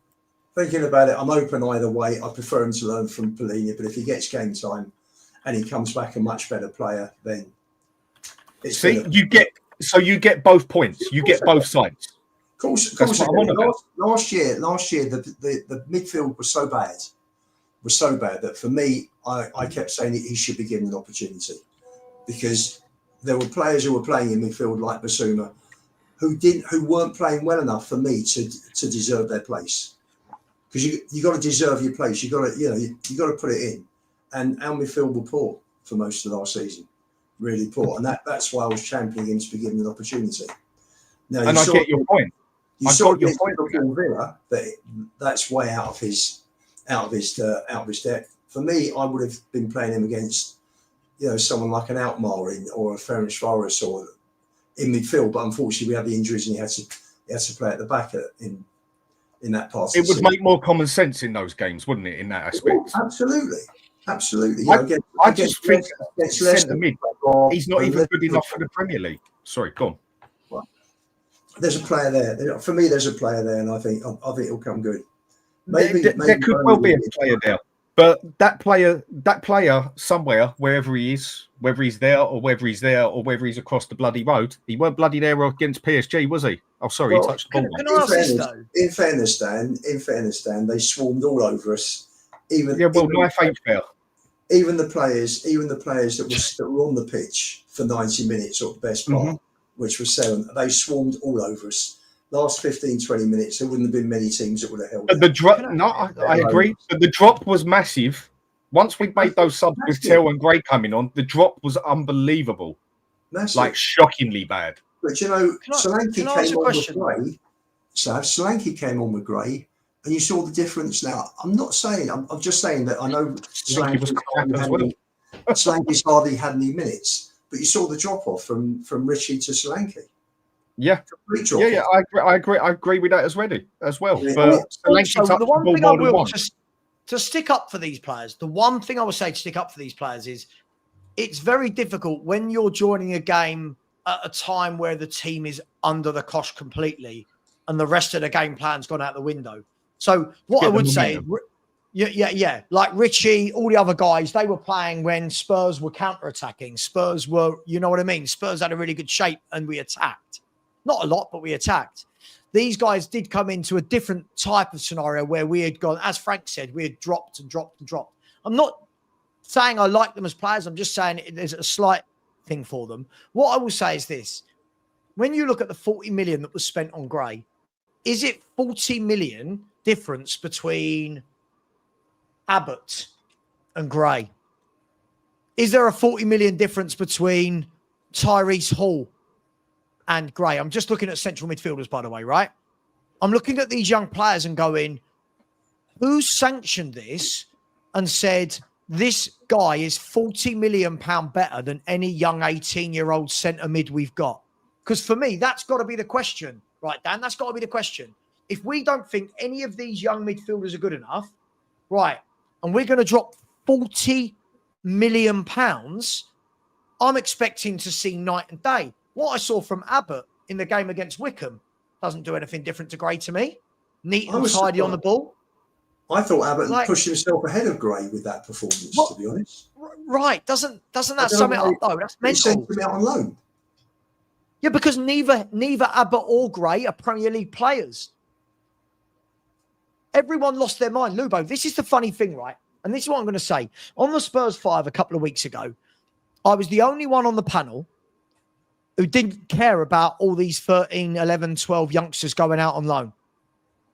thinking about it. I'm open either way. I prefer him to learn from Paulinho. But if he gets game time and he comes back a much better player, then... you get both points. You get both sides. Of course. Last year, the midfield was so bad that for me, I kept saying he should be given an opportunity because there were players who were playing in midfield like Bissouma who weren't playing well enough for me to deserve their place. Because you got to deserve your place. You got to put it in. And our midfield were poor for most of last season. Really poor, and that's why I was championing him to be given an opportunity. Now, I get your point. You saw your point with Villa that's way out of his depth. For me, I would have been playing him against, someone like an Altmaier or a Ferencváros or in midfield. But unfortunately, we had the injuries, and he had to play at the back in that part. It would make more common sense in those games, wouldn't it? In that aspect, absolutely. I just think centre mid, he's not even good enough for the Premier League. Sorry, go on. Well, there's a player there. For me, there's a player there, and I think it'll come good. Maybe there could well be a player there, but that player somewhere, wherever he is, whether he's there or whether he's across the bloody road, he weren't bloody there against PSG, was he? Oh, sorry, he touched the ball. In fairness, Dan, they swarmed all over us. Life ain't fair. Even the players that were on the pitch for 90 minutes or the best part, which was 7, they swarmed all over us. Last 15, 20 minutes, there wouldn't have been many teams that would have held it. I agree. But the drop was massive. Once we made those subs with Tell and Gray coming on, the drop was unbelievable. Massive. Like shockingly bad. But Solanke came on with Gray. And you saw the difference. Now, I'm just saying that I know Solanke's hardly had any minutes, but you saw the drop off from Richie to Solanke. Yeah, I agree with that as well. Yeah. But the one thing I will to stick up for these players. The one thing I would say to stick up for these players is it's very difficult when you're joining a game at a time where the team is under the cosh completely and the rest of the game plan's gone out the window. So what I would say, yeah, like Richie, all the other guys, they were playing when Spurs were counter-attacking. Spurs were, you know what I mean? Spurs had a really good shape and we attacked. Not a lot, but we attacked. These guys did come into a different type of scenario where we had gone, as Frank said, we had dropped and dropped and dropped. I'm not saying I like them as players. I'm just saying there's a slight thing for them. What I will say is this. When you look at the 40 million that was spent on Gray, is it 40 million difference between Abbott and Gray? Is there a 40 million difference between Tyrese Hall and Gray? I'm just looking at central midfielders, by the way, right? I'm looking at these young players and going, who sanctioned this and said, this guy is 40 million pound better than any young 18-year-old centre mid we've got? Because for me, that's got to be the question, right, Dan? That's got to be the question. If we don't think any of these young midfielders are good enough, right, and we're going to drop 40 million pounds, I'm expecting to see night and day. What I saw from Abbott in the game against Wickham doesn't do anything different to Gray to me. Neat and tidy on the ball. I thought Abbott pushed himself ahead of Gray with that performance, to be honest. Right. Doesn't that sum it up, though? That's mental. Sent him out on loan. Yeah, because neither Abbott or Gray are Premier League players. Everyone lost their mind. Lubo, this is the funny thing, right? And this is what I'm going to say. On the Spurs 5 a couple of weeks ago, I was the only one on the panel who didn't care about all these 13, 11, 12 youngsters going out on loan.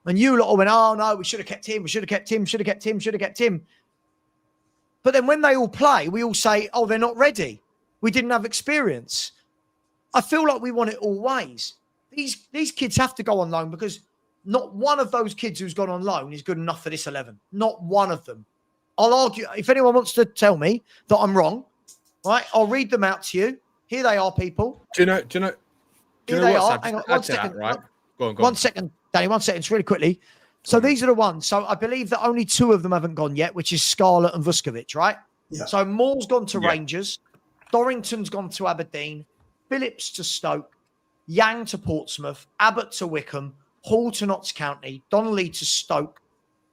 And you lot all went, oh, no, we should have kept him. We should have kept him, should have kept him, should have kept him. But then when they all play, we all say, oh, they're not ready. We didn't have experience. I feel like we want it all ways. These kids have to go on loan because not one of those kids who's gone on loan is good enough for this 11. Not one of them. I'll argue. If anyone wants to tell me that I'm wrong, right, I'll read them out to you. Here they are, people. Do you know Here they are. Hang on, one second. That, right? Go on. 1 second, Danny, 1 second, just really quickly. So these are the ones. So I believe that only 2 of them haven't gone yet, which is Scarlett and Vuskovic, right? Yeah. So Moore's gone to Rangers. Dorrington's gone to Aberdeen. Phillips to Stoke. Yang to Portsmouth. Abbott to Wickham. Hall to Notts County. Donnelly to Stoke.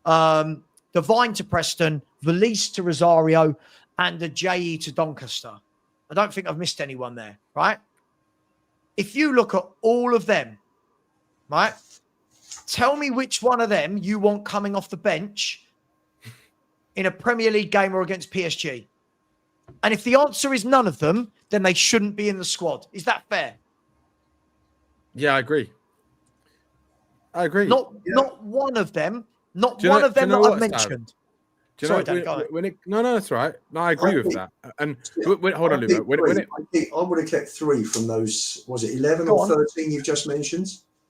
Devine to Preston. Valise to Rosario. And the JE to Doncaster. I don't think I've missed anyone there, right? If you look at all of them, right, tell me which one of them you want coming off the bench in a Premier League game or against PSG. And if the answer is none of them, then they shouldn't be in the squad. Is that fair? Yeah, I agree. Not one of them. Not one of them that I've mentioned. Sorry, Dan, go on. No, that's right. No, I agree with that. And hold on, Luke. I would have kept 3 from those, was it 11 or 13 you've just mentioned?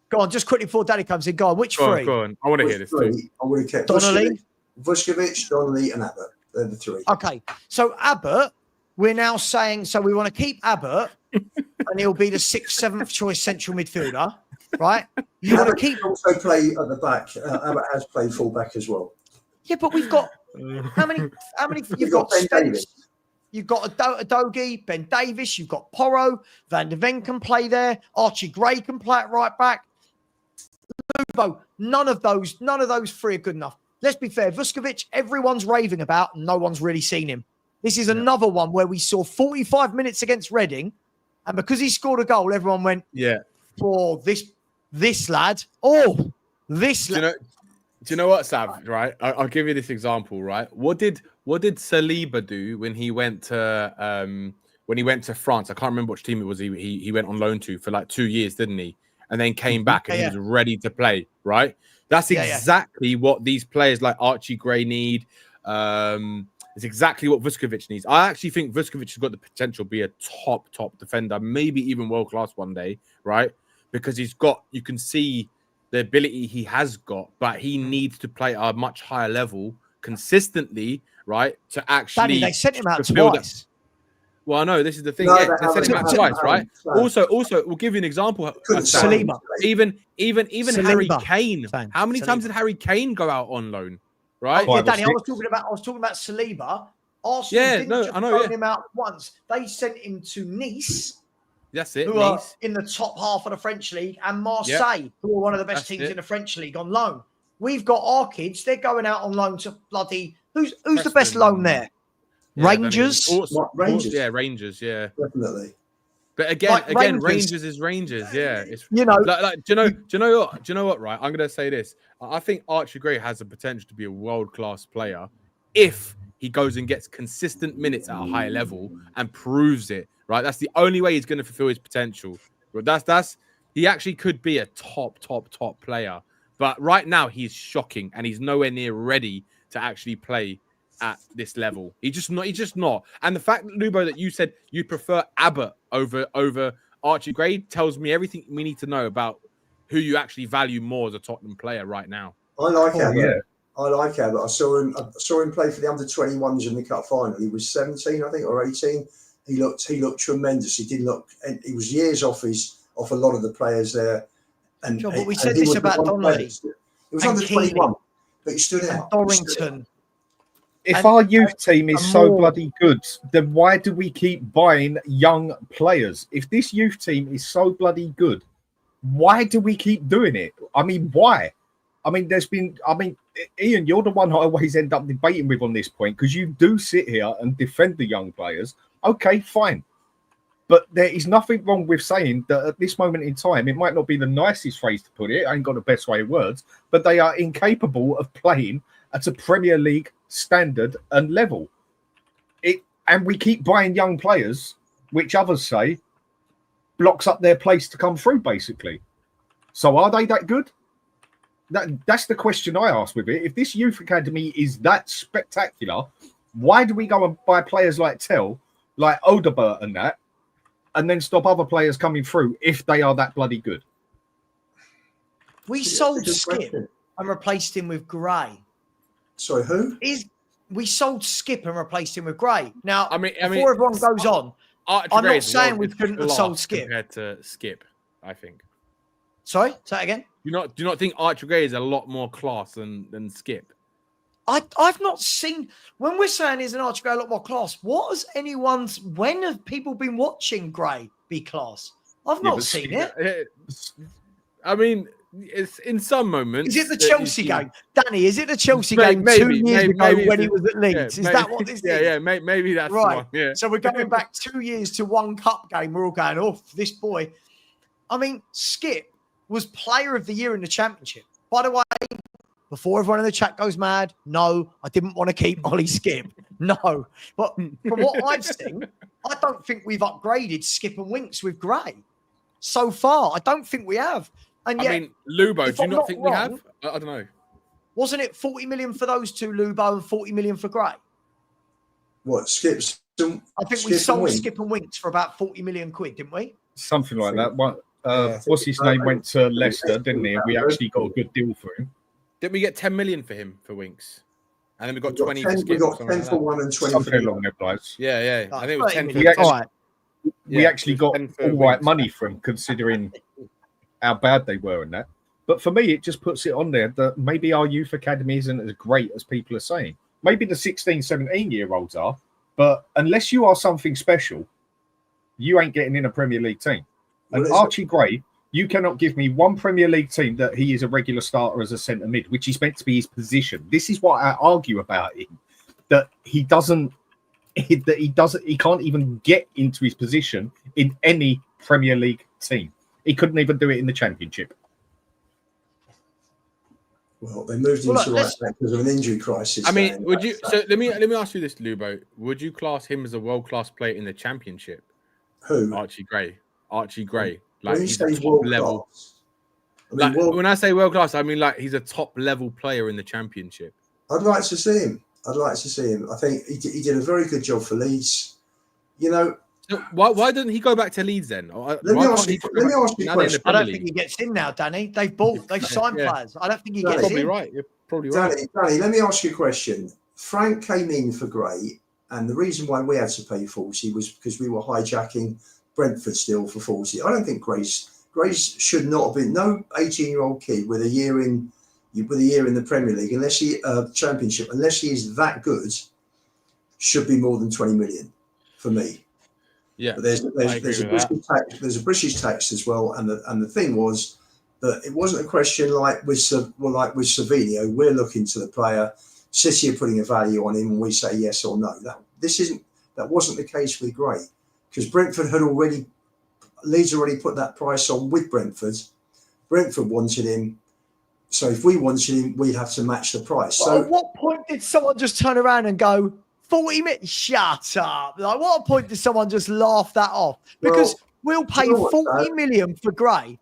Go on, just quickly before Danny comes in. Go on, which 3? Go on. I want to hear this too. I would have kept Vuskovic, Donnelly, and Abbott. They're the 3. Okay, so Abbott, we're now saying, so we want to keep Abbott, and he'll be the 6th, 7th choice central midfielder, right? You want to keep... also play at the back. Abbott has played full back as well. Yeah, but we've got... How many? You've got Ben Davis. You've got Adogi, Ben Davis. You've got Porro. Van de Ven can play there. Archie Gray can play at right back. Lubo, none of those 3 are good enough. Let's be fair. Vuskovic, everyone's raving about, and no one's really seen him. This is another one where we saw 45 minutes against Reading, and because he scored a goal, everyone went, "Oh, this lad. Oh, this lad." Do you know what, Sav? Right, I'll give you this example. Right, what did Saliba do when he went to France? I can't remember which team it was. He went on loan to for like 2 years, didn't he? And then came back and he was ready to play. Right, that's exactly what these players like Archie Gray need. It's exactly what Vuskovic needs. I actually think Vuskovic has got the potential to be a top defender, maybe even world class one day. Right, because you can see the ability he has got, but he needs to play at a much higher level consistently, right? To actually... Danny, they sent him out twice. Well, no, this is the thing. They sent him out twice, right? Also, we'll give you an example. Saliba. Even Saliba. Harry Kane. How many times did Harry Kane go out on loan? Right? Yeah, Danny, I was talking about Saliba, Arsenal Yeah, didn't no, just I know, loan yeah. him out once. They sent him to Nice, That's it. who are Nice. in the top half of the French league, and Marseille, who are one of the best That's teams it. in the French league, on loan. We've got our kids; they're going out on loan to bloody who's the best Preston loan and- there? Yeah, I don't even- Rangers. Rangers. Yeah, Rangers. Yeah. Definitely. But again, Like Rangers. Rangers is Rangers. Yeah, it's You know, like do you know what? Right, I'm gonna say this. I think Archie Gray has the potential to be a world-class player if he goes and gets consistent minutes at a high level and proves it. Right, that's the only way he's going to fulfill his potential. But that's he actually could be a top player. But right now he's shocking and he's nowhere near ready to actually play at this level. He's just not. And the fact, Lubo, that you said you prefer Abbott over Archie Gray tells me everything we need to know about who you actually value more as a Tottenham player right now. I like Abbott. Yeah. I like Abbott. I saw him play for the under-21s in the cup final. He was 17, I think, or 18. He looked tremendous. He was years off a lot of the players there. And but we and said he this was about the one player. Donnelly. It was and under Keane 21, but he stood and out. Dorrington. If And- our youth team is and so more. bloody good, then why do we keep buying young players? If this youth team is so bloody good, why do we keep doing it? I mean, why? I mean, Ian, you're the one I always end up debating with on this point because you do sit here and defend the young players. Okay, fine. But there is nothing wrong with saying that at this moment in time, it might not be the nicest phrase to put it, I ain't got the best way of words, but they are incapable of playing at a Premier League standard and level. And we keep buying young players, which others say blocks up their place to come through, basically. So are they that good? That's the question I ask with it. If this youth academy is that spectacular, why do we go and buy players like Tell, like Odebert and that, and then stop other players coming through if they are that bloody good? We That's a sold good Skip question. and replaced him with Gray. Sorry, who? We sold Skip and replaced him with Gray. Now, I mean, before everyone goes on, Archie I'm Gray not is saying we world couldn't have class sold Skip. compared to Skip. I think. Sorry, say that again. Do you not think Archie Gray is a lot more class than Skip? I've not seen, when we're saying is an Archie Gray a lot more class, when have people been watching Gray be class? I've not seen it. I mean, it's in some moments. Is it the that you Chelsea see- game? Danny, is it the Chelsea game Maybe, 2 years ago maybe when it's he was at Leeds? Is that what this is? Yeah, maybe that's Right. the one. Yeah. So we're going back 2 years to one cup game. We're all going, oh, this boy. I mean, Skip was player of the year in the championship. By the way, before everyone in the chat goes mad, no, I didn't want to keep Ollie Skip. No. But from what I've seen, I don't think we've upgraded Skip and Winks with Gray. So far, I don't think we have. And yet, I mean, Lubo, if do you I'm not not think we wrong- have? I don't know. wasn't it 40 million for those two, Lubo, and 40 million for Gray? What? Skips? I think we Skip and sold Winks? Skip and Winks for about 40 million quid, didn't we? Something like that. Yeah. What's his name? Went to Leicester, didn't he? And we actually got a good deal for him. Didn't we get 10 million for him for Winks? And then we got We got 20 10, for we Skip. got or 10 something for like one and 20 Something for the along them lines. that. Yeah. I think it was 10 for We actually- All right. We Yeah, actually it was got 10 for all right Winks. money for him, considering how bad they were in that. But for me, it just puts it on there that maybe our youth academy isn't as great as people are saying. Maybe the 16, 17-year-olds are, but unless you are something special, you ain't getting in a Premier League team. And Well, Archie Gray, you cannot give me one Premier League team that he is a regular starter as a centre mid, which is meant to be his position. This is what I argue about him, that he can't even get into his position in any Premier League team. He couldn't even do it in the Championship. Well, they moved him Well, to look, right back because of an injury crisis. I mean, Dan. would you? So let me ask you this, Lubo. Would you class him as a world-class player in the Championship? Who? Archie Gray. Like When you he's say a top world level. class, I mean, Like, when I say world-class, I mean like he's a top-level player in the Championship. I'd like to see him. I think he did a very good job for Leeds. You know, So why didn't he go back to Leeds then? Let me ask you a question. I don't think he gets in now, Danny. They've signed Yeah. players. I don't think he Danny, gets Probably in. right. You're probably right. Danny, let me ask you a question. Frank came in for Gray, and the reason why we had to pay 40 was because we were hijacking Brentford still for 40. I don't think Grace should not have been no 18-year-old kid with a year in the Premier League, unless he Championship, unless he is that good, should be more than 20 million for me. Yeah, but there's a British tax as well, and the thing was that it wasn't a question like with Savinho. We're looking to the player, City are putting a value on him, and we say yes or no. That wasn't the case with Gray, because Leeds already put that price on with Brentford. Brentford wanted him, so if we wanted him, we'd have to match the price. So at what point did someone just turn around and go, 40 minutes? Shut up. Like, what point did someone just laugh that off? Because we'll pay 40 million for Gray.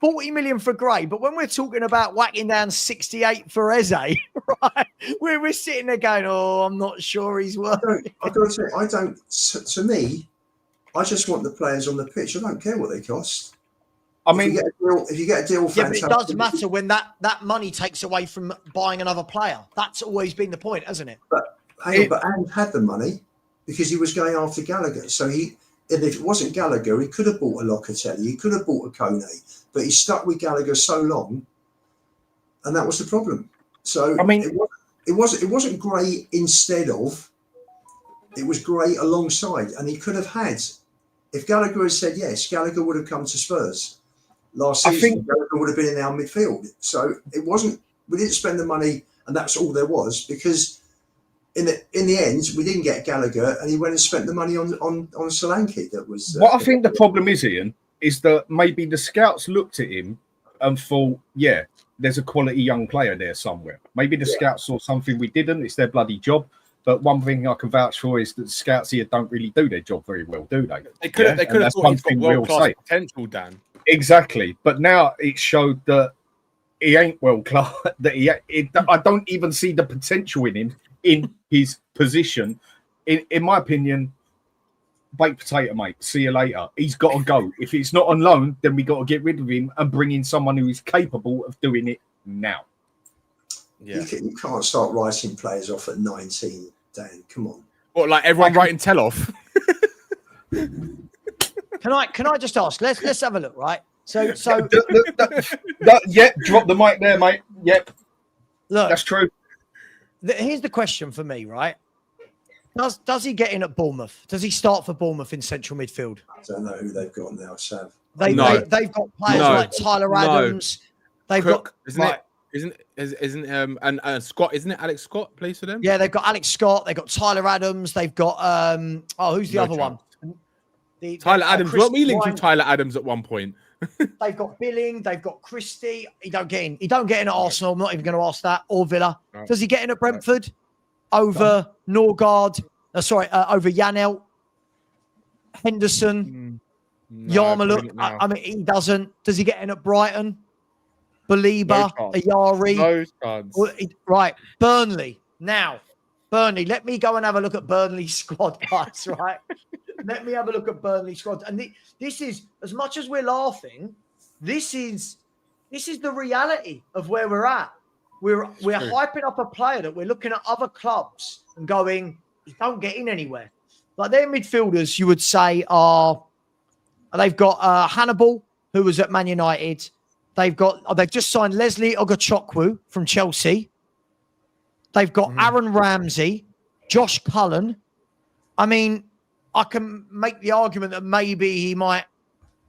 40 million for Gray, but when we're talking about whacking down 68 for Eze, right, we're sitting there going, oh, I'm not sure he's worth it. I've got to say, to me, I just want the players on the pitch. I don't care what they cost. I mean, if you get a deal, yeah, but it does matter when that money takes away from buying another player. That's always been the point, hasn't it? But Ange had the money because he was going after Gallagher. So if it wasn't Gallagher, he could have bought a Locatelli, he could have bought a Kone, but he stuck with Gallagher so long, and that was the problem. So I mean, it wasn't Gray instead of, it was Gray alongside, and he could have had. If Gallagher had said yes, Gallagher would have come to Spurs last season. I think Gallagher would have been in our midfield. So it wasn't. We didn't spend the money, and that's all there was, because in the end we didn't get Gallagher, and he went and spent the money on Solanke. That was what I think the problem is, Ian, is that maybe the scouts looked at him and thought, yeah, there's a quality young player there somewhere. Maybe the scouts saw something we didn't. It's their bloody job. But one thing I can vouch for is that the scouts here don't really do their job very well, do they? They could have thought he's got world-class potential, Dan. Exactly. But now it showed that he ain't world-class. I don't even see the potential in him in his position. In my opinion, baked potato, mate. See you later. He's got to go. If it's not on loan, then we got to get rid of him and bring in someone who is capable of doing it now. Yeah. You can't start writing players off at 19, Dan. Come on. What, like everyone writing tell off? Can I just ask? Let's have a look, right? So yep, drop the mic there, mate. Yep. Look, that's true. Here's the question for me, right? Does he get in at Bournemouth? Does he start for Bournemouth in central midfield? I don't know who they've got now, Sav. They've got players like Tyler Adams. They've Cook, got Isn't Scott? Isn't it Alex Scott plays for them? Yeah, they've got Alex Scott. They've got Tyler Adams. They've got who's the other one? Tyler Adams. Weren't we linked with Tyler Adams at one point? They've got Billing. They've got Christie. He don't get in. He don't get in at Arsenal. I'm not even going to ask that. Or Villa. No. Does he get in at Brentford over Norgard? Over Janelt, Henderson, Yarmouk. I mean, he doesn't. Does he get in at Brighton? Belieber, Ayari. Right. Burnley. Now, Burnley. Let me go and have a look at Burnley's squad, guys, right? Let me have a look at Burnley's squad. And this is, as much as we're laughing, this is the reality of where we're at. We're hyping up a player that we're looking at other clubs and going, he don't get in anywhere. Like their midfielders, you would say, they've got Hannibal, who was at Man United. They've just signed Leslie Ogachukwu from Chelsea. They've got Aaron Ramsey, Josh Cullen. I mean, I can make the argument that maybe he might.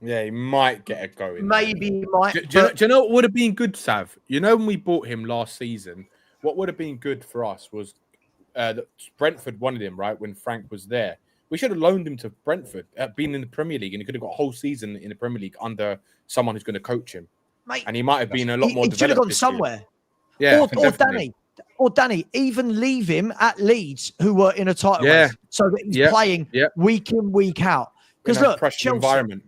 Yeah, he might get a go in. Maybe he might. Do you know what would have been good, Sav? You know when we bought him last season, what would have been good for us was that Brentford wanted him, right, when Frank was there. We should have loaned him to Brentford, been in the Premier League, and he could have got a whole season in the Premier League under someone who's going to coach him. Mate, and he might have been a lot more developed. He should have gone somewhere. Yeah, or Danny, even leave him at Leeds, who were in a title race, so that he's playing week in, week out. Because look, Chelsea, environment.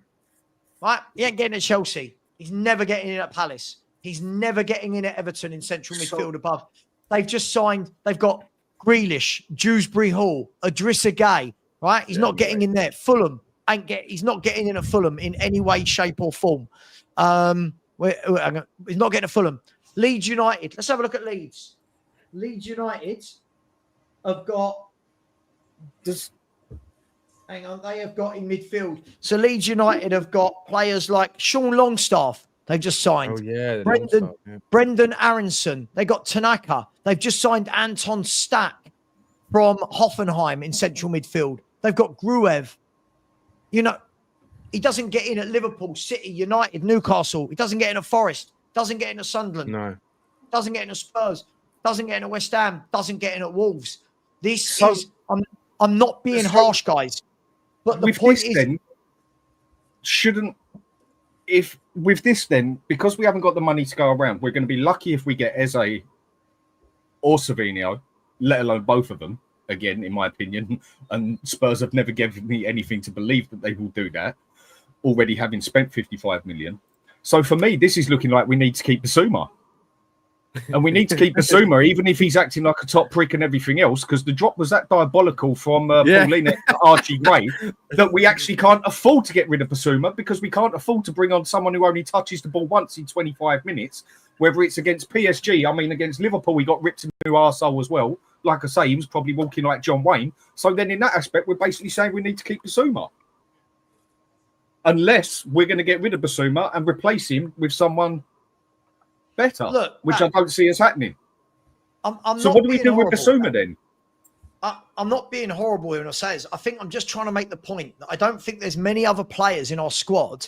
Right? He ain't getting at Chelsea. He's never getting in at Palace. He's never getting in at Everton in central midfield above. They've just signed. They've got Grealish, Dewsbury Hall, Idrissa Gueye. Right? He's not getting in there. Fulham he's not getting in at Fulham in any way, shape, or form. He's not getting at Fulham. Leeds United. Let's have a look at Leeds. Leeds United have got hang on, they have got in midfield. So Leeds United have got players like Sean Longstaff. They've just signed. Oh, yeah. Brendan Aronson. They got Tanaka. They've just signed Anton Stack from Hoffenheim in central midfield. They've got Gruev. You know, he doesn't get in at Liverpool, City, United, Newcastle. He doesn't get in at Forest. Doesn't get in at Sunderland. No. Doesn't get in at Spurs. Doesn't get in at West Ham. Doesn't get in at Wolves. I'm not being harsh, guys. But the point is, then, if with this then, because we haven't got the money to go around, we're going to be lucky if we get Eze or Savinho, let alone both of them, again, in my opinion. And Spurs have never given me anything to believe that they will do that, already having spent 55 million. So for me, this is looking like we need to keep Bissouma. And we need to keep Bissouma, even if he's acting like a top prick and everything else, because the drop was that diabolical from Paulina to Archie Gray that we actually can't afford to get rid of Bissouma, because we can't afford to bring on someone who only touches the ball once in 25 minutes, whether it's against PSG. I mean, against Liverpool, he got ripped a new arsehole as well. Like I say, he was probably walking like John Wayne. So then in that aspect, we're basically saying we need to keep Bissouma. Unless we're going to get rid of Bissouma and replace him with someone better, which I don't see as happening. So what do we do with Bissouma then? I'm not being horrible when I say this. I think I'm just trying to make the point that I don't think there's many other players in our squad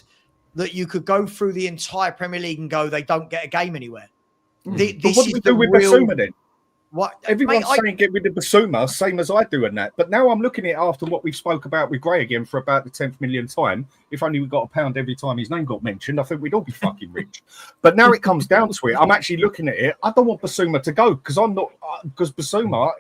that you could go through the entire Premier League and go, they don't get a game anywhere. But what do we do with Bissouma then? What everyone's saying, get rid of Bissouma, same as I do in that. But now I'm looking at it after what we've spoke about with Gray again for about the 10th millionth time. If only we got £1 every time his name got mentioned, I think we'd all be fucking rich. But now it comes down to it. I'm actually looking at it. I don't want Bissouma to go because Bissouma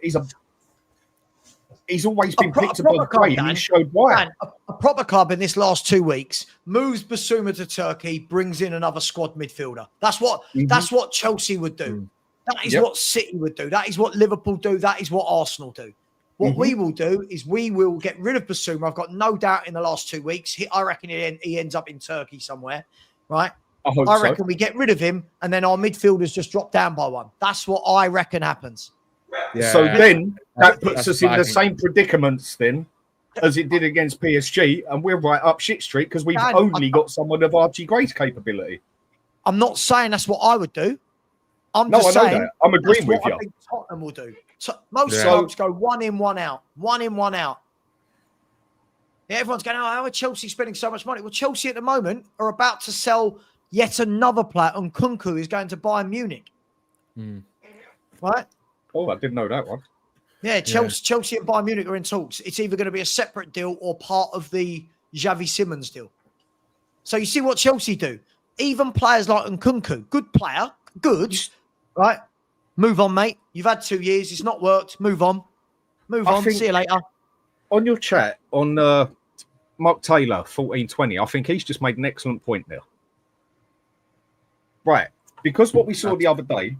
he's always been picked above Gray, and he showed why. Dan, a proper club in this last 2 weeks moves Bissouma to Turkey, brings in another squad midfielder. That's what Chelsea would do. That is what City would do. That is what Liverpool do. That is what Arsenal do. What we will do is we will get rid of Bissouma. I've got no doubt in the last 2 weeks. I reckon he ends up in Turkey somewhere, right? I reckon we get rid of him and then our midfielders just drop down by one. That's what I reckon happens. Yeah. So then that puts us in the same predicaments then as it did against PSG, and we're right up shit street because we've only got someone of Archie Gray's capability. I'm not saying that's what I would do. I'm just saying, that. I'm agreeing with you. I think Tottenham will do. Most clubs go one in, one out. One in, one out. Yeah, everyone's going, how are Chelsea spending so much money? Well, Chelsea at the moment are about to sell yet another player, and Kunku is going to Bayern Munich. Right? Oh, I didn't know that one. Yeah, Chelsea and Bayern Munich are in talks. It's either going to be a separate deal or part of the Xavi Simons deal. So you see what Chelsea do. Even players like Nkunku, good player, good, right? Move on, mate. You've had 2 years. It's not worked. Move on. Move on. See you later. On your chat, on Mark Taylor, 1420, I think he's just made an excellent point there. Right. Because what we saw the other day,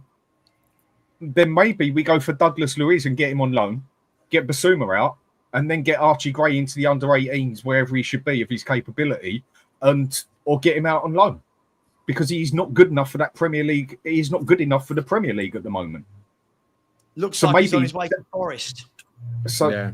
then maybe we go for Douglas Luiz and get him on loan, get Bissouma out, and then get Archie Gray into the under-18s, wherever he should be of his capability, or get him out on loan. Because he's not good enough for that Premier League. He's not good enough for the Premier League at the moment. Looks like he's on his way to Forest. So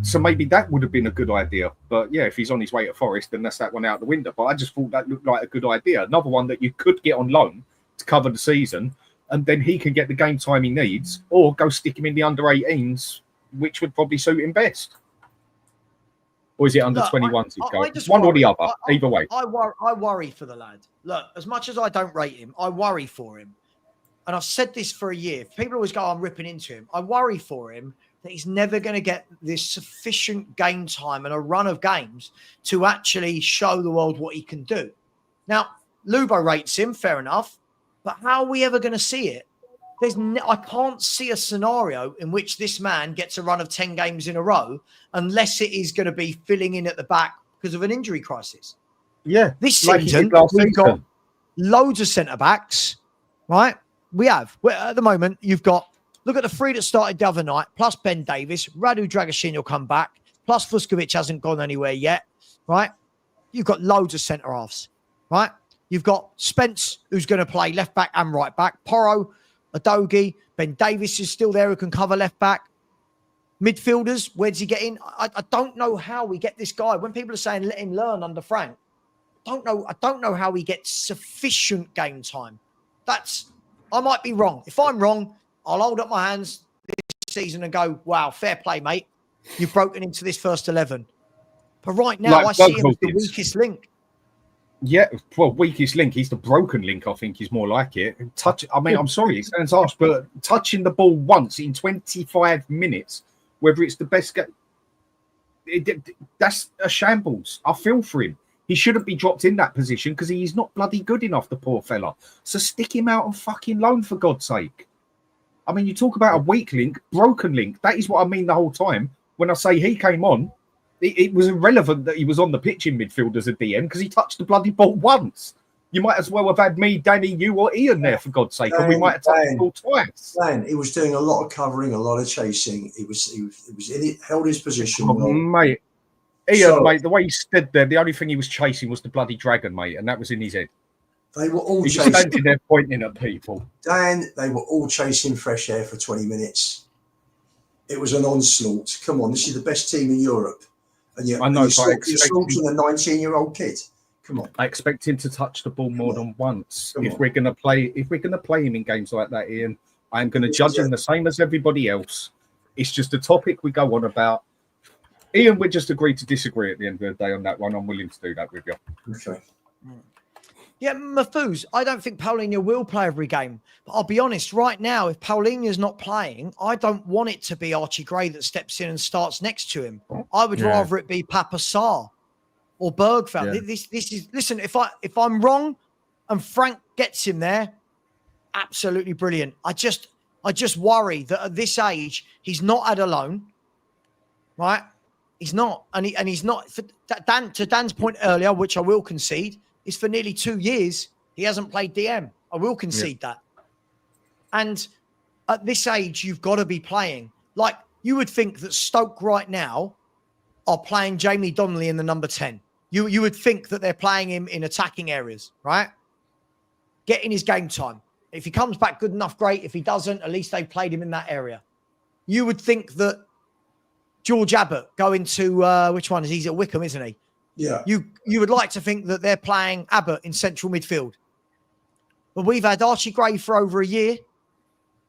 so maybe that would have been a good idea. But yeah, if he's on his way to Forest, then that's that one out the window. But I just thought that looked like a good idea. Another one that you could get on loan to cover the season, and then he can get the game time he needs, or go stick him in the under-18s, which would probably suit him best. Or is it under 21s? One or the other. Either way. I worry for the lad. Look, as much as I don't rate him, I worry for him. And I've said this for a year. People always go, I'm ripping into him. I worry for him that he's never going to get this sufficient game time and a run of games to actually show the world what he can do. Now, Lubo rates him, fair enough. But how are we ever going to see it? I can't see a scenario in which this man gets a run of 10 games in a row unless it is going to be filling in at the back because of an injury crisis. Yeah. This season, we've got loads of centre-backs, right? We have. At the moment, you've got, look at the three that started the other night, plus Ben Davies, Radu Dragusin will come back, plus Vuskovic hasn't gone anywhere yet, right? You've got loads of centre-halves, right? You've got Spence, who's going to play left-back and right-back, Porro, Adogi, Ben Davies is still there who can cover left back. Midfielders, where does he get in? I don't know how we get this guy. When people are saying let him learn under Frank, I don't know how he gets sufficient game time. I might be wrong. If I'm wrong, I'll hold up my hands. This season and go, wow, fair play, mate. You've broken into this first 11. But right now, I see him as the weakest link. Yeah, well, weakest link. He's the broken link, I think, is more like it. I'm sorry, it sounds harsh, but touching the ball once in 25 minutes, whether it's the best game, that's a shambles. I feel for him. He shouldn't be dropped in that position because he's not bloody good enough, the poor fella. So stick him out on fucking loan, for God's sake. I mean, you talk about a weak link, broken link. That is what I mean the whole time. When I say he came on, it was irrelevant that he was on the pitch in midfield as a DM because he touched the bloody ball once. You might as well have had me, Danny, you, or Ian there, for God's sake, and we might have touched the ball twice. Dan, he was doing a lot of covering, a lot of chasing. He was in it, held his position. Mate, Ian, mate, the way he stood there, the only thing he was chasing was the bloody dragon, mate, and that was in his head. They were all He's standing there pointing at people. Dan, they were all chasing fresh air for 20 minutes. It was an onslaught. Come on, this is the best team in Europe. And you're slaughtering a 19-year-old kid. Come on. I expect him to touch the ball more than once. If we're gonna play him in games like that, Ian, I'm gonna judge him the same as everybody else. It's just a topic we go on about. Ian, we just agreed to disagree at the end of the day on that one. I'm willing to do that with you. Okay. Yeah, Mafuz, I don't think Paulinho will play every game. But I'll be honest, right now, if Paulinho's not playing, I don't want it to be Archie Gray that steps in and starts next to him. I would rather it be Papa Sarr or Bergveld. Yeah. This is, listen, if I'm wrong and Frank gets him there, absolutely brilliant. I just worry that at this age, he's not had a loan, right? He's not. And he's not, to Dan's point earlier, which I will concede, is for nearly 2 years, he hasn't played DM. I will concede that. And at this age, you've got to be playing. Like, you would think that Stoke right now are playing Jamie Donnelly in the number 10. You would think that they're playing him in attacking areas, right? Getting his game time. If he comes back good enough, great. If he doesn't, at least they've played him in that area. You would think that George Abbott going to, which one is he? He's at Wickham, isn't he? Yeah. You would like to think that they're playing Abbott in central midfield. But we've had Archie Gray for over a year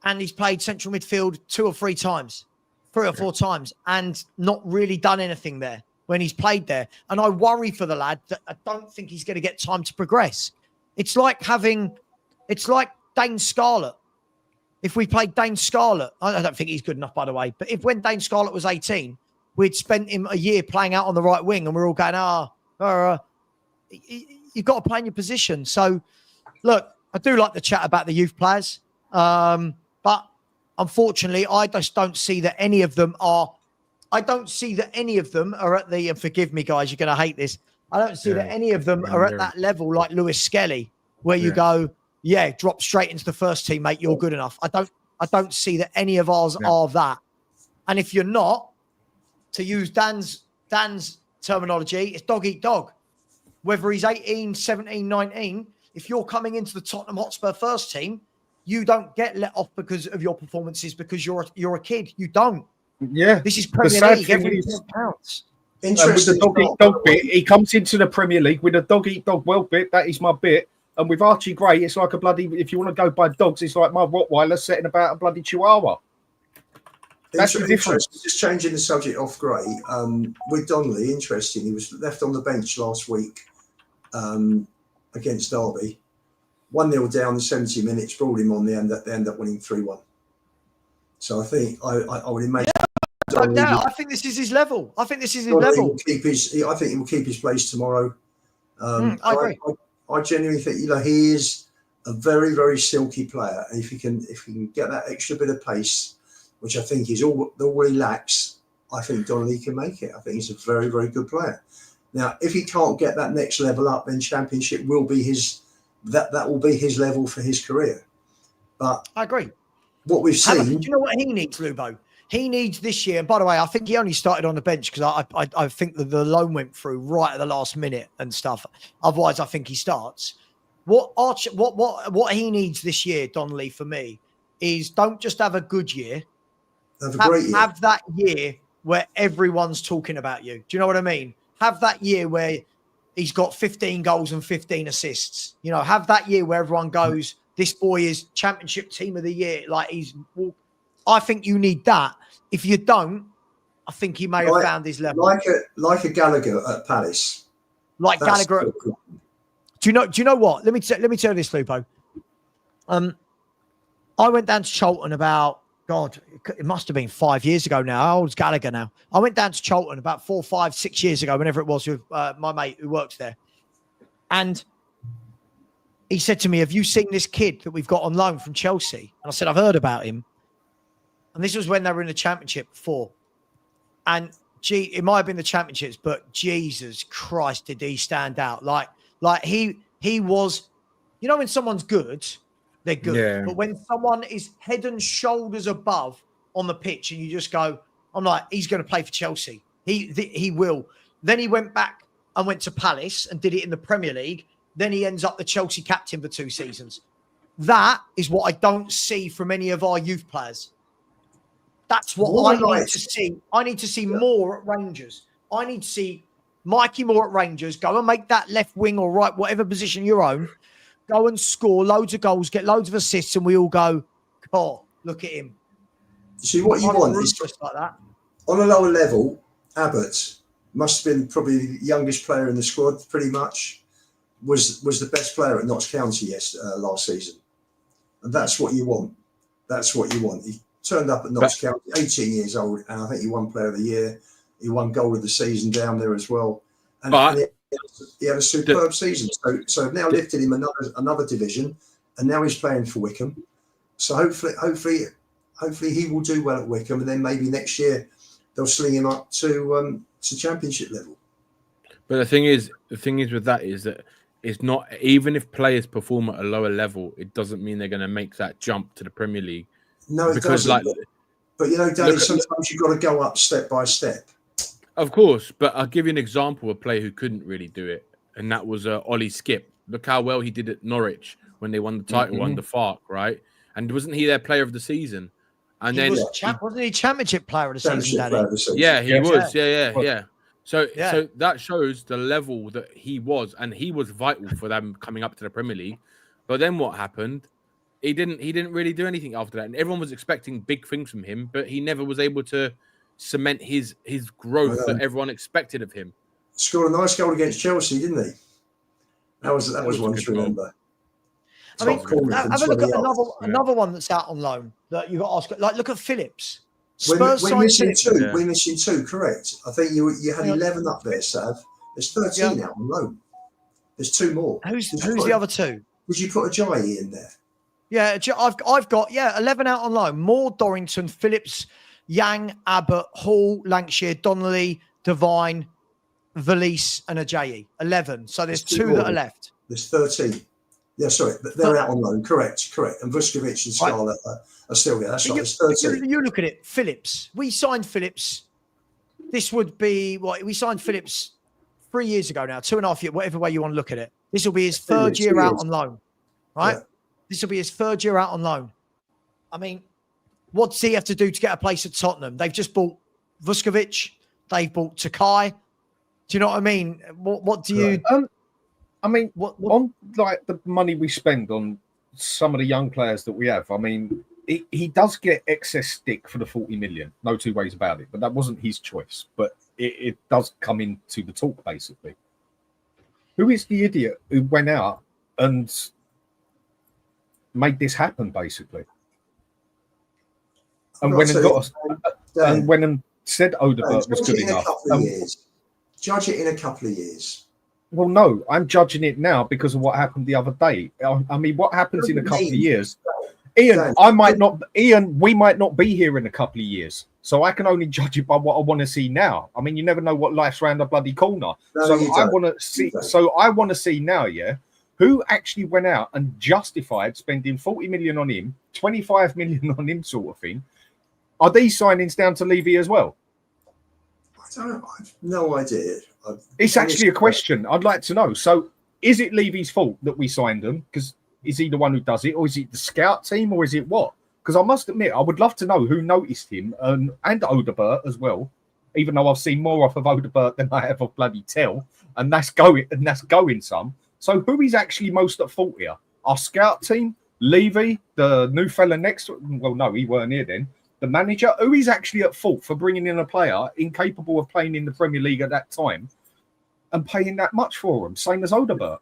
and he's played central midfield 2 or 3 times, 3 or 4 times, and not really done anything there when he's played there. And I worry for the lad that I don't think he's going to get time to progress. It's like Dane Scarlett. If we played Dane Scarlett, I don't think he's good enough, by the way, but if when Dane Scarlett was 18, we'd spent him a year playing out on the right wing and we're all going, you've got to play in your position. So, look, I do like the chat about the youth players. But unfortunately, I just don't see that any of them are at the, and forgive me, guys, you're going to hate this. I don't see that any of them are at that level like Lewis Skelly, where you go, drop straight into the first team, mate, you're good enough. I don't see that any of ours are that. And if you're not, to use Dan's terminology, it's dog eat dog. Whether he's 18, 17, 19, if you're coming into the Tottenham Hotspur first team, you don't get let off because of your performances because you're a kid. You don't. Yeah. This is Premier League. Every counts. With the dog eat dog bit, he comes into the Premier League with a dog eat dog well bit. That is my bit. And with Archie Gray, it's like a bloody, if you want to go by dogs, it's like my Rottweiler setting about a bloody Chihuahua. That's the difference. Just changing the subject off Gray, with Donnelly, interesting. He was left on the bench last week against Derby. 1-0 down in 70 minutes, brought him on. They end up winning 3-1. So I think I would imagine. I think this is his level. I think he will keep his place tomorrow. I agree. I genuinely think he is a very, very silky player, and if he can get that extra bit of pace, which I think is all he lacks, I think Donnelly can make it. I think he's a very, very good player. Now, if he can't get that next level up, then Championship will be his will be his level for his career. But I agree. What we've seen. Do you know what he needs, Lubo? He needs this year. And by the way, I think he only started on the bench because I think that the loan went through right at the last minute and stuff. Otherwise, I think he starts. What he needs this year, Donnelly, for me, is don't just have a good year. Have a great year. Have that year where everyone's talking about you. Do you know what I mean? Have that year where he's got 15 goals and 15 assists. Have that year where everyone goes, this boy is Championship Team of the Year. Like I think you need that. If you don't, I think he may have found his level. Like a Gallagher at Palace. Like That's Gallagher. Do you know what? Let me tell you this, Lupo. I went down to Cholton about, God, it must have been 5 years ago now. How old's Gallagher now? I went down to Cholton about 4, 5, 6 years ago, whenever it was, with my mate who works there. And he said to me, have you seen this kid that we've got on loan from Chelsea? And I said, I've heard about him. And this was when they were in the Championship before. And it might have been the Championships, but Jesus Christ, did he stand out. Like he was, you know, when someone's good, they're good. Yeah. But when someone is head and shoulders above on the pitch and you just go, I'm like, he's going to play for Chelsea. He will. Then he went back and went to Palace and did it in the Premier League. Then he ends up the Chelsea captain for 2 seasons. That is what I don't see from any of our youth players. That's what I need to see. I need to see more at Rangers. I need to see Mikey Moore at Rangers. Go and make that left wing or right, whatever position you're on. Go and score loads of goals, get loads of assists, and we all go, oh, look at him. See, what you want is, like that. On a lower level, Abbott must have been probably the youngest player in the squad, pretty much, was the best player at Notts County last season. And that's what you want. That's what you want. He turned up at Notts County, 18 years old, and I think he won Player of the Year. He won Goal of the Season down there as well. And he had a superb season. So I've now lifted him another division, and now he's playing for Wycombe. So hopefully he will do well at Wycombe, and then maybe next year they'll sling him up to Championship level. But the thing is with that is that it's not, even if players perform at a lower level, it doesn't mean they're going to make that jump to the Premier League. No, it doesn't. But you know, Danny, sometimes you've got to go up step by step. Of course, but I'll give you an example of a player who couldn't really do it, and that was Ollie Skip. Look how well he did at Norwich when they won the title under Farke, right? And wasn't he their player of the season? And then wasn't he Championship player of the season, Danny? Yeah, he was. Yeah. So that shows the level that he was, and he was vital for them coming up to the Premier League. But then what happened? He didn't really do anything after that, and everyone was expecting big things from him, but he never was able to cement his growth that everyone expected of him. Scored a nice goal against Chelsea, didn't he? That was one to remember. I mean, have a look at another one that's out on loan that you got to ask. Like, look at Phillips. Spurs we're missing two. Yeah. We're missing two. Correct. I think you had 11 up there, Sav. There's 13 out on loan. There's 2 more. Who's the other 2? Would you put a Jai in there? Yeah, I've got 11 out on loan. Moore, Dorrington, Phillips, Yang, Abbott, Hall, Lancashire, Donnelly, Devine, Valise, and Ajayi. 11. So there's 2 that are left. There's 13. Yeah, sorry, but they're out on loan. Correct. And Vuskovic and Scarlett are still there. That's right. There's 13. You look at it. Phillips. We signed Phillips. This would be what we signed Phillips 3 years ago now, 2.5 years, whatever way you want to look at it. This will be his third year out on loan, right? Yeah. This will be his 3rd year out on loan. I mean, what does he have to do to get a place at Tottenham? They've just bought Vuskovic. They've bought Takai. Do you know what I mean? What do you... I mean, on like the money we spend on some of the young players that we have, I mean, he does get excess stick for the 40 million. No 2 ways about it. But that wasn't his choice. But it does come into the talk, basically. Who is the idiot who went out and made this happen, basically? And when and said Odegaard was good enough. Judge it in a couple of years. Well, no, I'm judging it now because of what happened the other day. I mean, what happens in a couple of years? Ian, we might not be here in a couple of years. So I can only judge it by what I want to see now. I mean, you never know what life's around the bloody corner. I want to see now, who actually went out and justified spending 40 million on him, 25 million on him sort of thing. Are these signings down to Levy as well? I don't know. I've no idea. It's actually a question I'd like to know. So is it Levy's fault that we signed them? Because is he the one who does it? Or is it the scout team? Or is it what? Because I must admit, I would love to know who noticed him and Odegaard as well, even though I've seen more off of Odegaard than I have of bloody Tell. And that's going some. So who is actually most at fault here? Our scout team, Levy, the new fella next to... Well, no, he weren't here then. the manager, who is actually at fault for bringing in a player incapable of playing in the Premier League at that time and paying that much for him, same as Odegaard.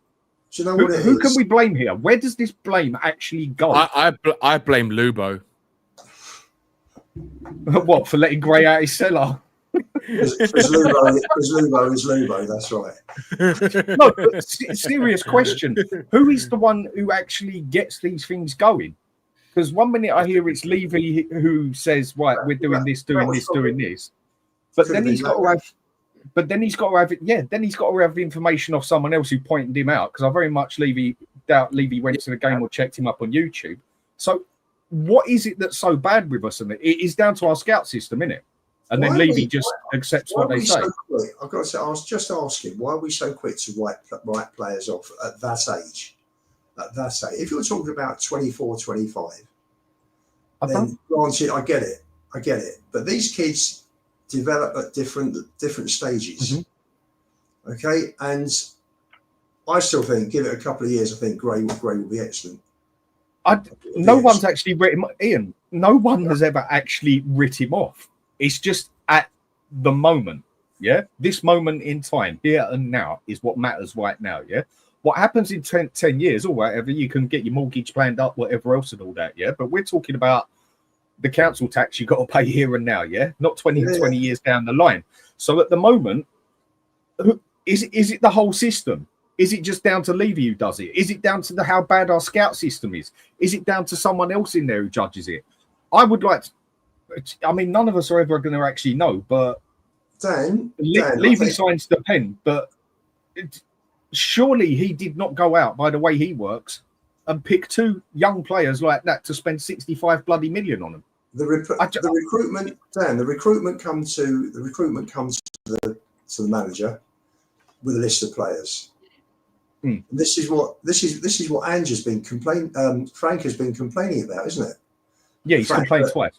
Do you know what Who can we blame here? Where does this blame actually go? I blame Lubo. What, for letting Gray out his cellar? Because Lubo is Lubo, that's right. No, but serious question. Who is the one who actually gets these things going? Because one minute I hear it's Levy who says, right, we're doing this, doing this. But then he's got to have information off someone else who pointed him out. Because I very much doubt Levy went to the game or checked him up on YouTube. So what is it that's so bad with us? And it is down to our scout system, isn't it? And then Levy just accepts what they say. I've got to say, I was just asking, why are we so quick to write players off at that age? If you're talking about 24, 25, then granted, I get it. But these kids develop at different stages. Mm-hmm. Okay, and I still think, give it a couple of years, I think Gray will be excellent. No one's actually written Ian. No one has ever actually written him off. It's just at the moment, yeah? This moment in time, here and now, is what matters right now, yeah? What happens in 10 years or whatever, you can get your mortgage planned up, whatever else and all that, yeah? But we're talking about the council tax you've got to pay here and now, yeah? Not 20 years down the line. So at the moment, is it the whole system? Is it just down to Levy who does it? Is it down to how bad our scout system is? Is it down to someone else in there who judges it? I would like to... I mean, none of us are ever going to actually know, but Dan Levy signs the pen, but surely he did not go out, by the way he works, and pick two young players like that to spend 65 bloody million on them. The recruitment comes to the manager with a list of players. Mm. This is what Ange has been Frank has been complaining about, isn't it? Yeah, he's complained twice.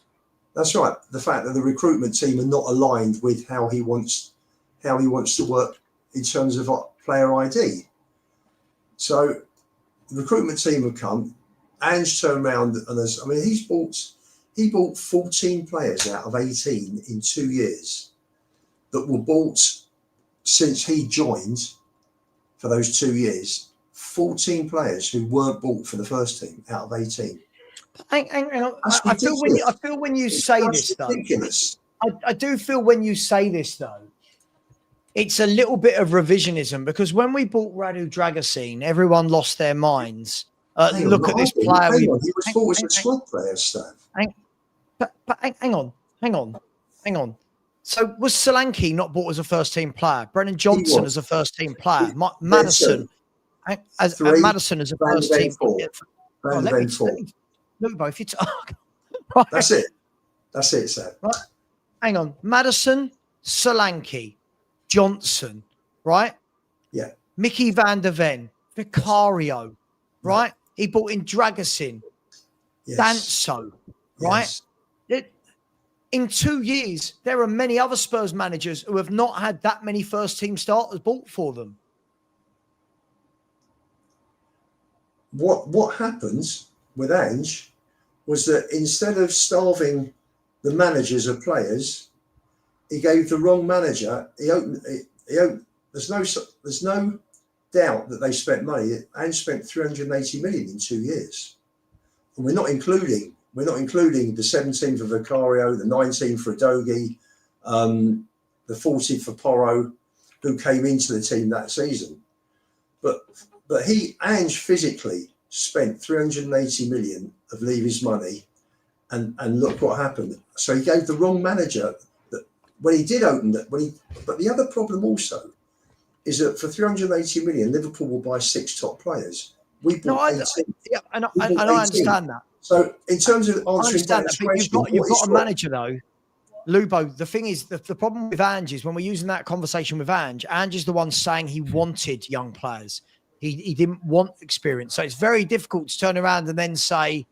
That's right. The fact that the recruitment team are not aligned with how he wants to work in terms of player ID. So the recruitment team have come. Ange turned around and he bought 14 players out of 18 in 2 years that were bought since he joined for those 2 years. 14 players who weren't bought for the first team out of 18. I feel when you say this, though. I do feel when you say this, though, it's a little bit of revisionism, because when we bought Radu Dragusin, everyone lost their minds. Look at this player. He was bought as a squad player, Stav. Hang on. So was Solanke not bought as a first-team player? Brennan Johnson as a first-team player? Madison as a first-team player? Look, both you talk. Right. That's it, Sam. Right. Hang on. Madison, Solanke, Johnson, right? Yeah. Mickey van der Ven, Vicario, right? He brought in Dragusin, Danso, right? Yes. In 2 years, there are many other Spurs managers who have not had that many first-team starters bought for them. What happens with Ange was that instead of starving the managers of players, he gave the wrong manager. There's no doubt that they spent money. Ange spent 380 million in 2 years, and we're not including the 17 for Vicario, the 19 for Udogie, the 40 for Porro, who came into the team that season. But Ange physically spent 380 million of Levy's money, and look what happened. So he gave the wrong manager that when he did open that. But the other problem also is that for 380 million, Liverpool will buy 6 top players. We bought 18. I understand that. So in terms of answering that question, you've got a manager though, Lubo. The thing is, the problem with Ange is when we're using that conversation with Ange is the one saying he wanted young players. He didn't want experience. So it's very difficult to turn around and then say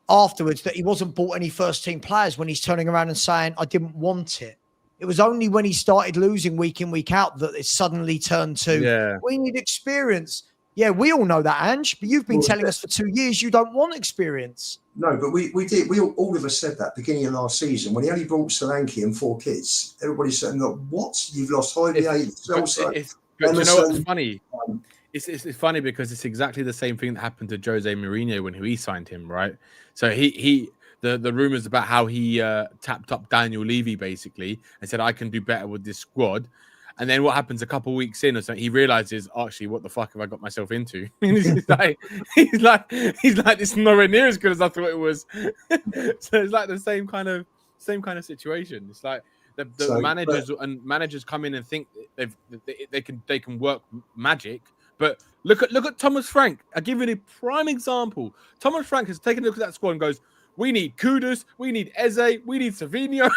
afterwards that he wasn't bought any first-team players when he's turning around and saying, I didn't want it. It was only when he started losing week in, week out that it suddenly turned to, we need experience. Yeah, we all know that, Ange, but you've been telling us for 2 years you don't want experience. No, but we did. We all of us said that beginning of last season when he only brought Solanke and 4 kids. Everybody said, "Look, what? You've lost Holiday, also." But you know what's funny? It's funny because it's exactly the same thing that happened to Jose Mourinho when he signed him, right? So the rumors about how he tapped up Daniel Levy basically and said, "I can do better with this squad." And then what happens a couple of weeks in or something, he realizes, actually, what the fuck have I got myself into? he's like, this is nowhere near as good as I thought it was. So it's like the same kind of situation. It's like the managers come in and think they can work magic. But look at Thomas Frank. I'll give you a prime example. Thomas Frank has taken a look at that squad and goes, "We need Kudus, we need Eze, we need Savinho."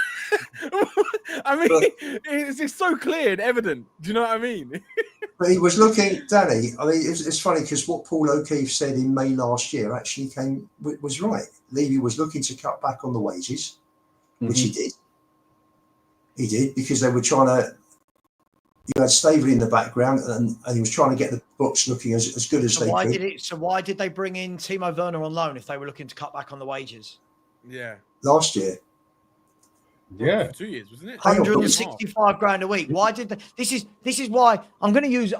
I mean, it's so clear and evident. Do you know what I mean? But he was looking, Danny. I mean, it's funny because what Paul O'Keefe said in May last year actually was right. Levy was looking to cut back on the wages, which he did. He did because they were trying to. You had Staveley in the background, and he was trying to get the books looking as good as they could. So why did they bring in Timo Werner on loan if they were looking to cut back on the wages? Yeah, last year. Yeah, 2 years, wasn't it? 165 grand a week. Why did they? This is why I'm going to use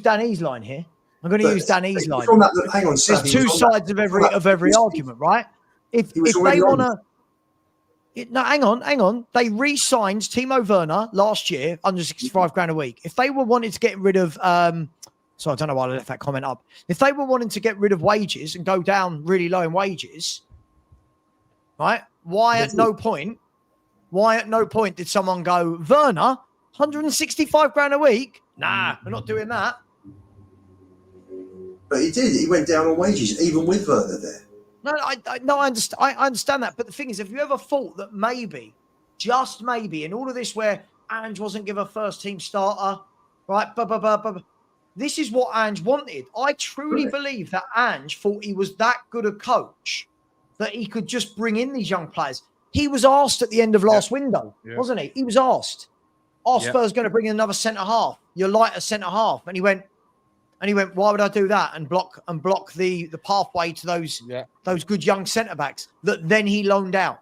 Danny's line here. I'm going to use Danny's line. Hang on, there's two sides of every argument, right? If they want to. No, hang on. They re-signed Timo Werner last year, 165 grand a week. If they were wanting to get rid of, so I don't know why I left that comment up. If they were wanting to get rid of wages and go down really low in wages, right? Why at no point did someone go, Werner, 165 grand a week? Nah, we're not doing that. But he did. He went down on wages, even with Werner there. No, I understand that. But the thing is, if you ever thought that maybe, just maybe, in all of this where Ange wasn't given a first team starter, right? This is what Ange wanted. I truly believe that Ange thought he was that good a coach that he could just bring in these young players. He was asked at the end of last window, wasn't he? He was asked, "Are Spurs going to bring in another centre half? You're light a centre half." And he went, "Why would I do that and block the pathway to those good young centre backs that then he loaned out?"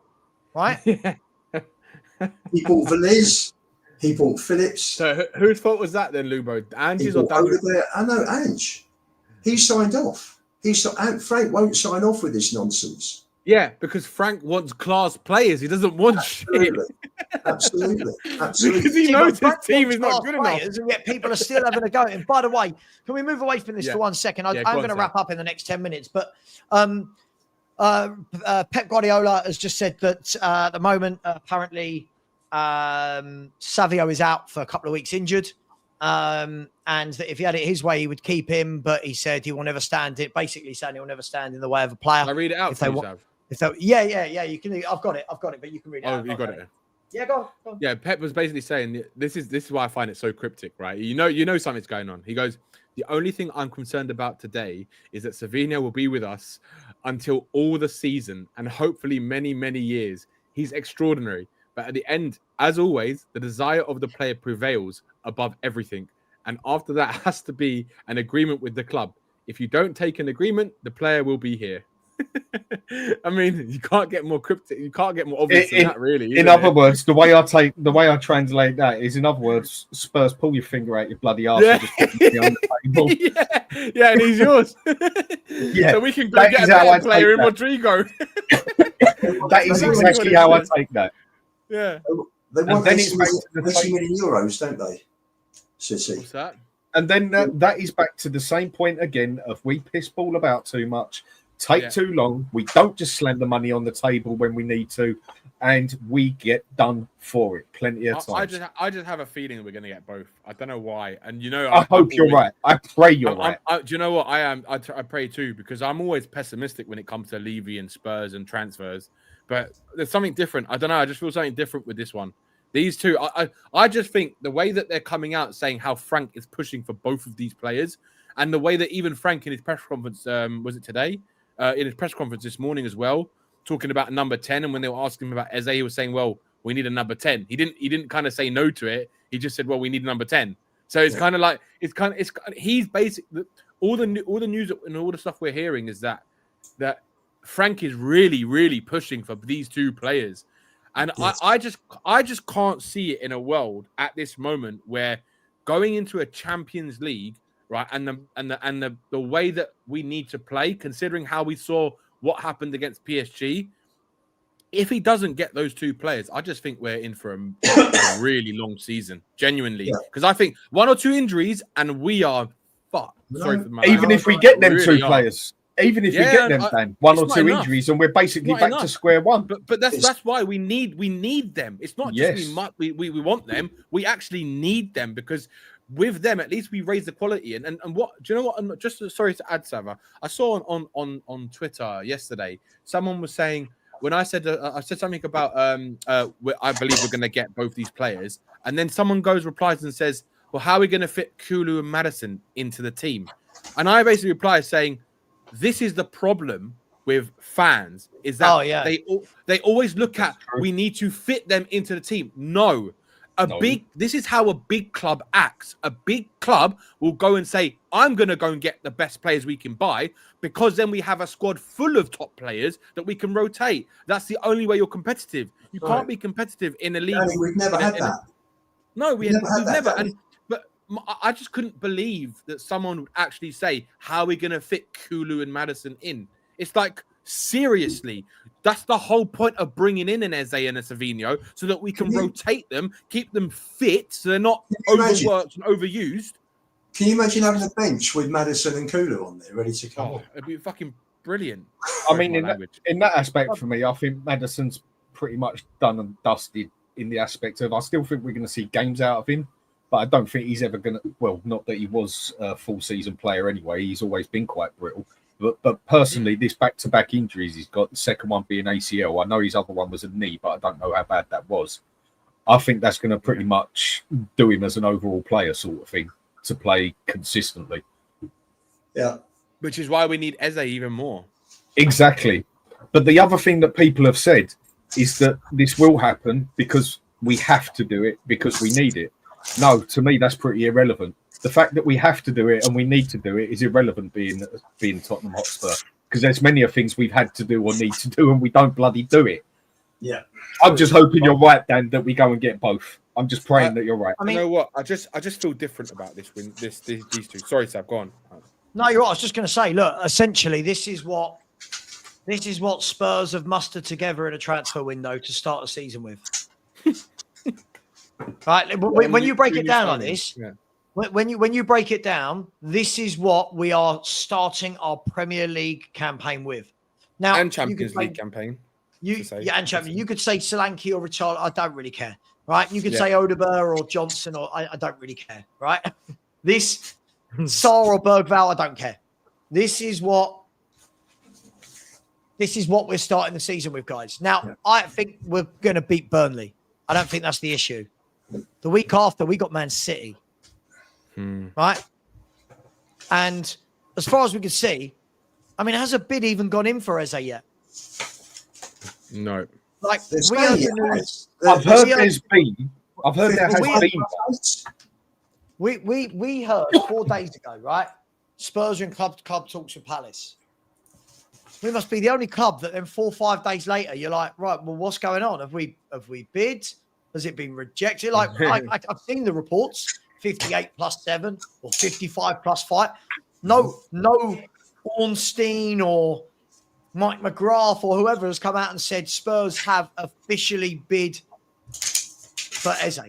Right? He bought Veliz. He bought Phillips. So whose fault was that then, Lubo? Ange's or Daniel? I know Ange. He signed off. Frank won't sign off with this nonsense. Yeah, because Frank wants class players. He doesn't want shit. Absolutely. Because he knows his team is not good enough. And yet people are still having a go. And by the way, can we move away from this for 1 second? I'm going to wrap up in the next 10 minutes. But Pep Guardiola has just said that at the moment, apparently, Savio is out for a couple of weeks injured. And that if he had it his way, he would keep him. But he said he will never stand it. Basically saying he will never stand in the way of a player. I read it out for you, Sav. You can. I've got it, but you can read it out. Oh, you got it. Yeah, go on. Yeah, Pep was basically saying this is why I find it so cryptic, right? You know something's going on. He goes, "The only thing I'm concerned about today is that Savinho will be with us until all the season and hopefully many, many years. He's extraordinary. But at the end, as always, the desire of the player prevails above everything. And after that has to be an agreement with the club. If you don't take an agreement, the player will be here." I mean, you can't get more cryptic. You can't get more obvious than that, really. In other words, the way I translate that is, in other words, Spurs, pull your finger out your bloody arse. Yeah. And just put it on the table. Yeah, and he's yours. Yeah, so we can go get a better player in Rodrigo. That is exactly how I take that. Yeah. They want 80 million euros, don't they? City. What's that? And then that is back to the same point again of we piss ball about too much, take too long. We don't just slam the money on the table when we need to, and we get done for it plenty of times. I just have a feeling we're going to get both. I don't know why. And I hope you're right. I pray you're right. Do you know what I am? I pray too, because I'm always pessimistic when it comes to Levy and Spurs and transfers. But there's something different. I don't know. I just feel something different with this one. These two, I just think the way that they're coming out saying how Frank is pushing for both of these players, and the way that even Frank in his press conference, was it today? In his press conference this morning as well, talking about number 10. And when they were asking him about Eze, he was saying, "Well, we need a number 10." He didn't kind of say no to it. He just said, "Well, we need a number 10." So it's kind of like he's basically all the news and all the stuff we're hearing is that Frank is really pushing for these two players, and yes. I just can't see it in a world at this moment where going into a Champions League, right, and the way that we need to play, considering how we saw what happened against PSG. If he doesn't get those two players, I just think we're in for a really long season, genuinely. Because I think 1 or 2 injuries and we are fucked. Sorry for my even if we get them really 2 players, even if we get them, Dan, 1 or 2 injuries, and we're basically back to square one. But that's why we need them. It's not just we want them. We actually need them because with them, at least we raise the quality. And what do you know? What? Just sorry to add, Savva. I saw on Twitter yesterday, someone was saying. When I said something about I believe we're going to get both these players, and then someone replies and says, "Well, how are we going to fit Kulu and Maddison into the team?" And I basically reply saying, "This is the problem with fans is that they always look at we need to fit them into the team. No, this is how a big club acts. A big club will go and say, I'm going to go and get the best players we can buy because then we have a squad full of top players that we can rotate. That's the only way you're competitive. You can't be competitive in a league. We've never had that. No, we've never. But I just couldn't believe that someone would actually say, how are we going to fit Kulu and Maddison in? It's like, seriously, that's the whole point of bringing in an Eze and a Savinho so that we can rotate them, keep them fit, so they're not overworked and overused. Can you imagine having a bench with Maddison and Kulu on there ready to come on? It'd be fucking brilliant. I mean, in that aspect for me, I think Maddison's pretty much done and dusted in the aspect of I still think we're going to see games out of him, but I don't think he's ever going to, well, not that he was a full season player anyway. He's always been quite brittle. But personally, this back-to-back injuries he's got, the second one being ACL. I know his other one was a knee, but I don't know how bad that was. I think that's going to pretty much do him as an overall player sort of thing to play consistently. Yeah. Which is why we need Eze even more. Exactly. But the other thing that people have said is that this will happen because we have to do it because we need it. No, to me, that's pretty irrelevant. The fact that we have to do it and we need to do it is irrelevant being Tottenham Hotspur because there's many of things we've had to do or need to do and we don't bloody do it. Yeah. I'm just hoping you're right, Dan, that we go and get both. I'm just praying that you're right. I mean, you know what? I just feel different about this. These two. Sorry, Sav, go on. No, you're right. I was just going to say, look, essentially, this is what Spurs have mustered together in a transfer window to start a season with. Right? When you break it down like this. Yeah. When you break it down, this is what we are starting our Premier League campaign with. Now and Champions League campaign. And Champions. You could say Solanke or Richarlison. I don't really care, right? You could say Odegaard or Johnson, or I don't really care, right? This Sarr or Bergvall, I don't care. This is what we're starting the season with, guys. Now, I think we're going to beat Burnley. I don't think that's the issue. The week after, we got Man City. Right? And as far as we can see, I mean, has a bid even gone in for Eze yet? No. Like, I've heard there's been. I've heard there has been. We heard 4 days ago, right? Spurs are in club talks with Palace. We must be the only club that then 4 or 5 days later, you're like, right, well, what's going on? Have we bid? Has it been rejected? Like, I've seen the reports. 58 plus 7 or 55 plus 5. No Ornstein or Mike McGrath or whoever has come out and said Spurs have officially bid for Eze.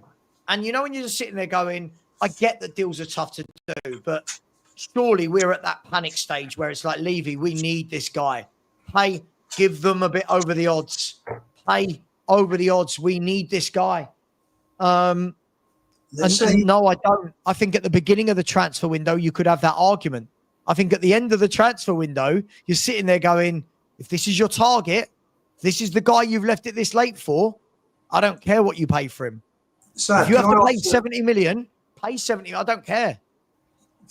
And you know, when you're just sitting there going, I get that deals are tough to do, but surely we're at that panic stage where it's like, Levy, we need this guy. Give them a bit over the odds. Play over the odds. We need this guy. And no, I don't. I think at the beginning of the transfer window, you could have that argument. I think at the end of the transfer window, you're sitting there going, if this is your target, this is the guy you've left it this late for, I don't care what you pay for him. So if you have to pay 70 million, pay 70. I don't care.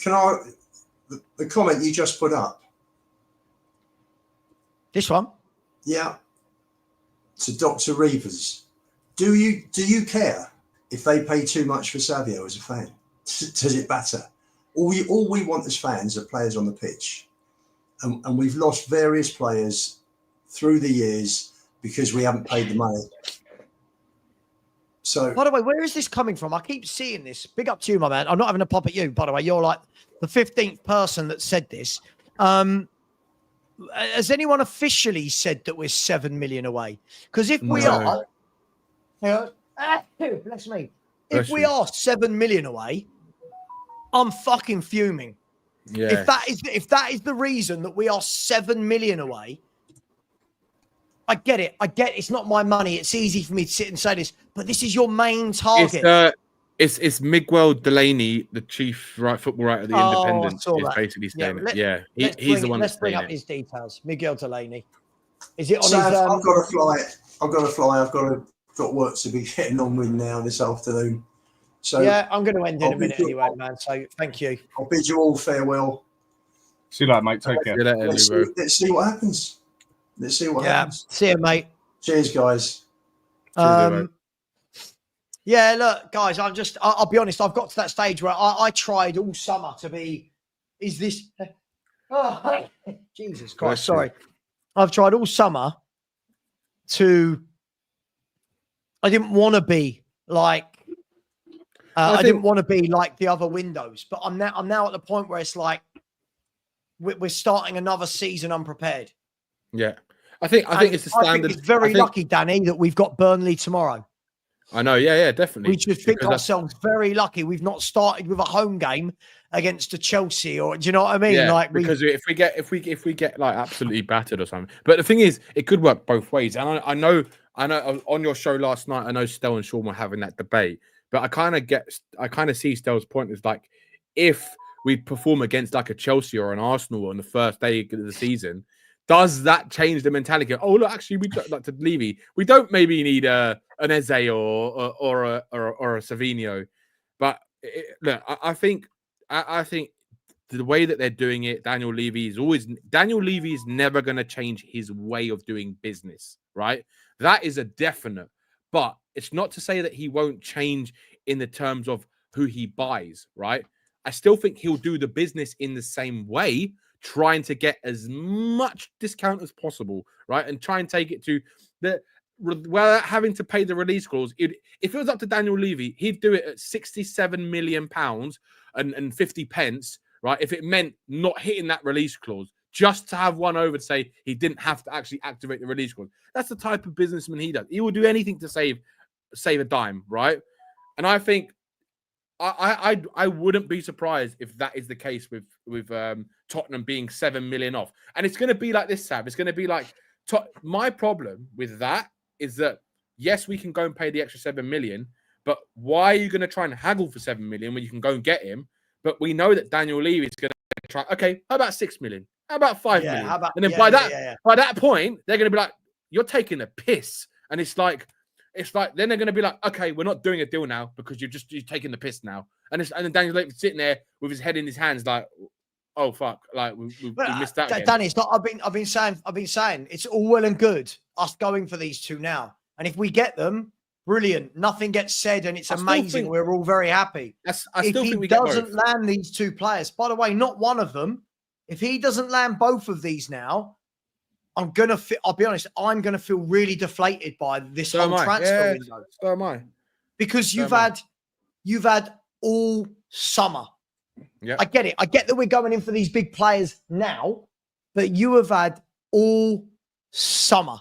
The comment you just put up. This one? Yeah. To Dr. Reavers. Do you care if they pay too much for Savio as a fan? Does it matter? All we want as fans are players on the pitch. And we've lost various players through the years because we haven't paid the money. So, by the way, where is this coming from? I keep seeing this. Big up to you, my man. I'm not having a pop at you, by the way. You're like the 15th person that said this. Has anyone officially said that we're 7 million away? Because if we are, bless me. If we are 7 million away, I'm fucking fuming. Yeah. If that is the reason that we are 7 million away, I get it. It's not my money. It's easy for me to sit and say this, but this is your main target. It's Miguel Delaney, the chief football writer of the Independent, is basically saying it. He's the one that's bring up his details. Miguel Delaney. Is it on his? I've got to fly. I've got work to be getting on with now this afternoon. So yeah, I'm going to end in a minute anyway, man. So thank you. I'll bid you all farewell. See you later, mate. Take care. Let's see what happens. Happens. See you, mate. Cheers, guys. Yeah, look, guys, I'll be honest, I've got to that stage where I tried all summer to be, Jesus Christ, sorry. I've tried all summer I didn't want to be like, I didn't want to be like the other windows, but I'm now at the point where it's like, we're starting another season unprepared. Yeah. I think it's the standard. I think it's very lucky, Danny, that we've got Burnley tomorrow. I know, yeah, definitely. We should think ourselves very lucky. We've not started with a home game against a Chelsea, or do you know what I mean? Yeah, like because if we get like absolutely battered or something. But the thing is, it could work both ways. And I know on your show last night, I know Stel and Sean were having that debate, but I kind of see Stel's point is like, if we perform against like a Chelsea or an Arsenal on the first day of the season, does that change the mentality? Oh, look, actually, we don't, like to Levy. We don't maybe need an Eze or a Savinho, but look, I think the way that they're doing it, Daniel Levy is never going to change his way of doing business, right? That is a definite, but it's not to say that he won't change in the terms of who he buys, right? I still think he'll do the business in the same way, trying to get as much discount as possible, right? And try and take it to without having to pay the release clause. If it was up to Daniel Levy, he'd do it at £67 million and 50 pence, right? If it meant not hitting that release clause, just to have one over to say he didn't have to actually activate the release clause. That's the type of businessman he does. He will do anything to save a dime, right? And I think I wouldn't be surprised if that is the case with Tottenham being 7 million off. And it's going to be like this, Sav. It's going to be like, my problem with that is that, yes, we can go and pay the extra 7 million, but why are you going to try and haggle for 7 million when you can go and get him? But we know that Daniel Levy is going to try, okay, how about 6 million? How about 5 million? And then by that point, they're going to be like, you're taking a piss. And it's like then they're going to be like, okay, we're not doing a deal now because you're taking the piss now. And then Daniel Levy sitting there with his head in his hands, like, oh fuck, like we missed that. Danny, it's not. I've been saying it's all well and good us going for these two now, and if we get them, brilliant. Nothing gets said, and it's amazing. We're all very happy. If he doesn't land these two players, by the way, not one of them. If he doesn't land both of these now, I'll be honest, I'm gonna feel really deflated by this whole transfer window. So am I. Because you've had all summer. Yeah, I get it. I get that we're going in for these big players now, but you have had all summer.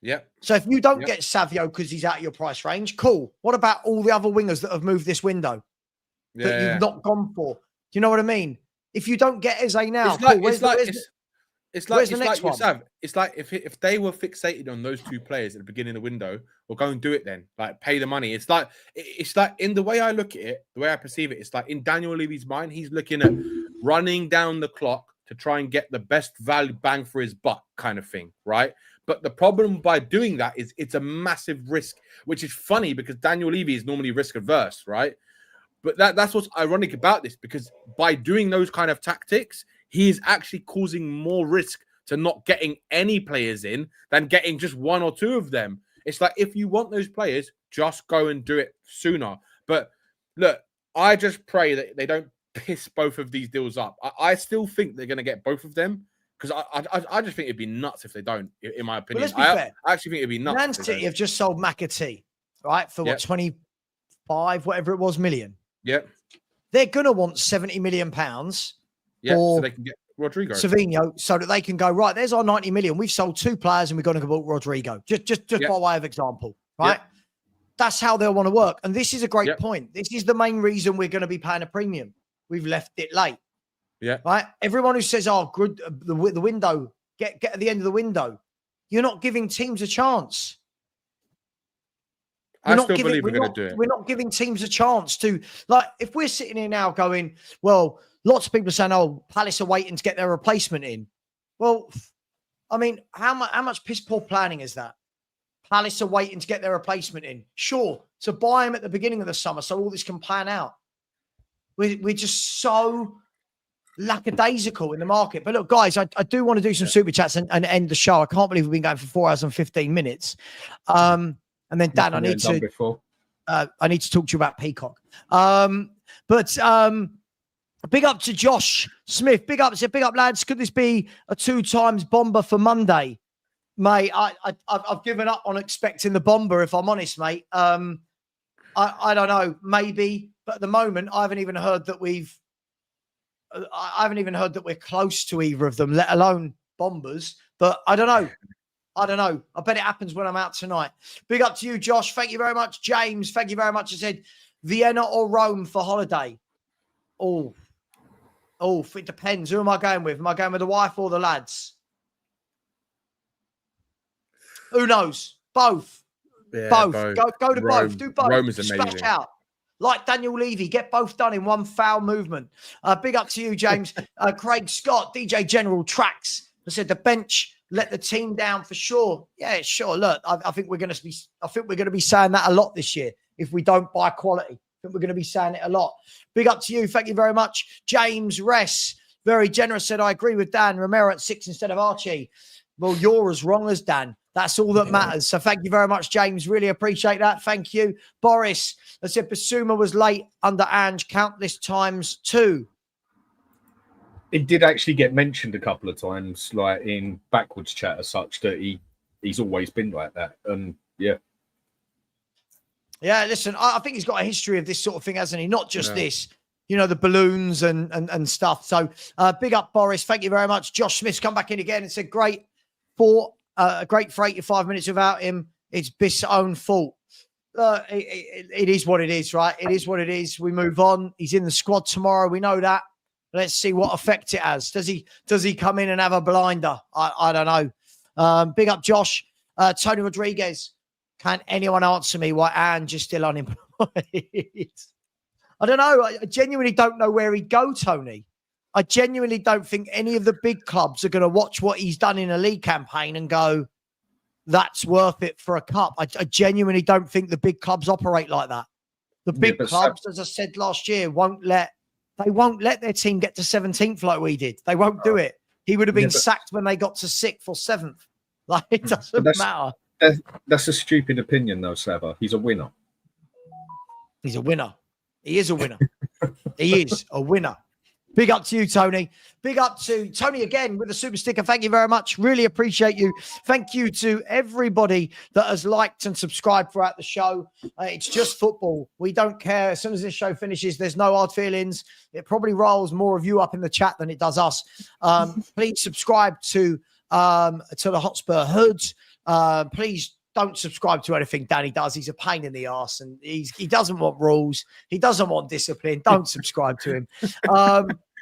Yeah. So if you don't get Savio because he's out of your price range, cool. What about all the other wingers that have moved this window that you've not gone for? Do you know what I mean? If you don't get Eze now, it's like if they were fixated on those two players at the beginning of the window, we'll go and do it then. Like, pay the money. It's like in the way I look at it, the way I perceive it, it's like in Daniel Levy's mind, he's looking at running down the clock to try and get the best value bang for his buck kind of thing, right? But the problem by doing that is it's a massive risk, which is funny because Daniel Levy is normally risk averse, right? But that's what's ironic about this, because by doing those kind of tactics, he is actually causing more risk to not getting any players in than getting just one or two of them. It's like, if you want those players, just go and do it sooner. But look, I just pray that they don't piss both of these deals up. I still think they're going to get both of them because I just think it'd be nuts if they don't, in my opinion. Well, let's be fair. I actually think it'd be nuts. Man City have just sold McAtee, right, for what, 25, whatever it was, million. Yep. They're going to want £70 million so they can get Rodrigo. Savinho, so that they can go, right, there's our 90 million. We've sold 2 players and we're going to go Rodrigo. Just by way of example, right? Yep. That's how they'll want to work. And this is a great point. This is the main reason we're going to be paying a premium. We've left it late. Yeah. Right? Everyone who says, oh, good, the window, get at the end of the window. You're not giving teams a chance. I still believe we're going to do it. We're not giving teams a chance to, like, if we're sitting here now going, well, lots of people are saying, oh, Palace are waiting to get their replacement in. Well, I mean, how much piss poor planning is that? Palace are waiting to get their replacement in. Sure, to buy him at the beginning of the summer so all this can plan out. We're just so lackadaisical in the market. But look, guys, I do want to do some super chats and end the show. I can't believe we've been going for 4 hours and 15 minutes. And then, Dan, I need to talk to you about Peacock. But big up to Josh Smith. Big up, lads. Could this be a 2 times bomber for Monday? Mate, I've given up on expecting the bomber, if I'm honest, mate. I don't know, maybe, but at the moment, I haven't even heard that we're close to either of them, let alone bombers. But I don't know. I bet it happens when I'm out tonight. Big up to you, Josh. Thank you very much. James, thank you very much. I said Vienna or Rome for holiday. Oh, it depends. Who am I going with? Am I going with the wife or the lads? Who knows? Both. Yeah, both. both. Go to Rome. both. Do both. Rome is amazing. Splash out. Like Daniel Levy, get both done in one foul movement. Big up to you, James. Craig Scott, DJ General Tracks. I said the bench let the team down for sure. Yeah, sure. Look, I think we're going to be saying that a lot this year if we don't buy quality. I think we're going to be saying it a lot. Big up to you. Thank you very much. James Ress, very generous, said, I agree with Dan. Romero at 6 instead of Archie. Well, you're as wrong as Dan. That's all that matters. So thank you very much, James. Really appreciate that. Thank you. Boris, I said Bissouma was late under Ange countless times too. It did actually get mentioned a couple of times, like in backwards chat as such, that he's always been like that. And yeah. Yeah, listen, I think he's got a history of this sort of thing, hasn't he? Not just this, you know, the balloons and stuff. So big up, Boris. Thank you very much. Josh Smith's come back in again and said, great for 85 minutes without him. It's Biss' own fault. It is what it is, right? It is what it is. We move on. He's in the squad tomorrow. We know that. Let's see what effect it has. Does he come in and have a blinder? I don't know. Big up, Josh. Tony Rodriguez. Can anyone answer me why Ange is still unemployed? I don't know. I genuinely don't know where he'd go, Tony. I genuinely don't think any of the big clubs are going to watch what he's done in a league campaign and go, that's worth it for a cup. I genuinely don't think the big clubs operate like that. The big clubs, as I said last year, won't let their team get to 17th like we did. They won't do it. He would have been sacked when they got to 6th or 7th. Like, it doesn't matter. That's a stupid opinion, though, Savva. He's a winner. He's a winner. He is a winner. He is a winner. Big up to you, Tony. Big up to Tony again with the super sticker. Thank you very much. Really appreciate you. Thank you to everybody that has liked and subscribed throughout the show. It's just football. We don't care. As soon as this show finishes, there's no hard feelings. It probably rolls more of you up in the chat than it does us. Please subscribe to the Hotspur Hoods. Please don't subscribe to anything Danny does. He's a pain in the arse and he doesn't want rules. He doesn't want discipline. Don't subscribe to him.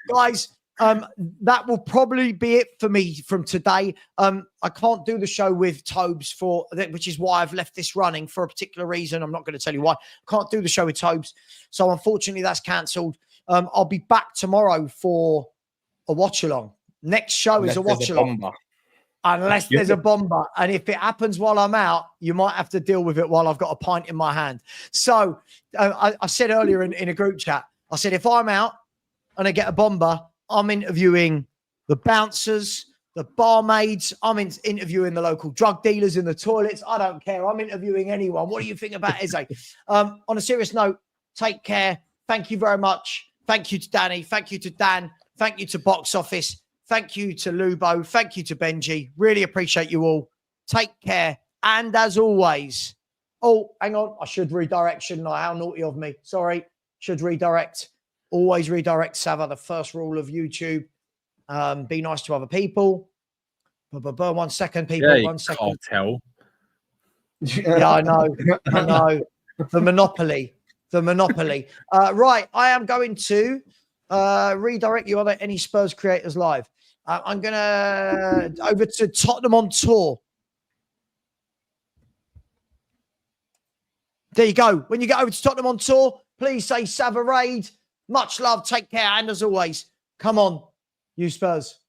Guys, that will probably be it for me from today. I can't do the show with Tobes which is why I've left this running for a particular reason. I'm not going to tell you why. Can't do the show with Tobes. So unfortunately that's cancelled. I'll be back tomorrow for a watch along. Next show is a watch along. Unless there's a bomber. And if it happens while I'm out, you might have to deal with it while I've got a pint in my hand. So I said earlier in a group chat, I said, if I'm out and I get a bomber, I'm interviewing the bouncers, the barmaids. I'm interviewing the local drug dealers in the toilets. I don't care. I'm interviewing anyone. What do you think about Eze? On a serious note, take care. Thank you very much. Thank you to Danny. Thank you to Dan. Thank you to Box Office. Thank you to Lubo. Thank you to Benji. Really appreciate you all. Take care. And as always, oh, hang on. I should redirect, shouldn't I? How naughty of me. Sorry. Should redirect. Always redirect, Savva. The first rule of YouTube. Be nice to other people. 1 second, people. Yeah, 1 second. Cartel. Yeah, I know. I know. The monopoly. The monopoly. Right. I am going to redirect you. Are there any Spurs creators live? I'm going to over to Tottenham on tour. There you go. When you get over to Tottenham on tour, please say Savva Raid. Much love. Take care. And as always, come on, you Spurs.